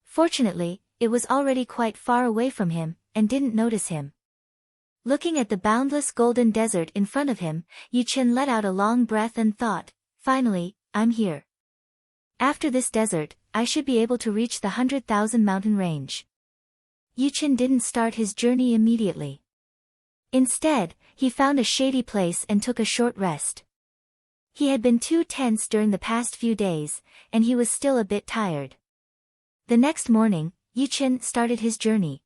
Fortunately, it was already quite far away from him, and didn't notice him. Looking at the boundless golden desert in front of him, Yichen let out a long breath and thought, "Finally, I'm here. After this desert, I should be able to reach the 100,000 mountain range." Yichen didn't start his journey immediately. Instead, he found a shady place and took a short rest. He had been too tense during the past few days, and he was still a bit tired. The next morning, Yichen started his journey.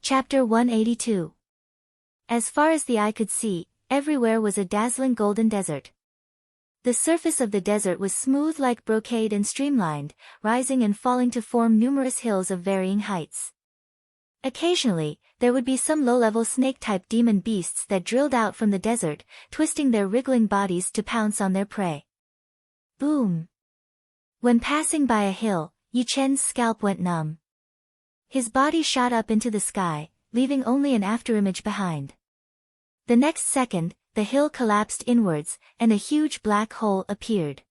Chapter 182. As far as the eye could see, everywhere was a dazzling golden desert. The surface of the desert was smooth like brocade and streamlined, rising and falling to form numerous hills of varying heights. Occasionally, there would be some low-level snake-type demon beasts that drilled out from the desert, twisting their wriggling bodies to pounce on their prey. Boom! When passing by a hill, Yichen's scalp went numb. His body shot up into the sky, leaving only an afterimage behind. The next second, the hill collapsed inwards, and a huge black hole appeared.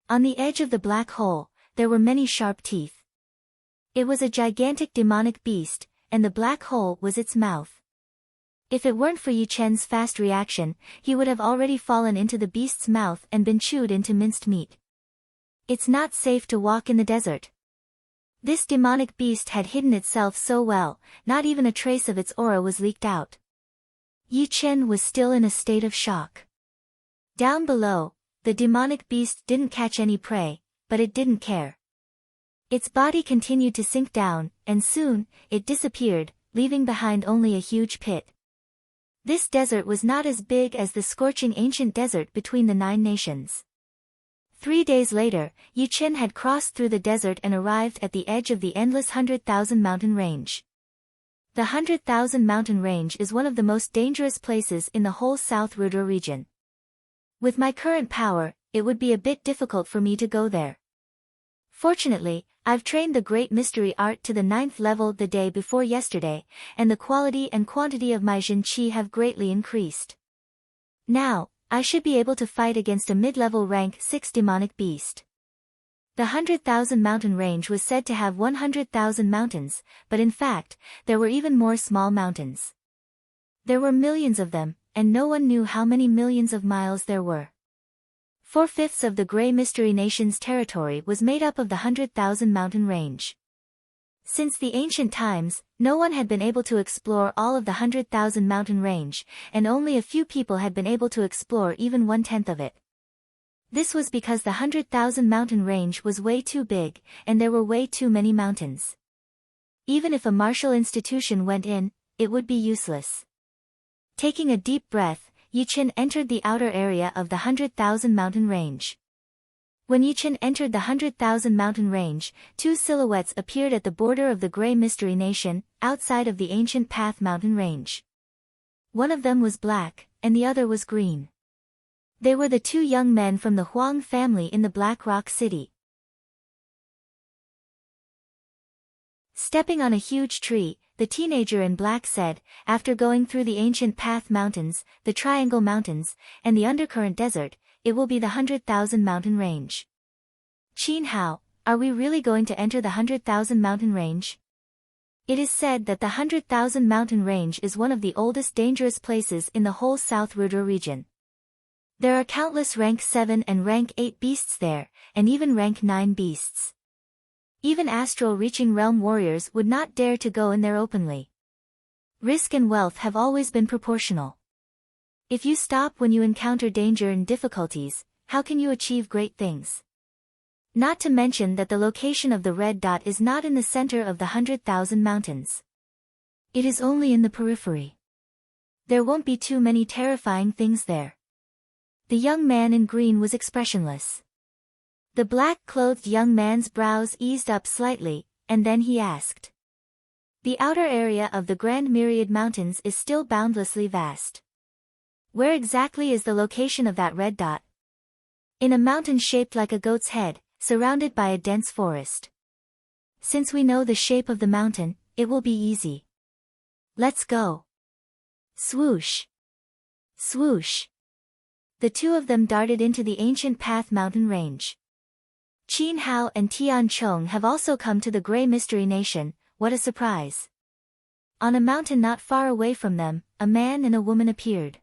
On the edge of the black hole, there were many sharp teeth. It was a gigantic demonic beast, and the black hole was its mouth. If it weren't for Yichen's fast reaction, he would have already fallen into the beast's mouth and been chewed into minced meat. It's not safe to walk in the desert. This demonic beast had hidden itself so well, not even a trace of its aura was leaked out. Yichen was still in a state of shock. Down below, the demonic beast didn't catch any prey, but it didn't care. Its body continued to sink down, and soon, it disappeared, leaving behind only a huge pit. This desert was not as big as the scorching ancient desert between the 9 nations. 3 days later, Yichen had crossed through the desert and arrived at the edge of the endless 100,000 mountain range. The 100,000 mountain range is one of the most dangerous places in the whole South Rudra region. With my current power, it would be a bit difficult for me to go there. Fortunately, I've trained the great mystery art to the 9th level the day before yesterday, and the quality and quantity of my Jin Qi have greatly increased. Now, I should be able to fight against a mid-level rank 6 demonic beast. The 100,000 mountain range was said to have 100,000 mountains, but in fact, there were even more small mountains. There were millions of them, and no one knew how many millions of miles there were. 4/5 of the Grey Mystery Nation's territory was made up of the 100,000 mountain range. Since the ancient times, no one had been able to explore all of the 100,000 mountain range, and only a few people had been able to explore even 1/10 of it. This was because the 100,000 mountain range was way too big, and there were way too many mountains. Even if a martial institution went in, it would be useless. Taking a deep breath, Yichen entered the outer area of the 100,000 mountain range. When Yichen entered the 100,000 mountain range, two silhouettes appeared at the border of the Grey Mystery Nation, outside of the Ancient Path mountain range. One of them was black, and the other was green. They were the two young men from the Huang family in the Black Rock City. Stepping on a huge tree, the teenager in black said, after going through the Ancient Path Mountains, the Triangle Mountains, and the Undercurrent Desert, it will be the 100,000 mountain range. Qin Hao, are we really going to enter the 100,000 mountain range? It is said that the 100,000 mountain range is one of the oldest dangerous places in the whole South Rudra region. There are countless rank 7 and rank 8 beasts there, and even rank 9 beasts. Even astral-reaching realm warriors would not dare to go in there openly. Risk and wealth have always been proportional. If you stop when you encounter danger and difficulties, how can you achieve great things? Not to mention that the location of the red dot is not in the center of the 100,000 mountains. It is only in the periphery. There won't be too many terrifying things there. The young man in green was expressionless. The black-clothed young man's brows eased up slightly, and then he asked. The outer area of the Grand Myriad Mountains is still boundlessly vast. Where exactly is the location of that red dot? In a mountain shaped like a goat's head, surrounded by a dense forest. Since we know the shape of the mountain, it will be easy. Let's go. Swoosh. Swoosh. The two of them darted into the Ancient Path mountain range. Qin Hao and Tian Chong have also come to the Grey Mystery Nation. What a surprise. On a mountain not far away from them, a man and a woman appeared.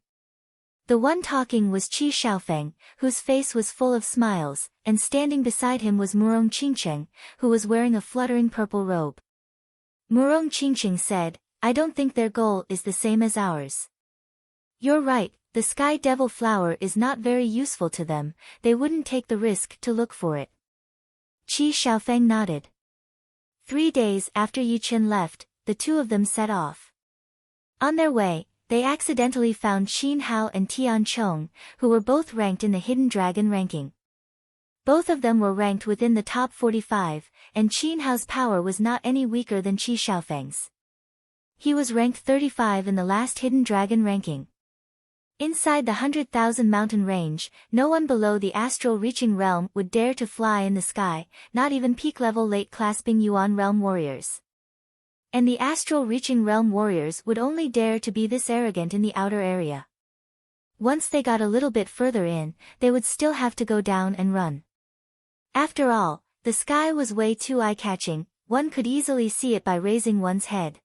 The one talking was Qi Xiaofeng, whose face was full of smiles, and standing beside him was Murong Qingcheng, who was wearing a fluttering purple robe. Murong Qingcheng said, I don't think their goal is the same as ours. You're right, the Sky Devil flower is not very useful to them, they wouldn't take the risk to look for it. Qi Xiaofeng nodded. 3 days after Yichen left, the two of them set off. On their way, they accidentally found Qin Hao and Tian Chong, who were both ranked in the Hidden Dragon ranking. Both of them were ranked within the top 45, and Qin Hao's power was not any weaker than Qi Xiaofeng's. He was ranked 35 in the last Hidden Dragon ranking. Inside the 100,000 mountain range, no one below the astral reaching realm would dare to fly in the sky, not even peak-level late-clasping Yuan realm warriors. And the astral reaching realm warriors would only dare to be this arrogant in the outer area. Once they got a little bit further in, they would still have to go down and run. After all, the sky was way too eye-catching, one could easily see it by raising one's head.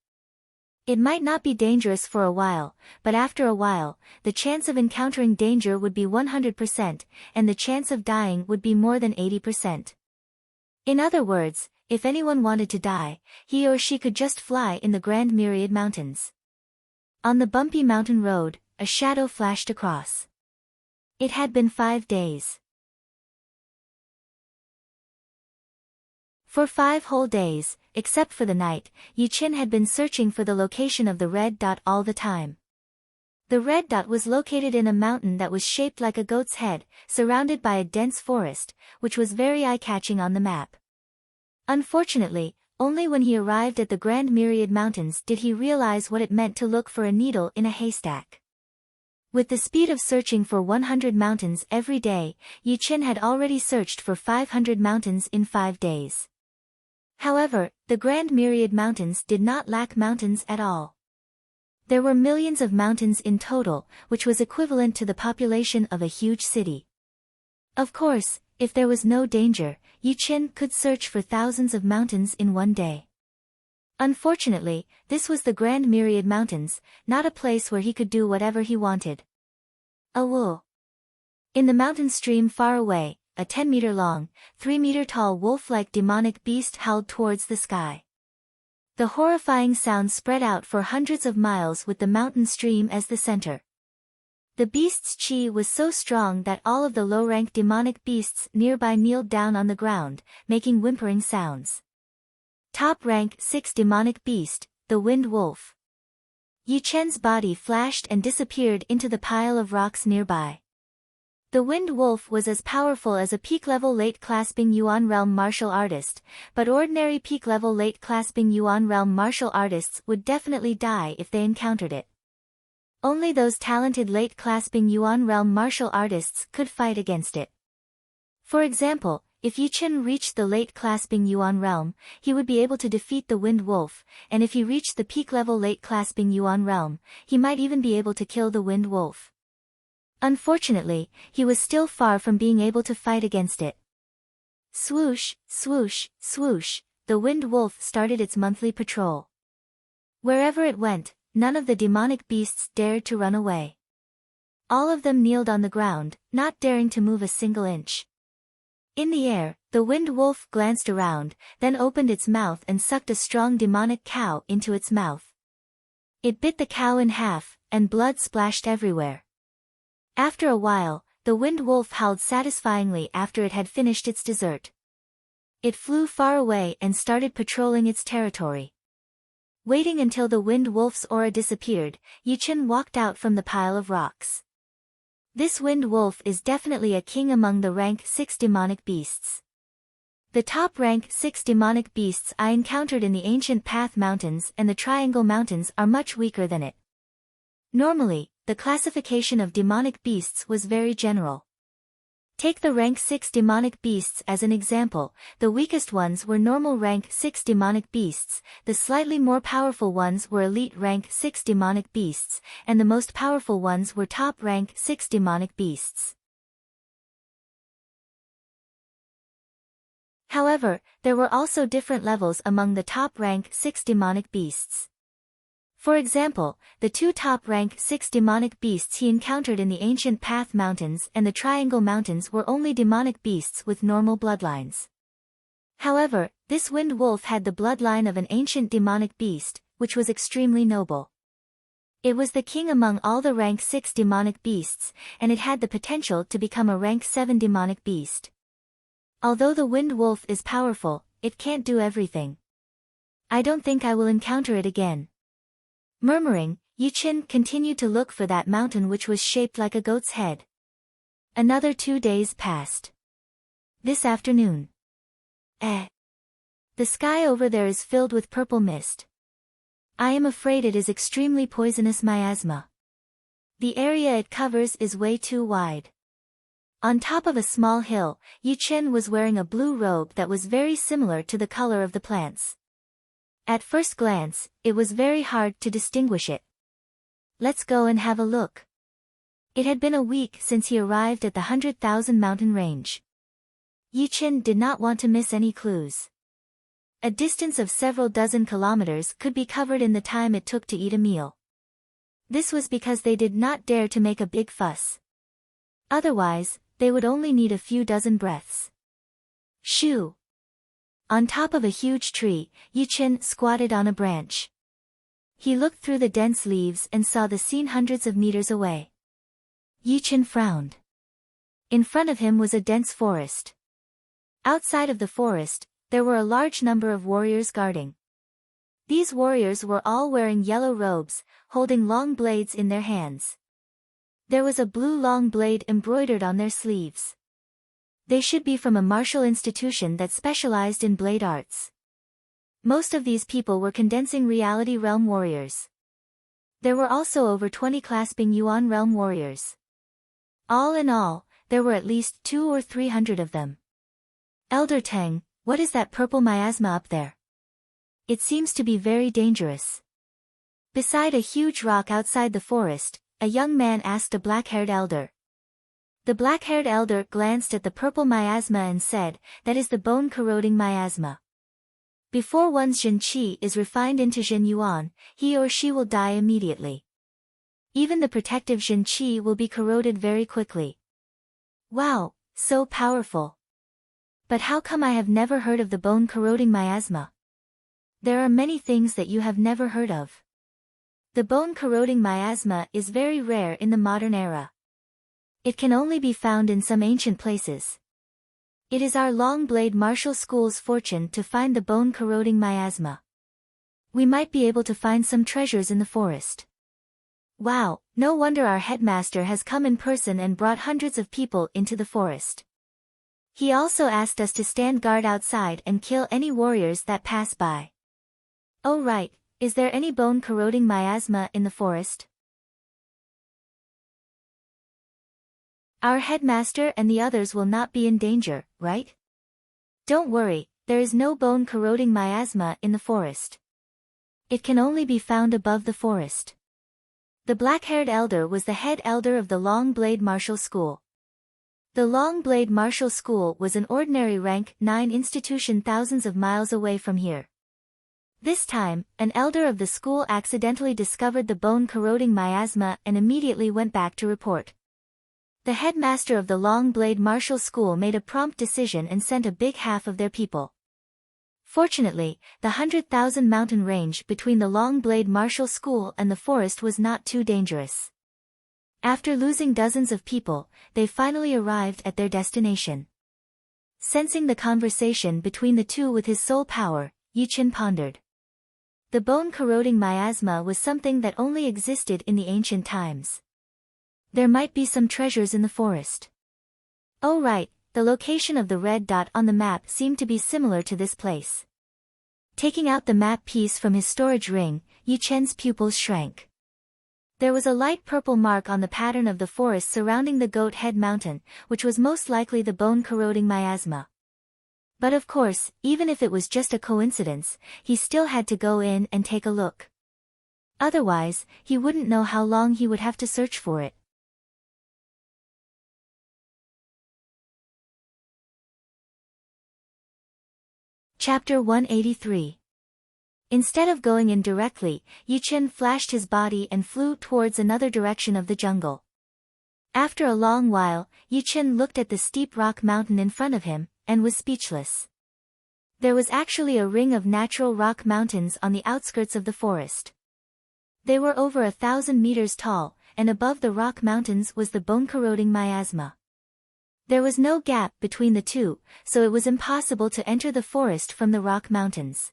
It might not be dangerous for a while, but after a while, the chance of encountering danger would be 100%, and the chance of dying would be more than 80%. In other words, if anyone wanted to die, he or she could just fly in the Grand Myriad Mountains. On the bumpy mountain road, a shadow flashed across. It had been 5 days. For 5 whole days, except for the night, Yichen had been searching for the location of the red dot all the time. The red dot was located in a mountain that was shaped like a goat's head, surrounded by a dense forest, which was very eye-catching on the map. Unfortunately, only when he arrived at the Grand Myriad Mountains did he realize what it meant to look for a needle in a haystack. With the speed of searching for 100 mountains every day, Yichen had already searched for 500 mountains in 5 days. However, the Grand Myriad Mountains did not lack mountains at all. There were millions of mountains in total, which was equivalent to the population of a huge city. Of course, if there was no danger, Yi Chen could search for thousands of mountains in one day. Unfortunately, this was the Grand Myriad Mountains, not a place where he could do whatever he wanted. A wolf. In the mountain stream far away, a 10-meter-long, 3-meter-tall wolf-like demonic beast howled towards the sky. The horrifying sound spread out for hundreds of miles with the mountain stream as the center. The beast's chi was so strong that all of the low-rank demonic beasts nearby kneeled down on the ground, making whimpering sounds. Top rank 6 demonic beast, the Wind Wolf. Yi Chen's body flashed and disappeared into the pile of rocks nearby. The Wind Wolf was as powerful as a peak-level late-clasping Yuan Realm martial artist, but ordinary peak-level late-clasping Yuan Realm martial artists would definitely die if they encountered it. Only those talented late-clasping Yuan Realm martial artists could fight against it. For example, if Yi Chen reached the late-clasping Yuan Realm, he would be able to defeat the Wind Wolf, and if he reached the peak-level late-clasping Yuan Realm, he might even be able to kill the Wind Wolf. Unfortunately, he was still far from being able to fight against it. Swoosh, swoosh, swoosh, the Wind Wolf started its monthly patrol. Wherever it went, none of the demonic beasts dared to run away. All of them kneeled on the ground, not daring to move a single inch. In the air, the Wind Wolf glanced around, then opened its mouth and sucked a strong demonic cow into its mouth. It bit the cow in half, and blood splashed everywhere. After a while, the Wind Wolf howled satisfyingly after it had finished its dessert. It flew far away and started patrolling its territory. Waiting until the Wind Wolf's aura disappeared, Yi Chen walked out from the pile of rocks. This Wind Wolf is definitely a king among the rank 6 demonic beasts. The top rank 6 demonic beasts I encountered in the Ancient Path Mountains and the Triangle Mountains are much weaker than it. Normally, the classification of demonic beasts was very general. Take the rank 6 demonic beasts as an example. The weakest ones were normal rank 6 demonic beasts, the slightly more powerful ones were elite rank 6 demonic beasts, and the most powerful ones were top rank 6 demonic beasts. However, there were also different levels among the top rank 6 demonic beasts. For example, the 2 top rank 6 demonic beasts he encountered in the Ancient Path Mountains and the Triangle Mountains were only demonic beasts with normal bloodlines. However, this Wind Wolf had the bloodline of an ancient demonic beast, which was extremely noble. It was the king among all the rank 6 demonic beasts, and it had the potential to become a rank 7 demonic beast. Although the Wind Wolf is powerful, it can't do everything. I don't think I will encounter it again. Murmuring, Yi Chen continued to look for that mountain which was shaped like a goat's head. Another 2 days passed. This afternoon. The sky over there is filled with purple mist. I am afraid it is extremely poisonous miasma. The area it covers is way too wide. On top of a small hill, Yi Chen was wearing a blue robe that was very similar to the color of the plants. At first glance, it was very hard to distinguish it. Let's go and have a look. It had been a week since he arrived at the 100,000 mountain range. Yi Chen did not want to miss any clues. A distance of several dozen kilometers could be covered in the time it took to eat a meal. This was because they did not dare to make a big fuss. Otherwise, they would only need a few dozen breaths. Shoo! On top of a huge tree, Yi Chen squatted on a branch. He looked through the dense leaves and saw the scene hundreds of meters away. Yi Chen frowned. In front of him was a dense forest. Outside of the forest, there were a large number of warriors guarding. These warriors were all wearing yellow robes, holding long blades in their hands. There was a blue long blade embroidered on their sleeves. They should be from a martial institution that specialized in blade arts. Most of these people were condensing reality realm warriors. There were also over 20 clasping Yuan realm warriors. All in all, there were at least 200 or 300 of them. Elder Teng, What is that purple miasma up there? It seems to be very dangerous. Beside a huge rock outside the forest, a young man asked a black-haired elder. The black-haired elder glanced at the purple miasma and said, "That is the bone-corroding miasma. Before one's Zhen Qi is refined into Zhen Yuan, he or she will die immediately. Even the protective Zhen Qi will be corroded very quickly." Wow, so powerful. But how come I have never heard of the bone-corroding miasma? There are many things that you have never heard of. The bone-corroding miasma is very rare in the modern era. It can only be found in some ancient places. It is our Long-Blade Martial School's fortune to find the bone-corroding miasma. We might be able to find some treasures in the forest. Wow, no wonder our headmaster has come in person and brought hundreds of people into the forest. He also asked us to stand guard outside and kill any warriors that pass by. Oh right, is there any bone-corroding miasma in the forest? Our headmaster and the others will not be in danger, right? Don't worry, there is no bone-corroding miasma in the forest. It can only be found above the forest. The black-haired elder was the head elder of the Long-Blade Martial School. The Long-Blade Martial School was an ordinary rank 9 institution thousands of miles away from here. This time, an elder of the school accidentally discovered the bone-corroding miasma and immediately went back to report. The headmaster of the Long-Blade Martial School made a prompt decision and sent a big half of their people. Fortunately, the 100,000 mountain range between the Long-Blade Martial School and the forest was not too dangerous. After losing dozens of people, they finally arrived at their destination. Sensing the conversation between the two with his soul power, Yichen pondered. The bone-corroding miasma was something that only existed in the ancient times. There might be some treasures in the forest. Oh right, the location of the red dot on the map seemed to be similar to this place. Taking out the map piece from his storage ring, Yichen's pupils shrank. There was a light purple mark on the pattern of the forest surrounding the Goat Head Mountain, which was most likely the bone-corroding miasma. But of course, even if it was just a coincidence, he still had to go in and take a look. Otherwise, he wouldn't know how long he would have to search for it. Chapter 183. Instead of going in directly, Yichen flashed his body and flew towards another direction of the jungle. After a long while, Yichen looked at the steep rock mountain in front of him, and was speechless. There was actually a ring of natural rock mountains on the outskirts of the forest. They were over 1,000 meters tall, and above the rock mountains was the bone-corroding miasma. There was no gap between the two, so it was impossible to enter the forest from the rock mountains.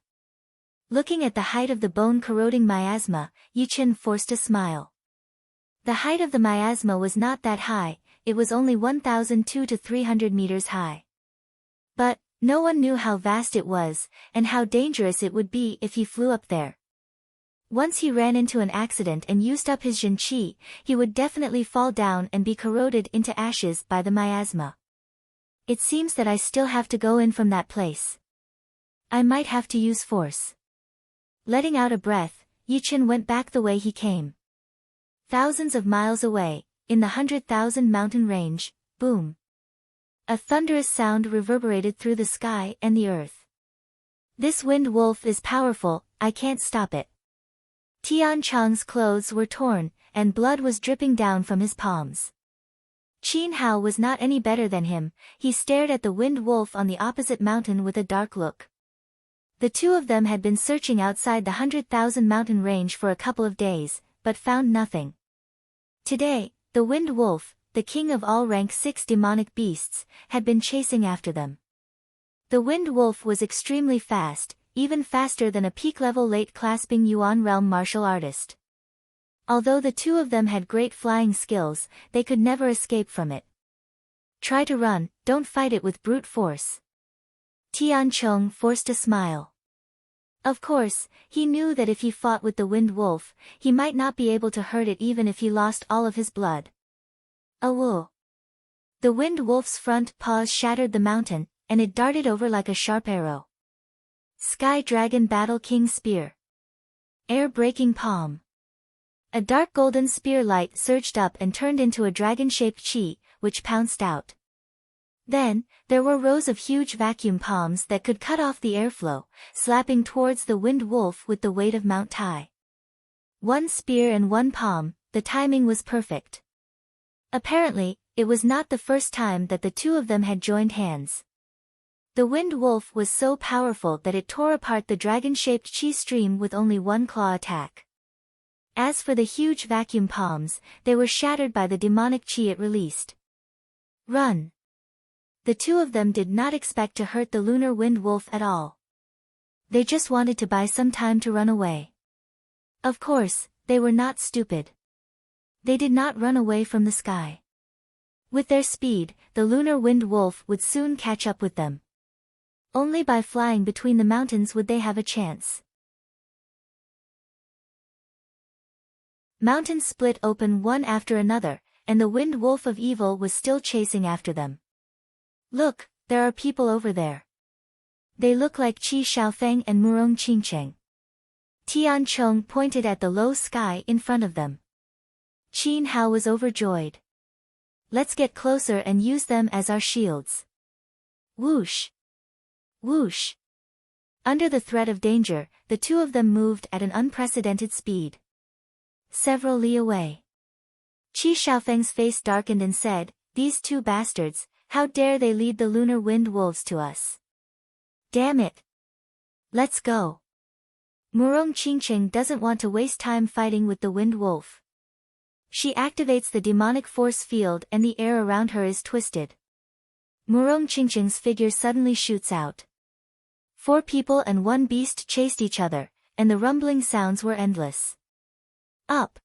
Looking at the height of the bone-corroding miasma, Yichen forced a smile. The height of the miasma was not that high, it was only 1,002 to 300 meters high. But, no one knew how vast it was, and how dangerous it would be if he flew up there. Once he ran into an accident and used up his Zhen Qi, he would definitely fall down and be corroded into ashes by the miasma. It seems that I still have to go in from that place. I might have to use force. Letting out a breath, Yichen went back the way he came. Thousands of miles away, in the 100,000 mountain range, boom. A thunderous sound reverberated through the sky and the earth. This wind wolf is powerful, I can't stop it. Tian Chang's clothes were torn, and blood was dripping down from his palms. Qin Hao was not any better than him, he stared at the wind wolf on the opposite mountain with a dark look. The two of them had been searching outside the 100,000 mountain range for a couple of days, but found nothing. Today, the wind wolf, the king of all rank 6 demonic beasts, had been chasing after them. The wind wolf was extremely fast, even faster than a peak-level late-clasping Yuan realm martial artist. Although the two of them had great flying skills, they could never escape from it. Try to run, don't fight it with brute force. Tian Chong forced a smile. Of course, he knew that if he fought with the wind wolf, he might not be able to hurt it even if he lost all of his blood. Awoo! The wind wolf's front paws shattered the mountain, and it darted over like a sharp arrow. Sky Dragon Battle King Spear. Air-breaking palm. A dark golden spear light surged up and turned into a dragon-shaped chi, which pounced out. Then, there were rows of huge vacuum palms that could cut off the airflow, slapping towards the Wind Wolf with the weight of Mount Tai. One spear and one palm, the timing was perfect. Apparently, it was not the first time that the two of them had joined hands. The Wind Wolf was so powerful that it tore apart the dragon-shaped chi stream with only one claw attack. As for the huge vacuum palms, they were shattered by the demonic chi it released. Run! The two of them did not expect to hurt the lunar Wind Wolf at all. They just wanted to buy some time to run away. Of course, they were not stupid. They did not run away from the sky. With their speed, the lunar Wind Wolf would soon catch up with them. Only by flying between the mountains would they have a chance. Mountains split open one after another, and the Wind Wolf of Evil was still chasing after them. Look, there are people over there. They look like Qi Xiaofeng and Murong Qingcheng. Tian Chong pointed at the low sky in front of them. Qin Hao was overjoyed. Let's get closer and use them as our shields. Whoosh! Whoosh! Under the threat of danger, the two of them moved at an unprecedented speed. Several li away. Qi Xiaofeng's face darkened and said, "These two bastards, how dare they lead the lunar wind wolves to us? Damn it! Let's go." Murong Qingcheng doesn't want to waste time fighting with the wind wolf. She activates the demonic force field and the air around her is twisted. Murong Qingcheng's figure suddenly shoots out. 4 people and 1 beast chased each other, and the rumbling sounds were endless. Up!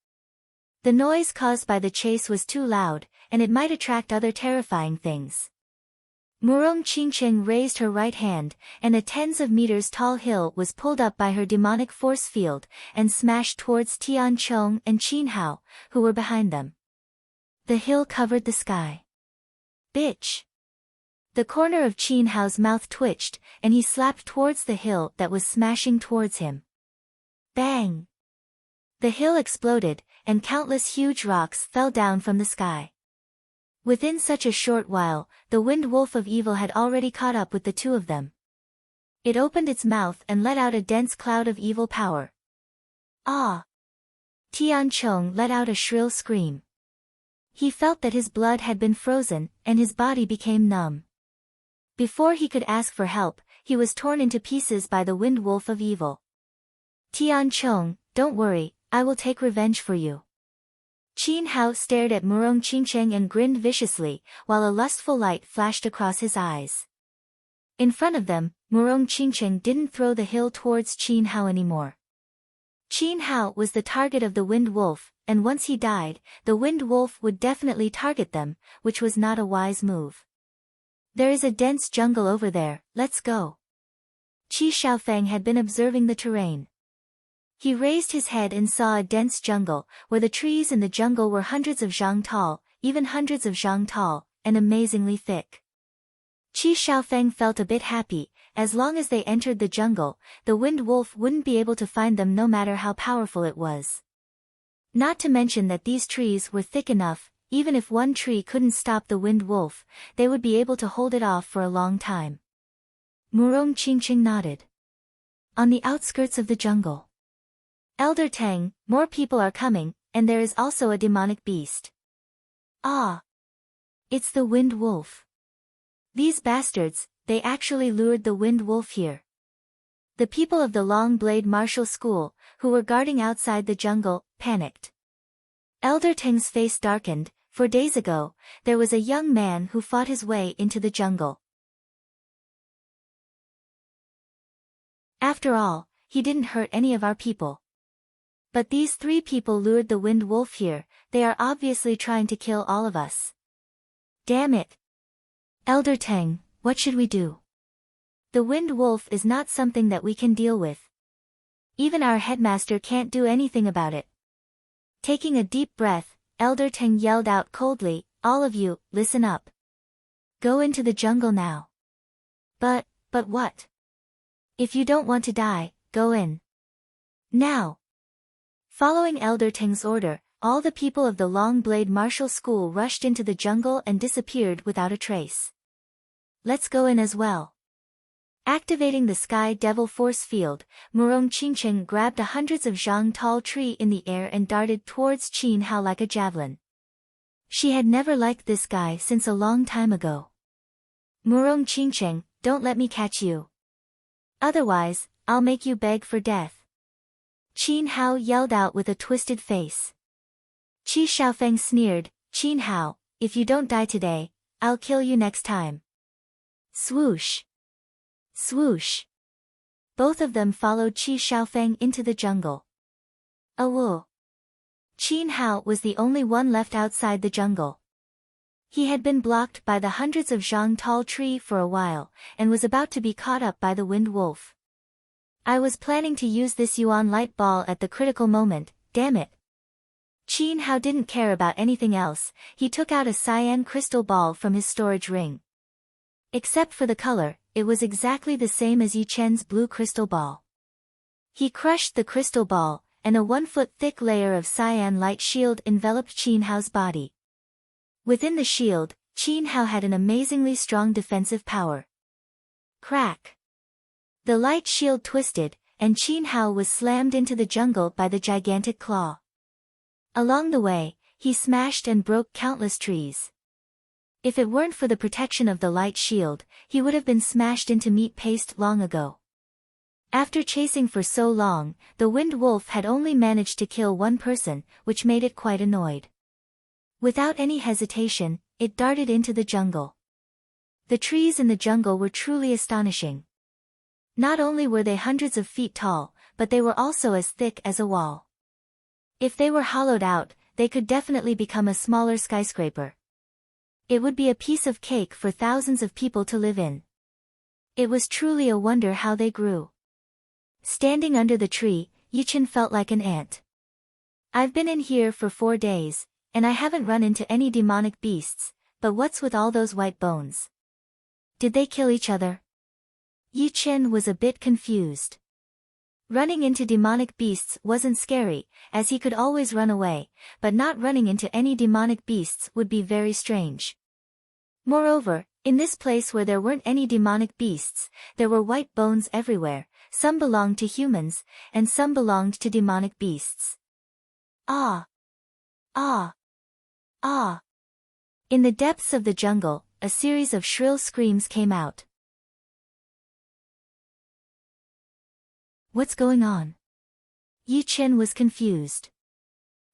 The noise caused by the chase was too loud, and it might attract other terrifying things. Murong Qingcheng raised her right hand, and a tens of meters tall hill was pulled up by her demonic force field, and smashed towards Tian Chong and Qin Hao, who were behind them. The hill covered the sky. Bitch! The corner of Qin Hao's mouth twitched, and he slapped towards the hill that was smashing towards him. Bang! The hill exploded, and countless huge rocks fell down from the sky. Within such a short while, the wind wolf of evil had already caught up with the two of them. It opened its mouth and let out a dense cloud of evil power. Ah! Tian Chong let out a shrill scream. He felt that his blood had been frozen, and his body became numb. Before he could ask for help, he was torn into pieces by the wind wolf of evil. Tian Chong, don't worry, I will take revenge for you. Qin Hao stared at Murong Qingcheng and grinned viciously, while a lustful light flashed across his eyes. In front of them, Murong Qingcheng didn't throw the hill towards Qin Hao anymore. Qin Hao was the target of the wind wolf, and once he died, the wind wolf would definitely target them, which was not a wise move. There is a dense jungle over there, let's go. Qi Xiaofeng had been observing the terrain. He raised his head and saw a dense jungle, where the trees in the jungle were hundreds of zhang tall, even hundreds of zhang tall, and amazingly thick. Qi Xiaofeng felt a bit happy. As long as they entered the jungle, the wind wolf wouldn't be able to find them no matter how powerful it was. Not to mention that these trees were thick enough, even if one tree couldn't stop the wind wolf, they would be able to hold it off for a long time. Murong Qingcheng nodded. On the outskirts of the jungle. Elder Tang, more people are coming, and there is also a demonic beast. Ah! It's the wind wolf. These bastards, they actually lured the wind wolf here. The people of the Long Blade Martial School, who were guarding outside the jungle, panicked. Elder Tang's face darkened. 4 days ago, there was a young man who fought his way into the jungle. After all, he didn't hurt any of our people. But these 3 people lured the wind wolf here, they are obviously trying to kill all of us. Damn it! Elder Tang, what should we do? The wind wolf is not something that we can deal with. Even our headmaster can't do anything about it. Taking a deep breath, Elder Tang yelled out coldly, all of you, listen up. Go into the jungle now. But what? If you don't want to die, go in. Now. Following Elder Teng's order, all the people of the Long Blade Martial School rushed into the jungle and disappeared without a trace. Let's go in as well. Activating the Sky Devil Force Field, Murong Qingcheng grabbed a hundreds of zhang tall tree in the air and darted towards Qin Hao like a javelin. She had never liked this guy since a long time ago. Murong Qingcheng, don't let me catch you. Otherwise, I'll make you beg for death. Qin Hao yelled out with a twisted face. Qi Xiaofeng sneered, Qin Hao, if you don't die today, I'll kill you next time. Swoosh. Swoosh. Both of them followed Qi Xiaofeng into the jungle. Awoo. Qin Hao was the only one left outside the jungle. He had been blocked by the hundreds of zhang tall tree for a while, and was about to be caught up by the wind wolf. I was planning to use this Yuan light ball at the critical moment, damn it. Qin Hao didn't care about anything else, he took out a cyan crystal ball from his storage ring. Except for the color, it was exactly the same as Yi Chen's blue crystal ball. He crushed the crystal ball, and a 1-foot thick layer of cyan light shield enveloped Qin Hao's body. Within the shield, Qin Hao had an amazingly strong defensive power. Crack! The light shield twisted, and Qin Hao was slammed into the jungle by the gigantic claw. Along the way, he smashed and broke countless trees. If it weren't for the protection of the light shield, he would have been smashed into meat paste long ago. After chasing for so long, the wind wolf had only managed to kill one person, which made it quite annoyed. Without any hesitation, it darted into the jungle. The trees in the jungle were truly astonishing. Not only were they hundreds of feet tall, but they were also as thick as a wall. If they were hollowed out, they could definitely become a smaller skyscraper. It would be a piece of cake for thousands of people to live in. It was truly a wonder how they grew. Standing under the tree, Yichen felt like an ant. I've been in here for 4 days, and I haven't run into any demonic beasts, but what's with all those white bones? Did they kill each other? Yichen was a bit confused. Running into demonic beasts wasn't scary, as he could always run away, but not running into any demonic beasts would be very strange. Moreover, in this place where there weren't any demonic beasts, there were white bones everywhere, some belonged to humans, and some belonged to demonic beasts. Ah! Ah! Ah! In the depths of the jungle, a series of shrill screams came out. What's going on? Yi Chen was confused.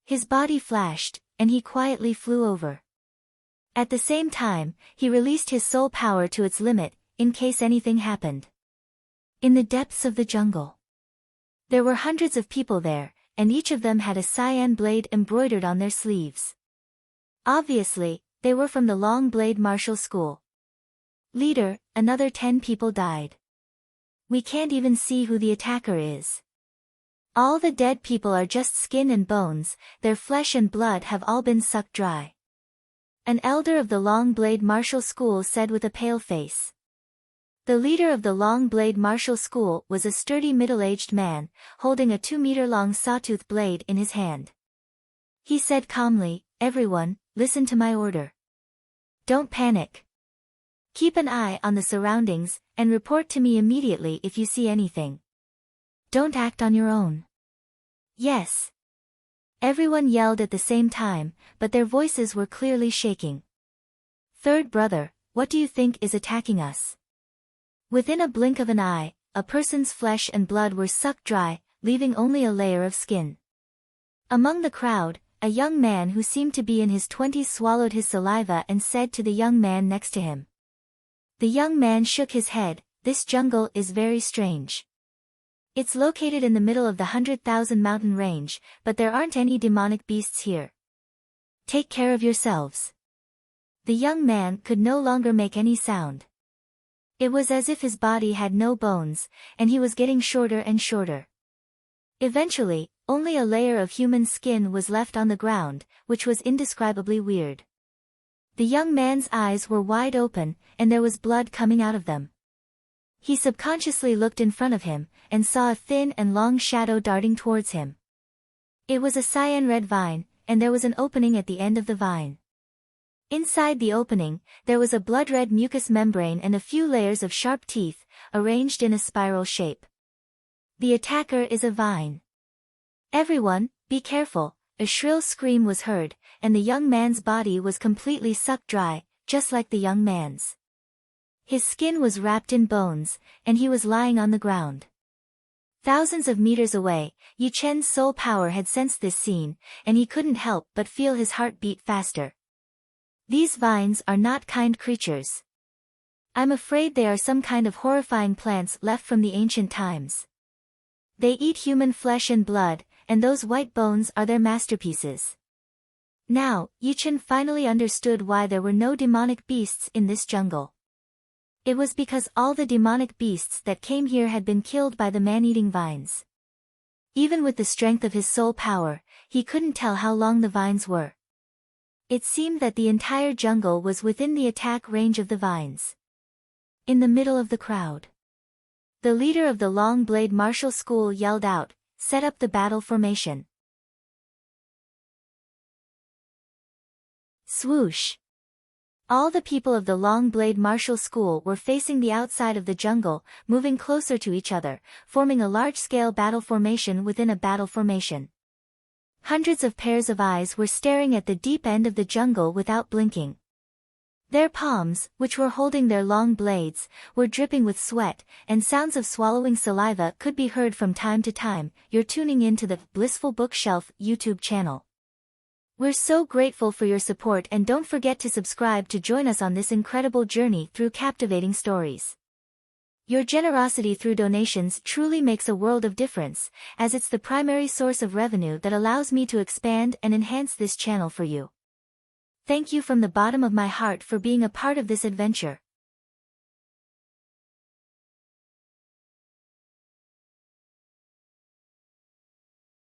His body flashed, and he quietly flew over. At the same time, he released his soul power to its limit, in case anything happened. In the depths of the jungle. There were hundreds of people there, and each of them had a cyan blade embroidered on their sleeves. Obviously, they were from the Long Blade Martial School. Leader, another 10 people died. We can't even see who the attacker is. All the dead people are just skin and bones, their flesh and blood have all been sucked dry. An elder of the Long Blade Martial School said with a pale face. The leader of the Long Blade Martial School was a sturdy middle-aged man, holding a 2-meter-long sawtooth blade in his hand. He said calmly, "Everyone, listen to my order. Don't panic. Keep an eye on the surroundings, and report to me immediately if you see anything. Don't act on your own." Yes. Everyone yelled at the same time, but their voices were clearly shaking. Third brother, what do you think is attacking us? Within a blink of an eye, a person's flesh and blood were sucked dry, leaving only a layer of skin. Among the crowd, a young man who seemed to be in his 20s swallowed his saliva and said to the young man next to him. The young man shook his head, "This jungle is very strange. It's located in the middle of the 100,000 mountain range, but there aren't any demonic beasts here. Take care of yourselves." The young man could no longer make any sound. It was as if his body had no bones, and he was getting shorter and shorter. Eventually, only a layer of human skin was left on the ground, which was indescribably weird. The young man's eyes were wide open, and there was blood coming out of them. He subconsciously looked in front of him, and saw a thin and long shadow darting towards him. It was a cyan red vine, and there was an opening at the end of the vine. Inside the opening, there was a blood-red mucous membrane and a few layers of sharp teeth, arranged in a spiral shape. The attacker is a vine. Everyone, be careful, a shrill scream was heard, and the young man's body was completely sucked dry, just like the young man's. His skin was wrapped in bones, and he was lying on the ground. Thousands of meters away, Yi Chen's soul power had sensed this scene, and he couldn't help but feel his heart beat faster. These vines are not kind creatures. I'm afraid they are some kind of horrifying plants left from the ancient times. They eat human flesh and blood, and those white bones are their masterpieces. Now, Yi Chen finally understood why there were no demonic beasts in this jungle. It was because all the demonic beasts that came here had been killed by the man-eating vines. Even with the strength of his soul power, he couldn't tell how long the vines were. It seemed that the entire jungle was within the attack range of the vines. In the middle of the crowd, the leader of the Long Blade Martial School yelled out, "Set up the battle formation." Swoosh! All the people of the Long Blade Martial School were facing the outside of the jungle, moving closer to each other, forming a large-scale battle formation within a battle formation. Hundreds of pairs of eyes were staring at the deep end of the jungle without blinking. Their palms, which were holding their long blades, were dripping with sweat, and sounds of swallowing saliva could be heard from time to time. You're tuning in to the Blissful Bookshelf YouTube channel. We're so grateful for your support, and don't forget to subscribe to join us on this incredible journey through captivating stories. Your generosity through donations truly makes a world of difference, as it's the primary source of revenue that allows me to expand and enhance this channel for you. Thank you from the bottom of my heart for being a part of this adventure.